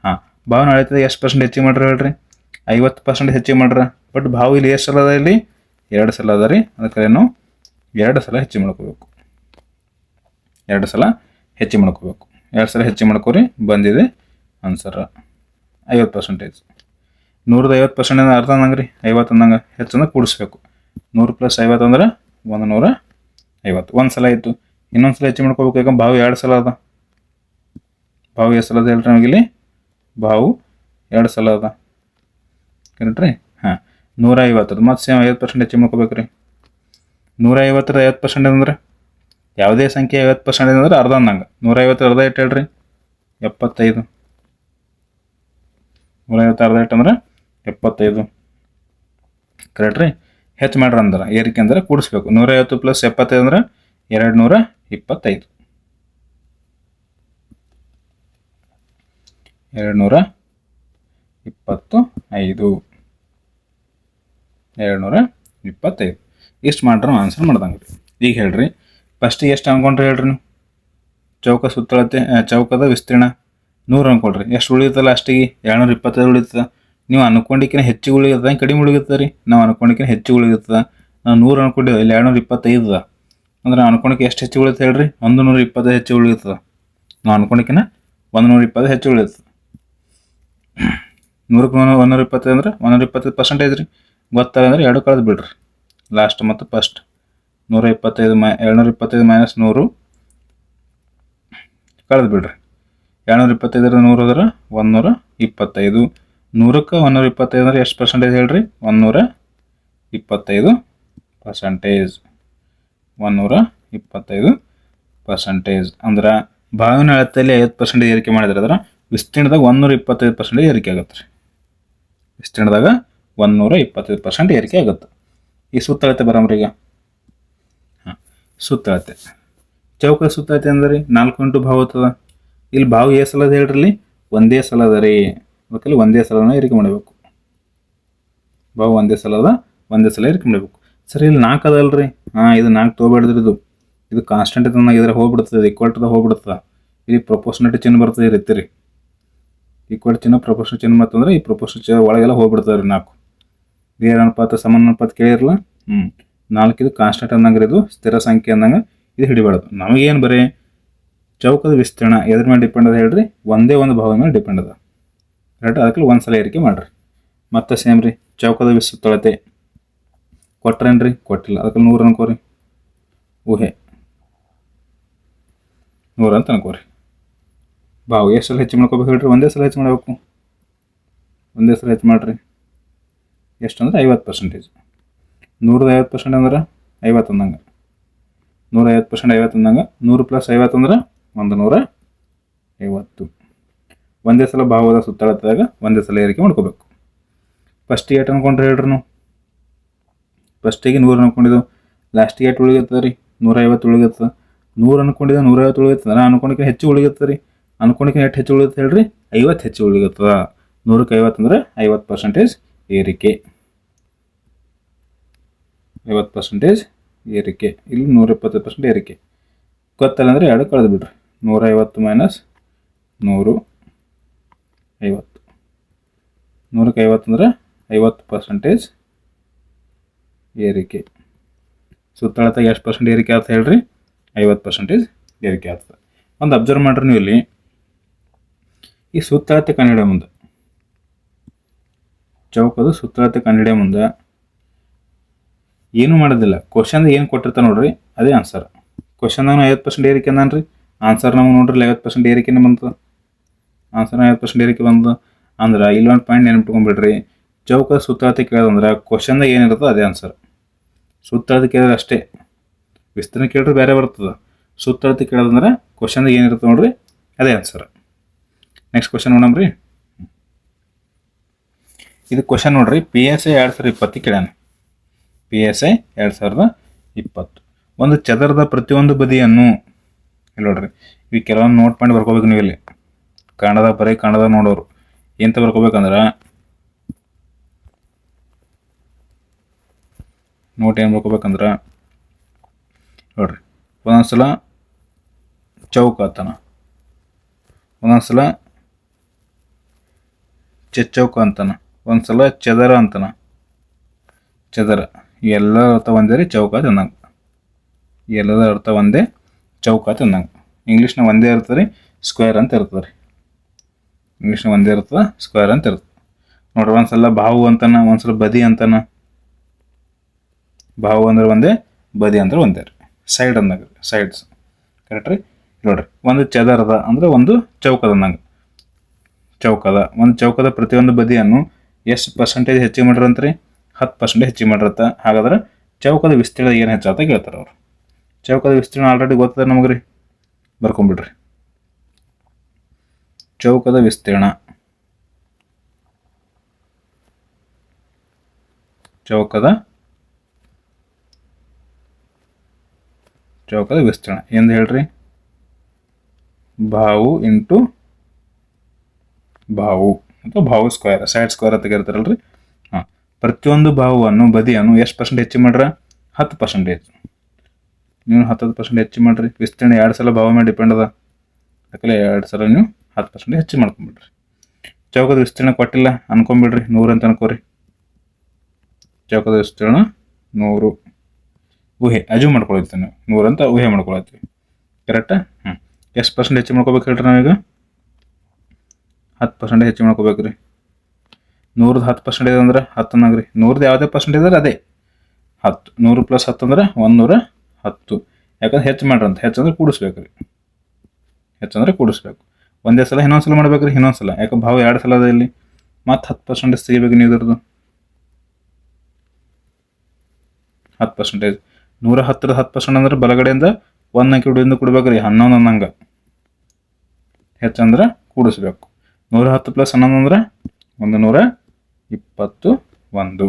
Speaker 1: ಹಾಂ, ಬಾವಿನ ಅಳತೆ ಎಷ್ಟು ಪರ್ಸೆಂಟ್ ಹೆಚ್ಚಿಗೆ ಮಾಡ್ರಿ ಹೇಳ್ರಿ? 50% ಹೆಚ್ಚಿಗೆ ಮಾಡ್ರ. ಬಟ್ ಬಾವು ಇಲ್ಲಿ ಎಷ್ಟು ಸಲ ಅದ? ಇಲ್ಲಿ 2 ಸಲ ಅದ ರೀ. ಅದಕ್ಕೆ ನಾವು 2 ಸಲ ಹೆಚ್ಚಿಗೆ ಮಾಡ್ಕೋಬೇಕು. 2 ಸಲ ಹೆಚ್ಚಿಗೆ ಮಾಡ್ಕೋಬೇಕು. 2 ಸಲ ಹೆಚ್ಚಿಗೆ ಮಾಡ್ಕೋರಿ, ಬಂದಿದೆ ಆನ್ಸರ್ 50%. 100ದ 50% ಅಂದ್ರೆ ಅರ್ಧ ಅಂದಂಗೆ ರೀ, 50 ಅಂದಂಗೆ. ಹೆಚ್ಚಂದ್ರೆ ಕೂಡಿಸ್ಬೇಕು. 100 + 50 ಅಂದ್ರೆ 150. ಒಂದು ಸಲ ಆಯಿತು. ಇನ್ನೊಂದು ಸಲ ಹೆಚ್ಚಿಗೆ ಮಾಡ್ಕೋಬೇಕು. ಯಾಕಂದ್ರೆ ಬಾವು 2 ಸಲ ಅದ. ಬಾವು ಎಷ್ಟು ಸಲ ಅದ ಹೇಳ್ರಿ ನಮಗಿಲ್ಲಿ? ಬಾವು 2 ಸಲ ಅದ. ಕರೆಕ್ಟ್ ರೀ? ಹಾಂ, 150. ಮತ್ತು ಸೇಮ್ 50% ಹೆಚ್ಚಿಗೆ ಮಾಡ್ಕೋಬೇಕು ರೀ. 150ರ 50% ಅಂದ್ರೆ ಯಾವುದೇ ಸಂಖ್ಯೆ 50% ಅಂದ್ರೆ ಅರ್ಧ ಅಂದಂಗೆ. 150 ಅರ್ಧ ಇಟ್ಟು ಹೇಳ್ರಿ? 75. 150 ಅರ್ಧ ಇಟ್ಟು ಅಂದ್ರೆ 75. ಕರೆಕ್ಟ್ ರೀ? ಹೆಚ್ಚು ಮಾಡ್ರಿ ಅಂದ್ರೆ ಏರಿಕೆ ಅಂದ್ರೆ ಕೂಡಿಸ್ಬೇಕು. 150 + 75 ಅಂದ್ರೆ 225. 225. 225. ಇಷ್ಟು ಮಾಡ್ರೆ ಆನ್ಸರ್ ಮಾಡ್ದಂಗೆ ರೀ. ಈಗ ಹೇಳ್ರಿ, ಫಸ್ಟಿಗೆ ಎಷ್ಟು ಅನ್ಕೊಂಡ್ರಿ ಹೇಳ್ರಿ ನೀವು? ಚೌಕ ಸುತ್ತಳತೆ, ಚೌಕದ ವಿಸ್ತೀರ್ಣ 100 ಅನ್ಕೊಳ್ರಿ. ಎಷ್ಟು ಉಳಿಯುತ್ತಲ್ಲ ಅಷ್ಟಿಗೆ? 225 ಉಳಿತದ. ನೀವು ಅನ್ಕೊಂಡಿಕಿನ ಹೆಚ್ಚಿಗೆ ಉಳಿಯುತ್ತದೆ, ಕಡಿಮೆ ಉಳಿಯುತ್ತದೆ ರೀ? ನಾವು ಅನ್ಕೊಂಡಿಕಿನ ಹೆಚ್ಚಿಗೆ ಉಳಿಯುತ್ತದೆ. ನಾವು 100 ಅನ್ಕೊಂಡಿದ್ದೆ, ಇಲ್ಲಿ 225 ಅದ. ಅಂದ್ರೆ ನಾವು ಅನ್ಕೊಂಡಿಕ್ಕೆ ಎಷ್ಟು ಹೆಚ್ಚಿಗೆ ಉಳಿಯುತ್ತೆ ಹೇಳ್ರಿ? 125 ಹೆಚ್ಚಿಗೆ ಉಳಿಯುತ್ತದೆ. ನಾವು ಅನ್ಕೊಂಡಿಕಿನ 120 ಹೆಚ್ಚಿಗೆ ಉಳಿಯುತ್ತದೆ. 100ಕ್ಕೆ 125 ಅಂದ್ರೆ 125% ರೀ. ಗೊತ್ತಾಗ ಅಂದ್ರೆ 2 ಕಳೆದು ಬಿಡ್ರಿ, ಲಾಸ್ಟ್ ಮತ್ತು ಫಸ್ಟ್. 225 ಮೈನಸ್ 100 ಕಳೆದು ಬಿಡ್ರಿ. 225 100 ಹೋದ್ರೆ 125. 100ಕ್ಕೆ 125 ಅಂದ್ರೆ ಎಷ್ಟು ಪರ್ಸೆಂಟೇಜ್ ಹೇಳ್ರಿ? 125%. 125% ಅಂದ್ರೆ ಬಾವಿನ ಅಳತೆಯಲ್ಲಿ 50% ಏರಿಕೆ ಮಾಡಿದ್ರೆ ಅದರ ವಿಸ್ತೀರ್ಣದಾಗ 125% ಏರಿಕೆ ಆಗುತ್ತೆ ರೀ. ವಿಸ್ತೀರ್ಣದಾಗ 125% ಏರಿಕೆ ಆಗುತ್ತೆ. ಈ ಸುತ್ತಳತೆ ಬರಮ್ರಿ ಈಗ. ಹಾಂ, ಸುತ್ತಳತೆ. ಚೌಕ ಸುತ್ತಳತೆ ಅಂದ್ರೆ 4 ಇಂಟು ಬಾವು ಆಗ್ತದ. ಇಲ್ಲಿ ಬಾವು ಎಷ್ಟು ಸಲ ಅದ ಹೇಳ್ರಿ? ಒಂದೇ ಸಲ ಅದ ರೀ. ಅದಕ್ಕೆ ಒಂದೇ ಸಲನ ಏರಿಕೆ ಮಾಡಬೇಕು. ಬಾವು ಒಂದೇ ಸಲ ಅದ, ಒಂದೇ ಸಲ ಏರಿಕೆ ಮಾಡಬೇಕು. ಸರಿ, ಇಲ್ಲಿ 4 ಅದಲ್ರಿ. ಹಾಂ, ಇದು 4 ತೊಗೊಬೇಡ್ರಿ. ಇದು ಕಾನ್ಸ್ಟೆಂಟ್ ಇದ್ದಾಗ ಇದ್ರೆ ಹೋಗ್ಬಿಡ್ತದೆ, ಈಕ್ವಲ್ ಟು ಹೋಗ್ಬಿಡ್ತದೆ. ಇಲ್ಲಿ ಪ್ರೊಪೋರ್ಷನಾಲಿಟಿ ಚಿಹ್ನೆ ಬರ್ತದೆ, ಈ ರೀತಿ ರೀ. ಈಕ್ವಲ್ ಚಿಹ್ನೆ ಪ್ರಪೋರ್ಷನ್ ಚಿಹ್ನೆ ಮತ್ತಂದ್ರೆ ಈ ಪ್ರಪೋರ್ಷನ್ ಚಿಹ್ನೆ ಒಳಗೆಲ್ಲ ಹೋಗ್ಬಿಡ್ತಾರೆ 4 ನೇರ ಅನುಪಾತ ಸಮಾನ ಅನುಪಾತ ಕೇಳಿರಲ್ಲ 4 ಇದು ಕಾನ್ಸ್ಟೆಂಟ್ ಅನ್ನಂಗ್ರಿ ಇದು ಸ್ಥಿರ ಸಂಖ್ಯೆ ಅನ್ನಂಗೆ ಇದು ಹಿಡಿಬಾರ್ದು ನಮಗೇನು ಬರೀ ಚೌಕದ ವಿಸ್ತೀರ್ಣ ಎದ್ರ ಮೇಲೆ ಡಿಪೆಂಡ್ ಅದ ಹೇಳ್ರಿ ಒಂದೇ ಒಂದು ಭಾಗದ ಮೇಲೆ ಡಿಪೆಂಡ್ ಅದ ಕರೆಕ್ಟ್ ಅದಕ್ಕೆ ಒಂದು ಸಲ ಏರಿಕೆ ಮಾಡಿರಿ ಮತ್ತೆ ಸೇಮ್ ರೀ ಚೌಕದ ಸುತ್ತಳತೆ ಕೊಟ್ರೇನ್ರಿ ಕೊಟ್ಟಿಲ್ಲ ಅದಕ್ಕೆ 100 ಅನ್ಕೋರಿ ಊಹೆ 100 ಅಂತ ಅನ್ಕೋರಿ ಭಾವ ಎಷ್ಟು ಸಲ ಹೆಚ್ಚು ಮಾಡ್ಕೋಬೇಕು ಹೇಳ್ರಿ ಒಂದೇ ಸಲ ಹೆಚ್ಚು ಮಾಡಬೇಕು ಒಂದೇ ಸಲ ಹೆಚ್ಚು ಮಾಡಿರಿ ಎಷ್ಟು ಅಂದ್ರೆ 50% 150% ಅಂದ್ರೆ 50 ಅಂದಂಗೆ 150% 50 ಅಂದಂಗೆ 100 + 50 ಅಂದ್ರೆ 150 ಒಂದೇ ಸಲ ಭಾವದ ಸುತ್ತಳತೆದಾಗ ಒಂದೇ ಸಲ ಏರಿಕೆ ಮಾಡ್ಕೋಬೇಕು ಫಸ್ಟಿಗೆ ಏಟ್ ಅನ್ಕೊಂಡ್ರೆ ಹೇಳ್ರಿ ನಾವು ಫಸ್ಟಿಗೆ 100 ಅನ್ಕೊಂಡಿದ್ದು ಲಾಸ್ಟಿಗೆ ಏಟ್ ಉಳಿಗತ್ತದ ರೀ 150 ಉಳಿಗತ್ತದ 100 ಅನ್ಕೊಂಡಿದ್ದ 150 ಉಳಿಗತ್ತದ ನಾನು ಅನ್ಕೊಂಡಿಕ್ಕೆ ಹೆಚ್ಚು ಉಳಿಗತ್ತದ ರೀ ಅನ್ಕೊಂಡಿಕ್ಕೆ ಎಷ್ಟು ಹೆಚ್ಚು ಉಳಿಗತ್ತೆ ಹೇಳ್ರಿ 50 ಹೆಚ್ಚು ಉಳಿಗತ್ತದ 100ಕ್ಕೆ 50 ಅಂದ್ರೆ 50% ಏರಿಕೆ 50% ಏರಿಕೆ ಇಲ್ಲಿ 120% ಏರಿಕೆ ಗೊತ್ತಲ್ಲ ಅಂದರೆ 2 ಕಳೆದು ಬಿಡ್ರಿ 150 - 100 50 100ಕ್ಕೆ 50 ಅಂದ್ರೆ 50% ಏರಿಕೆ ಸುತ್ತಳತೆಗೆ ಎಷ್ಟು ಪರ್ಸೆಂಟ್ ಏರಿಕೆ ಆಗ್ತದೆ ಹೇಳ್ರಿ 50% ಏರಿಕೆ ಆಗ್ತದೆ ಒಂದು ಅಬ್ಸರ್ವ್ ಮಾಡ್ರಿ ನೀವು ಇಲ್ಲಿ ಈ ಸುತ್ತಳತೆ ಕಂಡುಹಿಡಿಯೋ ಮುಂದೆ ಚೌಕದ ಸುತ್ತಳತೆ ಕಂಡುಹಿಡಿಯೋ ಮುಂದೆ ಏನೂ ಮಾಡೋದಿಲ್ಲ ಕ್ವಶನ್ ಏನು ಕೊಟ್ಟಿರ್ತಾರೆ ನೋಡ್ರಿ ಅದೇ ಆನ್ಸರ್ ಕ್ವಶನ್ದಾಗ 50% ಏರಿಕೆ ಅಂದ್ರಿ ಆನ್ಸರ್ ನಮಗೆ ನೋಡ್ರಿ 50% ಏರಿಕೆನೇ ಬಂತು ಆನ್ಸರ್ 50% ಏರಿಕೆ ಬಂತು ಅಂದ್ರೆ ಇಲ್ಲೊಂದು ಪಾಯಿಂಟ್ ನೆನಪಿಟ್ಕೊಂಡ್ಬಿಡ್ರಿ ಚೌಕದ ಸುತ್ತಳತೆ ಕೇಳೋದಂದ್ರೆ ಕ್ವಶನ್ದಾಗ ಏನಿರುತ್ತೋ ಅದೇ ಆನ್ಸರ್ ಸುತ್ತಳತೆ ಕೇಳಿದ್ರೆ ಅಷ್ಟೇ ವಿಸ್ತರಣೆ ಕೇಳಿದ್ರೆ ಬೇರೆ ಬರ್ತದೆ ಸುತ್ತಳತೆ ಕೇಳೋದಂದ್ರೆ ಕ್ವಶನ್ದಾಗ ಏನಿರುತ್ತೆ ನೋಡ್ರಿ ಅದೇ ಆನ್ಸರ್ ನೆಕ್ಸ್ಟ್ ಕ್ವಶನ್ ನೋಡಮ್ರಿ ಇದು ಕ್ವಶನ್ ನೋಡ್ರಿ PSI 2020 ಕೇಳ್ಯಾನ PSI 2020 ಒಂದು ಚದರದ ಪ್ರತಿಯೊಂದು ಬದಿಯನ್ನು ಇಲ್ಲಿ ನೋಡ್ರಿ ಇವು ಕೆಲವೊಂದು ನೋಟ್ ಮಾಡಿ ಬರ್ಕೋಬೇಕು ನೀವು ಇಲ್ಲಿ ಕನ್ನಡದಾಗ ನೋಡೋರು ಎಂತ ಬರ್ಕೋಬೇಕಂದ್ರೆ ನೋಟ್ ಏನು ಬರ್ಕೋಬೇಕಂದ್ರೆ ನೋಡ್ರಿ ಒಂದೊಂದ್ಸಲ ಚೌಕ ಅಂತಾನ ಒಂದೊಂದ್ಸಲ ಚೌಕ ಅಂತಾನ ಒಂದ್ಸಲ ಚದರ ಅಂತಾನ ಚದರ ಎಲ್ಲ ಅರ್ಥ ಒಂದೇ ರೀ ಚೌಕ ಅಂದಂಗೆ ಎಲ್ಲದ ಅರ್ಥ ಒಂದೇ ಚೌಕ ಅಂದಂಗೆ ಇಂಗ್ಲೀಷ್ನ ಒಂದೇ ಇರ್ತದೆ ರೀ ಸ್ಕ್ವೇರ್ ಅಂತ ಇರ್ತದೆ ರೀ ಇಂಗ್ಲೀಷ್ನ ಒಂದೇ ಇರ್ತದೆ ಸ್ಕ್ವೇರ್ ಅಂತ ಇರ್ತದೆ ನೋಡ್ರಿ ಒಂದ್ಸಲ ಬಾವು ಅಂತಾನ ಒಂದ್ಸಲ ಬದಿ ಅಂತಾನ ಬಾವು ಅಂದ್ರೆ ಒಂದೇ ಬದಿ ಅಂದ್ರೆ ಒಂದೇ ರೀ ಸೈಡ್ ಅಂದಾಗ ರೀ ಸೈಡ್ಸ್ ಕರೆಕ್ಟ್ ರೀ ನೋಡ್ರಿ ಒಂದು ಚದರದ ಅಂದ್ರೆ ಒಂದು ಚೌಕದ ಅಂದಂಗೆ ಒಂದು ಚೌಕದ ಪ್ರತಿಯೊಂದು ಬದಿಯನ್ನು ಎಷ್ಟು ಪರ್ಸೆಂಟೇಜ್ ಹೆಚ್ಚಿಗೆ ಮಾಡಿರಂತ ರೀ 10% ಹೆಚ್ಚಿಗೆ ಮಾಡಿರತ್ತ ಹಾಗಾದ್ರೆ ಚೌಕದ ವಿಸ್ತೀರ್ಣ ಏನು ಹೆಚ್ಚಾತ ಕೇಳ್ತಾರೆ ಅವರು ಚೌಕದ ವಿಸ್ತೀರ್ಣ ಆಲ್ರೆಡಿ ಗೊತ್ತದ ನಮಗೆ ರೀ ಬರ್ಕೊಂಬಿಡ್ರಿ ಚೌಕದ ವಿಸ್ತೀರ್ಣ ಚೌಕದ ವಿಸ್ತೀರ್ಣ ಎಂದು ಹೇಳ್ರಿ ಬಾವು ಇಂಟು ಬಾವು ಅಥವಾ ಬಾವು ಸ್ಕ್ವೇರ್ ಸೈಡ್ ಸ್ಕ್ವೇರ್ ಅಂತ ಕರಿತಾರಲ್ರಿ ಹಾಂ ಪ್ರತಿಯೊಂದು ಬಾವುವನ್ನು ಬದಿಯನ್ನು ಎಷ್ಟು ಪರ್ಸೆಂಟ್ ಹೆಚ್ಚು ಮಾಡ್ರ 10% ನೀವು 10% ಹೆಚ್ಚು ಮಾಡಿರಿ ವಿಸ್ತೀರ್ಣ 2 ಸಲ ಬಾವು ಮೇಲೆ ಡಿಪೆಂಡ್ ಅದ ಯಾಕಂದ್ರೆ 2 ಸಲ ನೀವು 10% ಹೆಚ್ಚು ಮಾಡ್ಕೊಂಬಿಡ್ರಿ ಚೌಕದ ವಿಸ್ತೀರ್ಣ ಕೊಟ್ಟಿಲ್ಲ ಅನ್ಕೊಂಬಿಡ್ರಿ 100 ಅಂತ ಅನ್ಕೋರಿ ಚೌಕದ ವಿಸ್ತೀರ್ಣ 100 ಊಹೆ ಅಜು ಮಾಡ್ಕೊಳತ್ತೀವಿ ನಾವು 100 ಅಂತ ಊಹೆ ಮಾಡ್ಕೊಳತ್ತೀವಿ ಕರೆಕ್ಟಾ ಎಷ್ಟು ಪರ್ಸೆಂಟ್ ಹೆಚ್ಚು ಮಾಡ್ಕೋಬೇಕು ಹೇಳ್ರಿ ನಾವೀಗ 10% ಹೆಚ್ಚು ಮಾಡ್ಕೋಬೇಕು ರೀ 100ದ 10% ಅಂದ್ರೆ 10 ಅನ್ನಂಗ್ರಿ 100ದ ಯಾವುದೇ ಪರ್ಸೆಂಟೇಜ್ ಅಂದ್ರೆ ಅದೇ 10 100 + 10 ಅಂದ್ರೆ 110 ಯಾಕಂದ್ರೆ ಹೆಚ್ಚು ಮಾಡ್ರಂತ ಹೆಚ್ಚಂದ್ರೆ ಕೂಡಿಸ್ಬೇಕು ರೀ ಹೆಚ್ಚಂದ್ರೆ ಕೂಡಿಸ್ಬೇಕು ಒಂದೇ ಸಲ ಇನ್ನೊಂದು ಸಲ ಮಾಡ್ಬೇಕು ರೀ ಇನ್ನೊಂದು ಸಲ ಯಾಕೆ ಭಾವ 2 ಸಲ ಅದ ಇಲ್ಲಿ ಮತ್ತು 10% ತೆಗಿಬೇಕು ನೀವು ಇದ್ರದ್ದು 10% 110ರ 10% ಅಂದ್ರೆ ಬಲಗಡೆಯಿಂದ 1 ಅಂಕಿ ಹುಡಿಯಿಂದ ಕೊಡ್ಬೇಕು ರೀ 11 ಅನ್ನಂಗೆ ಹೆಚ್ಚಂದ್ರೆ ಕೂಡಿಸ್ಬೇಕು 110 + 11 ಅಂದ್ರೆ 121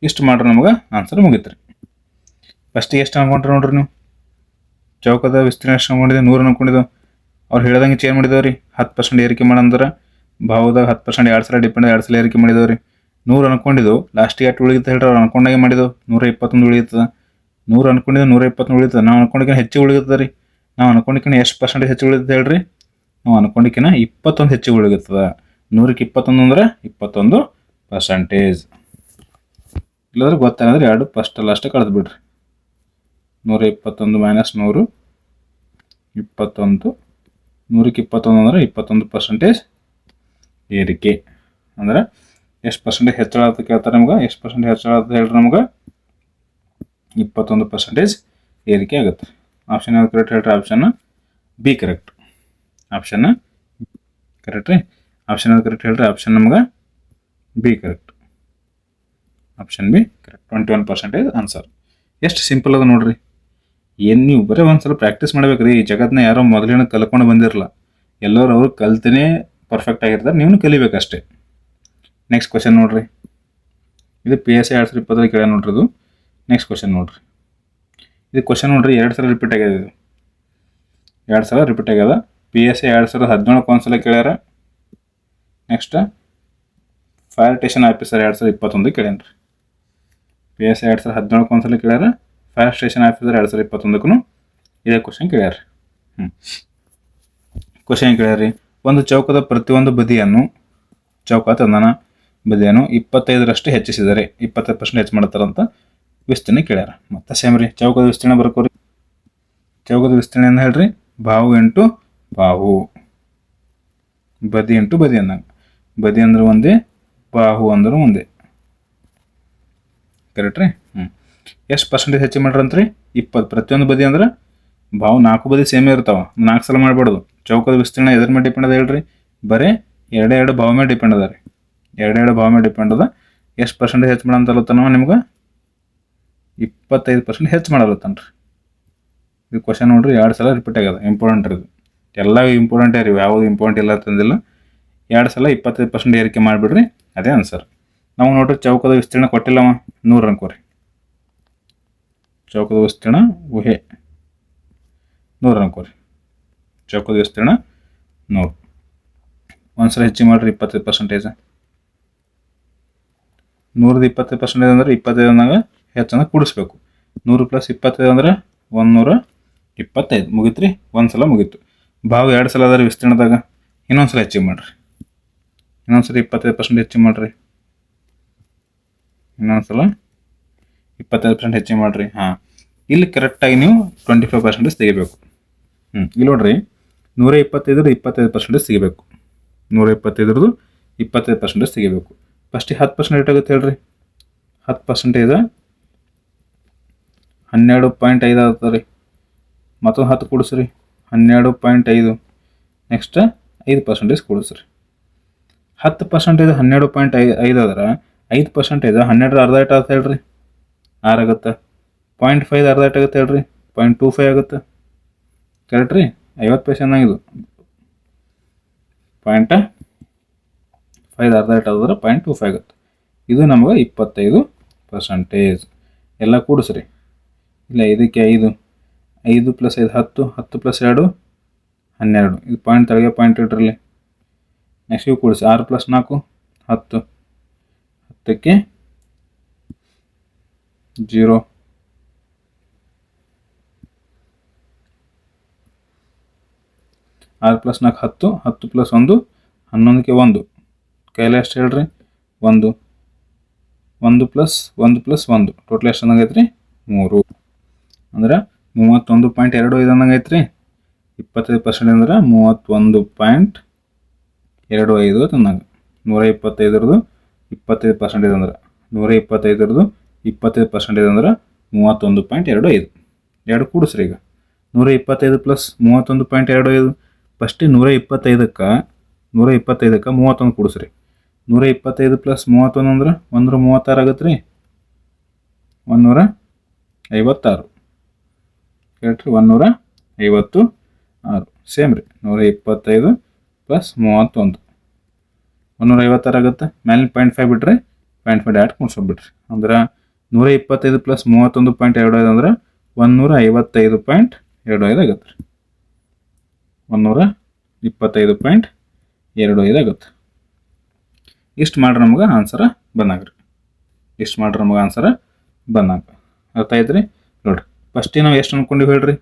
Speaker 1: ಇಷ್ಟು ಮಾಡ್ರಿ ನಮಗೆ ಆನ್ಸರ್ ಮುಗೀತು ರೀ ಫಸ್ಟಿಗೆ ಎಷ್ಟು ಅನ್ಕೊಂಡ್ರಿ ನೋಡ್ರಿ ನೀವು ಚೌಕದ ವಿಸ್ತೀರ್ಣ ಎಷ್ಟು ಅನ್ಕೊಂಡಿದ್ದೆ 100 ಅನ್ಕೊಂಡಿದ್ದೆವು ಅವ್ರು ಹೇಳ್ದಂಗೆ ಚೇಂಜ್ ಮಾಡಿದೆವು ರೀ 10% ಏರಿಕೆ ಮಾಡಂದ್ರೆ ಭಾವದಾಗ 10% 2 ಸಲ ಡಿಪೆಂಡ್ 2 ಸಲ ಏರಿಕೆ ಮಾಡಿದೆವು ರೀ 100 ಅನ್ಕೊಂಡಿದ್ದೆವು ಲಾಸ್ಟಿಗೆ ಎಷ್ಟು ಉಳಿಯುತ್ತೆ ಹೇಳ್ರಿ ಅವ್ರು ಅನ್ಕೊಂಡಾಗೆ ಮಾಡಿದೆವು 121 ಉಳಿಯುತ್ತದೆ 100 ಅನ್ಕೊಂಡಿದ್ದು 121 ಉಳಿಯುತ್ತದೆ ನಾವು ಅನ್ಕೊಂಡಿಕಿನ ಹೆಚ್ಚಿಗೆ ಉಳಿಯುತ್ತದೆ ರೀ ನಾವು ಅನ್ಕೊಂಡಿಕಿನ ಎಷ್ಟು ಪರ್ಸೆಂಟೇಜ್ ಹೆಚ್ಚು ಉಳಿಯುತ್ತೆ ಹೇಳ್ರಿ ನಾವು ಅನ್ಕೊಂಡಿಕಿನ 21 ಹೆಚ್ಚಿಗೆ ಉಳಿಯುತ್ತದೆ 100ಕ್ಕೆ 21 ಅಂದ್ರೆ 21%. ಇಲ್ಲಾಂದ್ರೆ ಗೊತ್ತಾಗಂದ್ರೆ 2 ಫಸ್ಟಲ್ಲಿ ಅಷ್ಟೇ ಕಳೆದು ಬಿಡ್ರಿ. 121 ಮೈನಸ್ 100 21. 100ಕ್ಕೆ 21 ಅಂದ್ರೆ 21% ಏರಿಕೆ. ಅಂದ್ರೆ ಎಷ್ಟು ಪರ್ಸೆಂಟೇಜ್ ಹೆಚ್ಚಳ ಅಂತ ಕೇಳ್ತಾರೆ ನಮ್ಗೆ. ಎಷ್ಟು ಪರ್ಸೆಂಟೇಜ್ ಹೆಚ್ಚಳ ಅಂತ ಹೇಳ್ರಿ ನಮ್ಗೆ 21% ಏರಿಕೆ ಆಗುತ್ತೆ. ಆಪ್ಷನ್ ಯಾವ್ದು ಕರೆಕ್ಟ್ ಹೇಳ್ರಿ? Option B correct. Option correct ರೀ. ಆಪ್ಷನ್ ಯಾವ್ದು ಕರೆಕ್ಟ್ ಹೇಳ್ರಿ? ಆಪ್ಷನ್ ನಮ್ಗೆ B correct. Option B correct. 21% answer. ಎಷ್ಟು ಸಿಂಪಲ್ ಅದ ನೋಡ್ರಿ. ಏನು ನೀವು ಬರೀ ಒಂದ್ಸಲ ಪ್ರಾಕ್ಟೀಸ್ ಮಾಡ್ಬೇಕ್ರಿ. ಈ ಜಗತ್ತನ್ನ ಯಾರೋ ಮೊದಲಿನ ಕಲ್ಕೊಂಡು ಬಂದಿರಲ್ಲ, ಎಲ್ಲರೂ ಅವ್ರು ಕಲ್ತನೇ ಪರ್ಫೆಕ್ಟ್ ಆಗಿರ್ತಾರೆ. ನೀವು ಕಲಿಬೇಕಷ್ಟೇ. ನೆಕ್ಸ್ಟ್ ಕ್ವಶನ್ ನೋಡ್ರಿ. ಇದು PSI 2020 ಕೇಳ ನೋಡ್ರಿ. ಇದು ನೆಕ್ಸ್ಟ್ ಕ್ವಶನ್ ನೋಡ್ರಿ. ಇದು ಕ್ವಶನ್ ನೋಡ್ರಿ 2 ಸಲ ರಿಪೀಟ್ ಆಗ್ಯದ. ಇದು 2 ಸಲ ರಿಪೀಟ್ ಆಗ್ಯದ. PSI 2017 ಒಂದ್ಸಲ ಕೇಳ್ಯಾರ. ನೆಕ್ಸ್ಟ್ ಫೈರ್ ಸ್ಟೇಷನ್ ಆಫೀಸರ್ 2021 ಕೇಳ್ಯಾನ್ರಿ. PSI 2017 ಒಂದ್ಸಲ ಕೇಳ್ಯಾರ. ಫೈರ್ ಸ್ಟೇಷನ್ ಆಫೀಸರ್ 2021 ಇದೇ ಕ್ವಶನ್ ಕೇಳ್ಯಾರ. ಕ್ವಶನ್ ಕೇಳ್ಯಾರಿ, ಒಂದು ಚೌಕದ ಪ್ರತಿಯೊಂದು ಬದಿಯನ್ನು ಚೌಕಾತಂದನ ಬದಿಯನ್ನು 25ರಷ್ಟು ಹೆಚ್ಚಿಸಿದರೆ 25% ಹೆಚ್ಚು ಮಾಡ್ತಾರಂತ ವಿಸ್ತೀರ್ಣ ಕೇಳ್ಯಾರ. ಮತ್ತೆ ಸೇಮ್ ರೀ. ಚೌಕದ ವಿಸ್ತೀರ್ಣ ಬರ್ಕೋರಿ. ಚೌಕದ ವಿಸ್ತೀರ್ಣ ಏನು ಹೇಳ್ರಿ? ಬಾಹು ಇಂಟು ಬಾಹು, ಬದಿ ಇಂಟು ಬದಿ ಅಂದಂಗೆ. ಬದಿ ಅಂದ್ರೆ ಒಂದೇ, ಬಾಹು ಅಂದ್ರೆ ಒಂದೇ. ಕರೆಕ್ಟ್ ರೀ. ಎಷ್ಟು ಪರ್ಸೆಂಟೇಜ್ ಹೆಚ್ಚು ಮಾಡ್ರಂತ್ರಿ? 20. ಪ್ರತಿಯೊಂದು ಬದಿ ಅಂದ್ರೆ ಬಾವು 4 ಬದಿ ಸೇಮೇ ಇರ್ತಾವ. 4 ಸಲ ಮಾಡ್ಬಾರ್ದು. ಚೌಕದ ವಿಸ್ತೀರ್ಣ ಎದ್ರ ಮೇಲೆ ಡಿಪೆಂಡ್ ಅದ ಹೇಳ್ರಿ? ಬರೀ 2 ಬಾವು ಮೇಲೆ ಡಿಪೆಂಡ್ ಅದ ರೀ. 2 ಬಾವು ಮೇಲೆ ಡಿಪೆಂಡ್ ಅದ. ಎಷ್ಟು ಪರ್ಸೆಂಟೇಜ್ ಹೆಚ್ಚು ಮಾಡಂತಲತ್ತಾನ ನಿಮ್ಗೆ? 25% ಹೆಚ್ಚು ಮಾಡಲತ್ತಾನ್ರಿ. ಇದು ಕ್ವಶನ್ ನೋಡ್ರಿ 2 ಸಲ ರಿಪೀಟ್ ಆಗ್ಯದ. ಇಂಪಾರ್ಟೆಂಟ್ ಇದು. ಎಲ್ಲ ಇಂಪಾರ್ಟೆಂಟೇ ರೀ, ಯಾವುದು ಇಂಪಾರ್ಟೆಂಟ್ ಇಲ್ಲ ಅಂತಂದಿಲ್ಲ. 2 ಸಲ 25% ಏರಿಕೆ ಮಾಡಿಬಿಡ್ರಿ, ಅದೇ ಆನ್ಸರ್. ನಾವು ನೋಡ್ರಿ ಚೌಕದ ವಿಸ್ತೀರ್ಣ ಕೊಟ್ಟಿಲ್ಲವ, 100 ಅನ್ಕೋರಿ. ಚೌಕದ ವಿಸ್ತೀರ್ಣ ಊಹೆ 100 ಅನ್ಕೋರಿ. ಚೌಕದ ವಿಸ್ತೀರ್ಣ 100. ಒಂದ್ಸಲ ಹೆಚ್ಚಿಗೆ ಮಾಡಿರಿ 25%. 100ದ 25% ಅಂದ್ರೆ 25 ಅಂದಾಗ ಹೆಚ್ಚಂದ್ರೆ ಕೂಡಿಸ್ಬೇಕು. 100 + 25 ಅಂದ್ರೆ 125. ಮುಗೀತು ರೀ. ಒಂದ್ಸಲ ಮುಗೀತು. ಬಾವು 2 ಸಲ ಅದ ರೀ ವಿಸ್ತೀರ್ಣದಾಗ. ಇನ್ನೊಂದ್ಸಲ ಹೆಚ್ಚಿಗೆ ಮಾಡಿರಿ. ಇನ್ನೊಂದ್ಸಲ 25% ಹೆಚ್ಚಿಗೆ ಮಾಡಿರಿ. ಇನ್ನೊಂದ್ಸಲ 25% ಹೆಚ್ಚಿಗೆ ಮಾಡಿರಿ. ಹಾಂ, ಇಲ್ಲಿ ಕರೆಕ್ಟಾಗಿ ನೀವು 25% ತೆಗಿಬೇಕು. ಇಲ್ಲಿ ನೋಡ್ರಿ 125 25% ತೆಗಿಬೇಕು. 125 25% ತೆಗಿಬೇಕು. ಫಸ್ಟಿಗೆ 10% ಏಟಾಗುತ್ತೆ ಹೇಳ್ರಿ? 10% 12.5 ಆಗುತ್ತೆ ರೀ. ಮತ್ತೊಂದು 10 ಕೂಡಿಸ್ರಿ, 12.5. ನೆಕ್ಸ್ಟ್ 5% ಕೂಡಿಸ್ರಿ. 10% 12.5 ಆದ್ರೆ 5% 12 ಅರ್ಧ ಏಟ್ ಆಗುತ್ತೆ ಹೇಳ್ರಿ? 6 ಆಗುತ್ತೆ. 0.5 ಅರ್ಧ ಏಟ್ ಆಗುತ್ತೆ ಹೇಳ್ರಿ? 0.25 ಆಗುತ್ತೆ. ಕರೆಕ್ಟ್ ರೀ. 50 ಪೈಸೆ ಇದು 0.5 ಅರ್ಧ ಏಟ್ ಆದ್ರೆ 0.25 ಆಗುತ್ತೆ. ಇದು ನಮಗೆ 25%. ಎಲ್ಲ ಕೂಡಿಸ್ರಿ. ಇಲ್ಲ, ಇದಕ್ಕೆ 5 + 5 10, 10 + 2 12. ಇದು ಪಾಯಿಂಟ್ ತೆಳಗೆ ಪಾಯಿಂಟ್ ಇಟ್ರಲ್ಲಿ. ನೆಕ್ಸ್ಟ್ ಇವು ಕೂಡಿಸಿ 6 + 4 10, 10ಕ್ಕೆ 0. 6 + 4 10, 10 + 1 11ಕ್ಕೆ 1. ಕೈಲಿ ಎಷ್ಟು ಹೇಳ್ರಿ? 1. 1 + 1 + 1 ಟೋಟಲ್ ಎಷ್ಟು ಅಂದಂಗೆ ಐತ್ರಿ? 3. ಅಂದ್ರೆ 31.25 ಅಂದಂಗೆ ಐತ್ರಿ. 25% ಅಂದ್ರೆ 31.25 ಅಂದಂಗೆ. 125 25% ಅಂದ್ರೆ 125 25% ಅಂದ್ರೆ 31.25. 2 ಕೂಡಿಸ್ರಿ. ಈಗ 125 + 31.25. ಫಸ್ಟಿಗೆ 125ಕ್ಕೆ 31 ಕೂಡಿಸ್ರಿ. 125 + 31 ಅಂದ್ರೆ 136 ಆಗುತ್ತೆ ರೀ. 156. ಕರೆಕ್ಟ್ ರೀ. 156. ಸೇಮ್ ರೀ. 125 + 31 156 ಆಗುತ್ತೆ. ಮೇಲಿನ 0.5 ಬಿಟ್ರೆ 0.5 ಡಾಟ್ ಕುಣಿಸ್ಬಿಟ್ರಿ. ಅಂದ್ರೆ 125 + 31.25 ಅಂದ್ರೆ 155.25 ಆಗುತ್ತೆ ರೀ. 125.25 ಆಗುತ್ತೆ. ಇಷ್ಟು ಮಾಡ್ರಿ ನಮಗೆ ಆನ್ಸರ ಬಂದಾಗ್ರಿ. ಇಷ್ಟು ಮಾಡ್ರಿ ನಮಗೆ ಆನ್ಸರ ಬಂದಾಗ. ಅರ್ಥ ಆಯ್ತು ರೀ? ನೋಡಿರಿ, ಫಸ್ಟಿಗೆ ನಾವು ಎಷ್ಟು ಅನ್ಕೊಂಡಿವಿ ಹೇಳ್ರಿ?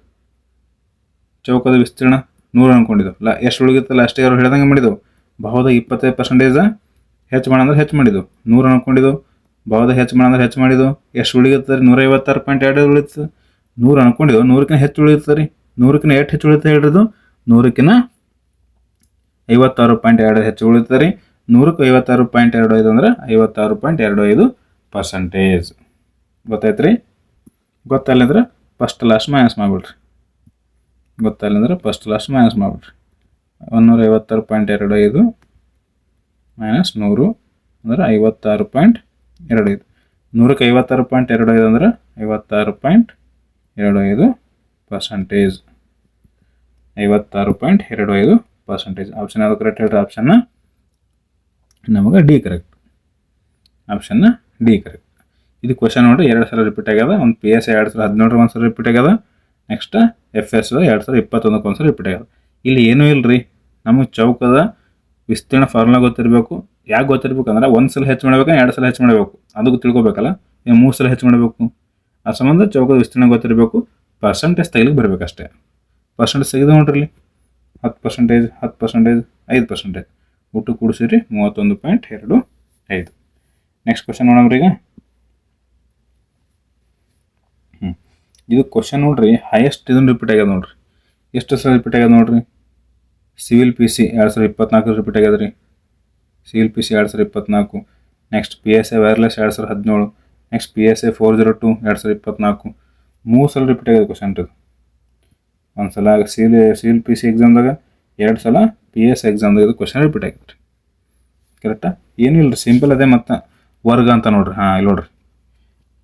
Speaker 1: ಚೌಕದ ವಿಸ್ತೀರ್ಣ 100 ಅನ್ಕೊಂಡಿದ್ದೆವು. ಎಷ್ಟು ಉಳಿಗಿತ್ತಲ್ಲ ಅಷ್ಟೇ ಅವ್ರು ಹೇಳ್ದಂಗೆ ಮಾಡಿದೆವು. ಭಾವದ 25% ಹೆಚ್ಚು ಮಾಡಂದ್ರೆ ಹೆಚ್ಚು ಮಾಡಿದ್ದು 100 ಅನ್ಕೊಂಡಿದ್ದು. ಭಾವದ ಹೆಚ್ಚು ಮಾಡಂದ್ರೆ ಹೆಚ್ಚು ಮಾಡಿದ್ದು ಎಷ್ಟು ಉಳಿಯುತ್ತೆ ರೀ? 156.2 ಉಳಿತು. 100 ಅನ್ಕೊಂಡಿದ್ದು 100ಕ್ಕಿಂತ ಹೆಚ್ಚು ಉಳಿಯುತ್ತೆ ರೀ. 100ಕ್ಕಿಂತ ಎಷ್ಟು ಹೆಚ್ಚು ಉಳಿಯುತ್ತೆ ಹೇಳ್ರಿದು? 100ಕ್ಕಿಂತ 56.2 ಹೆಚ್ಚು ಉಳಿಯುತ್ತೆ ರೀ. 100ಕ್ಕೆ 56.25 ಅಂದ್ರೆ 56.25%. ಗೊತ್ತಾಯ್ತು ರೀ? ಗೊತ್ತಲ್ಲಂದ್ರೆ ಫಸ್ಟ್ ಲಾಸ್ಟ್ ಮೈನಸ್ ಮಾಡಿಬಿಡ್ರಿ. ಗೊತ್ತಲ್ಲಂದ್ರೆ ಫಸ್ಟ್ ಲಾಸ್ಟ್ ಮೈನಸ್ ಮಾಡಿಬಿಡ್ರಿ. 156.25 ಮೈನಸ್ 100 ಅಂದ್ರೆ 56.25. 100ಕ್ಕೆ 56.25 ಅಂದ್ರೆ 56.25%. 56.25%. ಆಪ್ಷನ್ ಯಾವುದು ಕರೆಕ್ಟ್ ಹೇಳ್ರಿ? ಆಪ್ಷನ್ನ ನಮಗೆ ಡಿ ಕರೆಕ್ಟ್. ಆಪ್ಷನ್ನ ಡಿ ಕರೆಕ್ಟ್. ಇದು ಕ್ವಶನ್ ನೋಡ್ರಿ 2 ಸಲ ರಿಪೀಟ್ ಆಗ್ಯದ. ಒಂದು PSI 2017 ಒಂದು ಸಲ ರಿಪೀಟ್ ಆಗ್ಯದ. ನೆಕ್ಸ್ಟ್ FS 2021 ಒಂದು ಸಲ ರಿಪೀಟ್ ಆಗ್ಯದ. ಇಲ್ಲಿ ಏನೂ ಇಲ್ಲ ರೀ, ನಮಗೆ ಚೌಕದ ವಿಸ್ತೀರ್ಣ ಫಾರ್ಮುಲಾ ಗೊತ್ತಿರಬೇಕು. ಯಾಕೆ ಗೊತ್ತಿರ್ಬೇಕು ಅಂದ್ರೆ ಒಂದು ಸಲ ಹೆಚ್ಚು ಮಾಡಬೇಕು, 2 ಸಲ ಹೆಚ್ಚು ಮಾಡಬೇಕು ಅದಕ್ಕೆ ತಿಳ್ಕೊಬೇಕಲ್ಲ. 3 ಸಲ ಹೆಚ್ಚು ಮಾಡಬೇಕು. ಆ ಸಂಬಂಧ ಚೌಕದ ವಿಸ್ತೀರ್ಣ ಗೊತ್ತಿರಬೇಕು. ಪರ್ಸೆಂಟೇಜ್ ತೆಗಿಲಿಕ್ಕೆ ಬರಬೇಕಷ್ಟೇ. ಪರ್ಸೆಂಟೇಜ್ ತೆಗೆದು ನೋಡ್ರಿ ಇಲ್ಲಿ 10%, 10%, 5%. ಒಟ್ಟು ಕೂಡಿಸಿರಿ 31.25. ನೆಕ್ಸ್ಟ್ ಕ್ವಶನ್ ನೋಡಮ್ರಿ ಈಗ. ಇದು ಕ್ವಶನ್ ನೋಡ್ರಿ ಹೈಯೆಸ್ಟ್ ಇದನ್ನು ರಿಪೀಟ್ ಆಗ್ಯದ ನೋಡ್ರಿ. ಎಷ್ಟು ಸಲ ರಿಪೀಟ್ ಆಗ್ಯದ ನೋಡ್ರಿ? ಸಿವಿಲ್ PC 2024 ರಿಪೀಟ್ ಆಗ್ಯದ ರೀ. Civil PC 2024. Next PSI wireless 2017. Next PSI 402 2024. 3 ಸಲ ರಿಪೀಟ್ ಆಗ್ಯದ ಕ್ವಶನ್ ಇದು. ಒಂದು ಸಲ ಸಿವಿಲ್ PC ಎಕ್ಸಾಮ್ದಾಗ, 2 ಸಲ PSI ಎಕ್ಸಾಮ್ದಾಗ ಇದು ಕ್ವಶನ್ ರಿಪೀಟ್ ಆಗ್ಯದ ರೀ. ಕರೆಕ್ಟಾ? ಏನಿಲ್ಲ ರೀ, ಸಿಂಪಲ್ ಅದೇ. ಮತ್ತು ವರ್ಗ ಅಂತ ನೋಡ್ರಿ. ಇಲ್ಲಿ ನೋಡ್ರಿ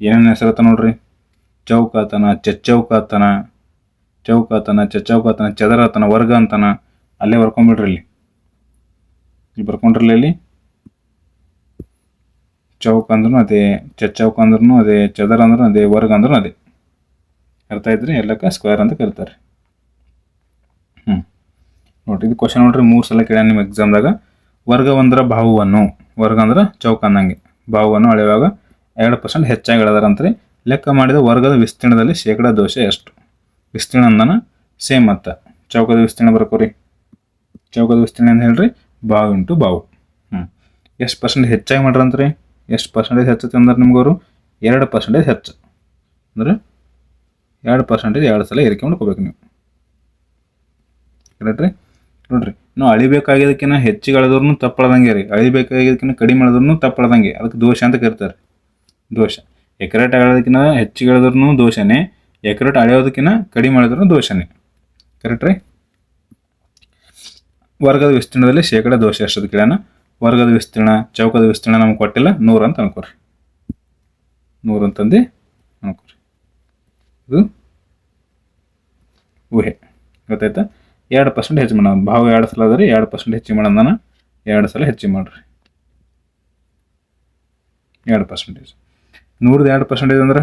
Speaker 1: ಏನೇನು ಹೆಸರತ್ತ ನೋಡ್ರಿ? ಚೌಕಾತನ, ಚಚ್ಚೌಕಾತನ, ಚೌಕಾತನ, ಚಚ್ಚೌಕಾತನ, ಚದರಾತನ, ವರ್ಗ ಅಂತನ. ಅಲ್ಲೇ ಬರ್ಕೊಂಡ್ಬಿಡ್ರಿ. ಇಲ್ಲಿ ಬರ್ಕೊಂಡ್ರಲ್ಲ. ಇಲ್ಲಿ ಚೌಕ ಅಂದ್ರೂ ಅದೇ, ಚಚ್ಚೌಕ ಅಂದ್ರೂ ಅದೇ, ಚದರ ಅಂದ್ರೂ ಅದೇ, ವರ್ಗ ಅಂದ್ರೂ ಅದೇ. ಅರ್ಥ ಆಯ್ತು ರೀ? ಎಲ್ಲಕ್ಕ ಸ್ಕ್ವೇರ್ ಅಂತ ಕರೀತಾರೆ. ನೋಡ್ರಿ ಇದು ಕ್ವಶನ್ ನೋಡ್ರಿ 3 ಸಲ ಕೇಳ ನಿಮ್ಮ ಎಕ್ಸಾಮ್ದಾಗ. ವರ್ಗ ಒಂದರ ಬಾಹುವನ್ನು, ವರ್ಗ ಅಂದ್ರೆ ಚೌಕ ಅಂದಂಗೆ, ಬಾಹುವನ್ನು ಅಳೆಯುವಾಗ 2% ಹೆಚ್ಚಾಗಿ ಎಳೆದಾರಂತ್ರಿ. ಲೆಕ್ಕ ಮಾಡಿದ ವರ್ಗದ ವಿಸ್ತೀರ್ಣದಲ್ಲಿ ಶೇಕಡಾ ದೋಷ ಎಷ್ಟು? ವಿಸ್ತೀರ್ಣ ಅಂದನ ಸೇಮ್ ಮತ್ತ ಚೌಕದ ವಿಸ್ತೀರ್ಣ ಬರ್ಕೋರಿ. ಚೌಕದ ವಿಸ್ತೀರ್ಣ ಏನು ಹೇಳ್ರಿ? ಬಾವು ಇಂಟು ಬಾವು. ಎಷ್ಟು ಪರ್ಸೆಂಟೇಜ್ ಹೆಚ್ಚಾಗಿ ಮಾಡ್ರಂತ್ರಿ? ಎಷ್ಟು ಪರ್ಸೆಂಟೇಜ್ ಹೆಚ್ಚುತ್ತೆ ಅಂದ್ರೆ ನಿಮ್ಗವರು 2% ಹೆಚ್ಚು ಅಂದ್ರೆ 2% 2 ಸಲ ಏರಿಕೆ ಮಾಡ್ಕೋಬೇಕು ನೀವು. ಕರೆಕ್ಟ್ ರೀ? ನೋಡ್ರಿ, ನಾವು ಅಳಿಬೇಕಾಗಿದ್ದಕ್ಕಿಂತ ಹೆಚ್ಚಿಗೆ ಅಳೆದ್ರೂ ತಪ್ಪಳದಂಗೆ ರೀ, ಅಳಿಬೇಕಾಗಿದ್ದಕ್ಕಿಂತ ಕಡಿಮೆ ಅಳೆದ್ರೂ ತಪ್ಪಳದಂಗೆ. ಅದಕ್ಕೆ ದೋಷ ಅಂತ ಕರೀತಾರೆ. ದೋಷ. ಎಕರೆಟ್ ಅಳೆಯೋದಕ್ಕಿಂತ ಹೆಚ್ಚಿಗೆ ಅಳೆದ್ರೂ ದೋಷನೇ, ಎಕರೆಟ್ ಅಳೆಯೋದಕ್ಕಿಂತ ಕಡಿಮೆ ಅಳೆದ್ರೂ ದೋಷನೇ. ಕರೆಕ್ಟ್ ರೀ? ವರ್ಗದ ವಿಸ್ತೀರ್ಣದಲ್ಲಿ ಶೇಕಡಾ ದೋಷ ಎಷ್ಟದು ಕೇಳೋಣ. ವರ್ಗದ ವಿಸ್ತೀರ್ಣ, ಚೌಕದ ವಿಸ್ತೀರ್ಣ ನಮ್ಗೆ ಕೊಟ್ಟಿಲ್ಲ, 100 ಅಂತ ಅನ್ಕೋರಿ. 100 ಅಂತಂದು ಅನ್ಕೋರಿ. ಇದು ಊಹೆ. ಗೊತ್ತಾಯ್ತಾ? 2% ಹೆಚ್ಚು ಮಾಡೋಣ. ಭಾವ 2 ಸಲ ಅದ ರೀ, 2% ಹೆಚ್ಚಿಗೆ ಮಾಡೋಣ. 2 ಸಲ ಹೆಚ್ಚಿಗೆ ಮಾಡಿರಿ. 2%. 100ದ 2% ಅಂದ್ರೆ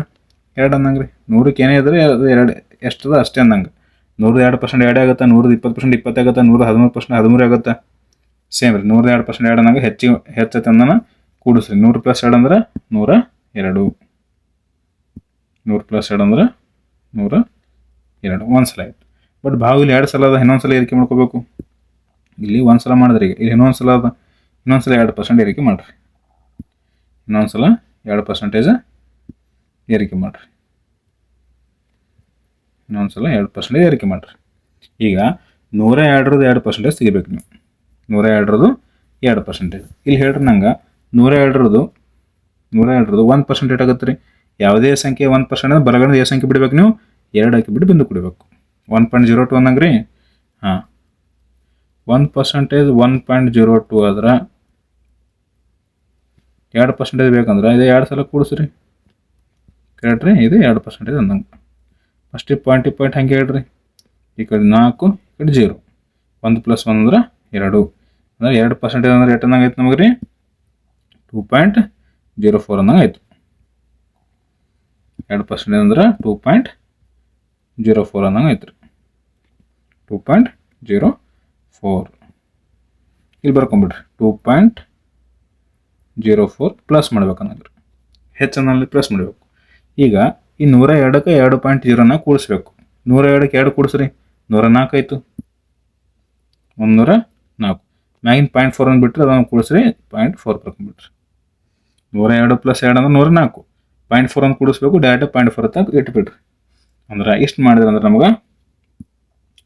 Speaker 1: 2 ಅಂದಂಗೆ ರೀ. 100ಕ್ಕೆ ಏನೇ ಇದ್ರೆ ಅದು 2 ಎಷ್ಟದ ಅಷ್ಟೇ ಅಂದಂಗೆ. 100ದ 2% 2 ಆಗುತ್ತೆ, 100ದ 20% 20 ಆಗುತ್ತೆ, 100ದ 13% 13 ಆಗುತ್ತೆ. ಸೇಮ್ ರೀ. 100ದ 2% 2 ಅಂದಂಗೆ ಹೆಚ್ಚೈತೆ ಅಂದನ ಕೂಡಿಸ್ರಿ. 100 + 2 ಅಂದ್ರೆ 102. 100 + 2 ಅಂದ್ರೆ 102. ಒಂದು ಸಲ ಆಯ್ತು. ಬಟ್ ಭಾವ ಇಲ್ಲಿ 2 ಸಲ ಅದ, ಇನ್ನೊಂದು ಸಲ ಏರಿಕೆ ಮಾಡ್ಕೋಬೇಕು. ಇಲ್ಲಿ 1 ಸಲ ಮಾಡಿದ್ರಿ. ಈಗ ಇಲ್ಲಿ ಇನ್ನೊಂದು ಸಲ ಅದ, ಇನ್ನೊಂದು ಸಲ 2% ಏರಿಕೆ ಮಾಡಿರಿ. ಇನ್ನೊಂದು ಸಲ 2% ಏರಿಕೆ ಮಾಡಿರಿ. ಇನ್ನೊಂದು ಸಲ 2% ಏರಿಕೆ ಮಾಡಿರಿ. ಈಗ 102ರದ್ದು 2% ತೆಗಿಬೇಕು ನೀವು. 102ರದ್ದು 2%. ಇಲ್ಲಿ ಹೇಳ್ರಿ ನಂಗೆ 102ರದ್ದು 1% ಏಟಾಗುತ್ತೆ ರೀ. ಯಾವುದೇ ಸಂಖ್ಯೆ 1% ಅಂದ್ರೆ ಬಲಗಡೆ ಯಾವ ಸಂಖ್ಯೆ ಬಿಡಬೇಕು ನೀವು? 2 ಹಾಕಿಬಿಟ್ಟು ಬಿಂದು ಕೊಡಬೇಕು. 1.02 ಅಂದಂಗೆ ರೀ. 1% 1.02 ಆದ್ರೆ 2% ಬೇಕಂದ್ರೆ ಇದು 2 ಸಲ ಕೂಡಿಸ್ರಿ. ಕರೆಕ್ಟ್ ರೀ? ಇದು 2% ಅಂದಂಗೆ. ಫಸ್ಟ್ ಪಾಯಿಂಟ್ ಹಂಗೆ ಹೇಳ್ರಿ. ಈ ಕಡೆ 4, ಈ ಕಡೆ 0. 1 + 1 ಅಂದ್ರೆ 2. ಅಂದ್ರೆ 2% ಅಂದ್ರೆ ಎಷ್ಟು ಅಂದಂಗೆ ಆಯ್ತು ನಮಗೆ ರೀ? 2.04 ಅಂದಂಗೆ ಆಯ್ತು. 2% ಅಂದ್ರೆ 2.04 ಅಂದಂಗೆ ಆಯ್ತು ರೀ. 2.04. ಇಲ್ಲಿ ಬರ್ಕೊಂಬಿಡ್ರಿ. 2.04 ಪ್ಲಸ್ ಮಾಡ್ಬೇಕನ್ನಂದ್ರೆ ಹೆಚ್ಚನಲ್ಲಿ ಪ್ಲಸ್ ಮಾಡಬೇಕು. ಈಗ ಈ 102ಕ್ಕೆ 2.0ನ ಕೂಡಿಸ್ಬೇಕು. 102ಕ್ಕೆ 2 ಕೂಡಿಸ್ರಿ, 104 ಆಯಿತು. 104. ಮ್ಯಾಗಿನ 0.4 ಅಂದ್ಬಿಟ್ರೆ ಅದನ್ನು ಕೂಡಿಸ್ರಿ 0.4 ಬರ್ಕೊಂಡ್ಬಿಟ್ರಿ. 102 + 2 ಅಂದ್ರೆ 104. 0.4 ಅಂತ ಕೂಡಿಸ್ಬೇಕು, ಡೈರೆಕ್ಟ್ 0.4 ತನಕ ಇಟ್ಬಿಡ್ರಿ. ಅಂದ್ರೆ ಇಷ್ಟು ಮಾಡಿದ್ರೆ ಅಂದ್ರೆ ನಮ್ಗೆ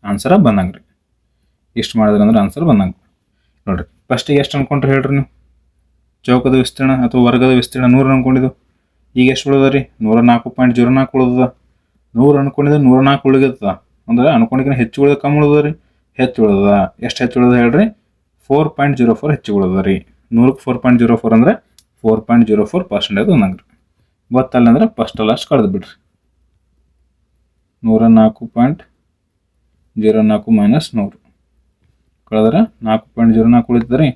Speaker 1: ಆನ್ಸರ ಬಂದಂಗೆ ರೀ. ಇಷ್ಟು ಮಾಡಿದ್ರೆ ಅಂದ್ರೆ ಆನ್ಸರ್ ಬಂದಂಗೆ ನೋಡಿರಿ. ಫಸ್ಟಿಗೆ ಎಷ್ಟು ಅನ್ಕೊಂಡ್ರಿ ಹೇಳ್ರಿ ನೀವು? ಚೌಕದ ವಿಸ್ತೀರ್ಣ ಅಥವಾ ವರ್ಗದ ವಿಸ್ತೀರ್ಣ 100 ಅನ್ಕೊಂಡಿದ್ದು. ಈಗ ಎಷ್ಟು ಉಳಿದ ರೀ? 104.04 ಉಳಿದ. 100 ಅನ್ಕೊಂಡಿದ್ದು 104 ಉಳಿಗತ್ತದ. ಅಂದ್ರೆ ಅನ್ಕೊಂಡಿಗಿನ ಹೆಚ್ಚು ಉಳಿದ ಕಮ್ಮಿ ಉಳಿದ ರೀ? ಹೆಚ್ಚು ಉಳಿದ. ಎಷ್ಟು ಹೆಚ್ಚು ಉಳಿದ ಹೇಳ್ರಿ? 4.04 ಹೆಚ್ಚು ಉಳಿದ ರೀ. 100ಕ್ಕೆ 4.04 ಅಂದ್ರೆ 4.04% ಅಂದಂಗೆ ರೀ. ಗೊತ್ತಲ್ಲ ಅಂದ್ರೆ ಫಸ್ಟ್ ಲಾಸ್ಟ್ ಕಳೆದು ಬಿಡ್ರಿ. 104.04 ಮೈನಸ್ 100 ಕಳೆದ್ರೆ 4.04 ಉಳಿತದೆ ರೀ.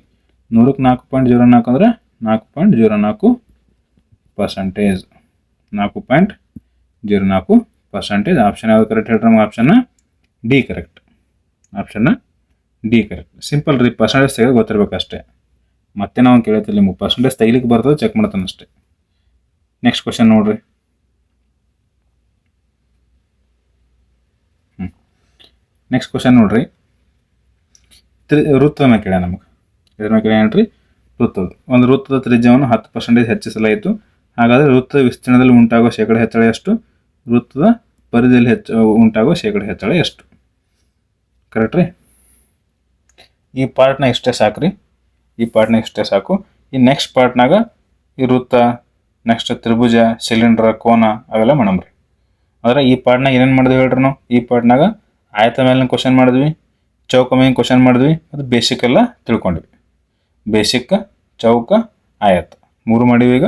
Speaker 1: 100ಕ್ಕೆ 4.04 ಅಂದ್ರೆ 4.04%. 4.04%. ಆಪ್ಷನ್ ಯಾವ್ದು ಕರೆಕ್ಟ್ ಹೇಳ್ರಿ ನಮ್ಗೆ? Option D correct. Option D correct. Simple ರೀ, ಪರ್ಸೆಂಟೇಜ್ ತೆಗೆದು ಗೊತ್ತಿರ್ಬೇಕು ಅಷ್ಟೇ. ಮತ್ತೆ ನಾವು ಕೇಳತ್ತಿಲ್ಲ ನಿಮಗೆ ಪರ್ಸೆಂಟೇಜ್ ತೆಗಿಲಿಕ್ಕೆ ಬರ್ತದೆ, ಚೆಕ್ ಮಾಡ್ತಾನೆ ಅಷ್ಟೇ. ನೆಕ್ಸ್ಟ್ ಕ್ವಶನ್ ನೋಡ್ರಿ. ನೆಕ್ಸ್ಟ್ ಕ್ವಶನ್ ನೋಡ್ರಿ. ವೃತ್ತದ ಮೇಲೆ ಕೇಳ ನಮಗೆ. ಇದ್ರ ಮೇಲೆ ಕೇಳ ಏನ್ರಿ? ವೃತ್ತದ. ಒಂದು ವೃತ್ತದ ತ್ರಿಜ್ಯವನ್ನು 10% ಹೆಚ್ಚಿಸಲಾಯಿತು. ಹಾಗಾದರೆ ವೃತ್ತದ ವಿಸ್ತೀರ್ಣದಲ್ಲಿ ಉಂಟಾಗುವ ಶೇಕಡ ಹೆಚ್ಚಳ ಎಷ್ಟು? ವೃತ್ತದ ಪರಿಧಿಯಲ್ಲಿ ಉಂಟಾಗುವ ಶೇಕಡ ಹೆಚ್ಚಳ ಎಷ್ಟು? ಕರೆಕ್ಟ್ ರೀ. ಈ ಪಾರ್ಟ್ನ ಇಷ್ಟೇ ಸಾಕ್ರಿ. ಈ ಪಾರ್ಟ್ನ ಇಷ್ಟೇ ಸಾಕು. ಈ ನೆಕ್ಸ್ಟ್ ಪಾರ್ಟ್ನಾಗ ಈ ವೃತ್ತ, ನೆಕ್ಸ್ಟ್ ತ್ರಿಭುಜ, ಸಿಲಿಂಡರ್, ಕೋನ ಅವೆಲ್ಲ ಮಾಡಮ್ರಿ. ಆದರೆ ಈ ಪಾರ್ಟ್ನಾಗ ಏನೇನು ಮಾಡಿದ್ವಿ ಹೇಳ್ರಿ ನಾವು? ಈ ಪಾರ್ಟ್ನಾಗ ಆಯತ ಮೇಲಿನ ಕ್ವಶನ್ ಮಾಡಿದ್ವಿ, ಚೌಕ ಮೇಲಿನ ಕ್ವಶನ್ ಮಾಡಿದ್ವಿ, ಅದು ಬೇಸಿಕ್ ಎಲ್ಲ ತಿಳ್ಕೊಂಡ್ವಿ. ಬೇಸಿಕ್, ಚೌಕ, ಆಯತ 3 ಮಾಡಿವಿ. ಈಗ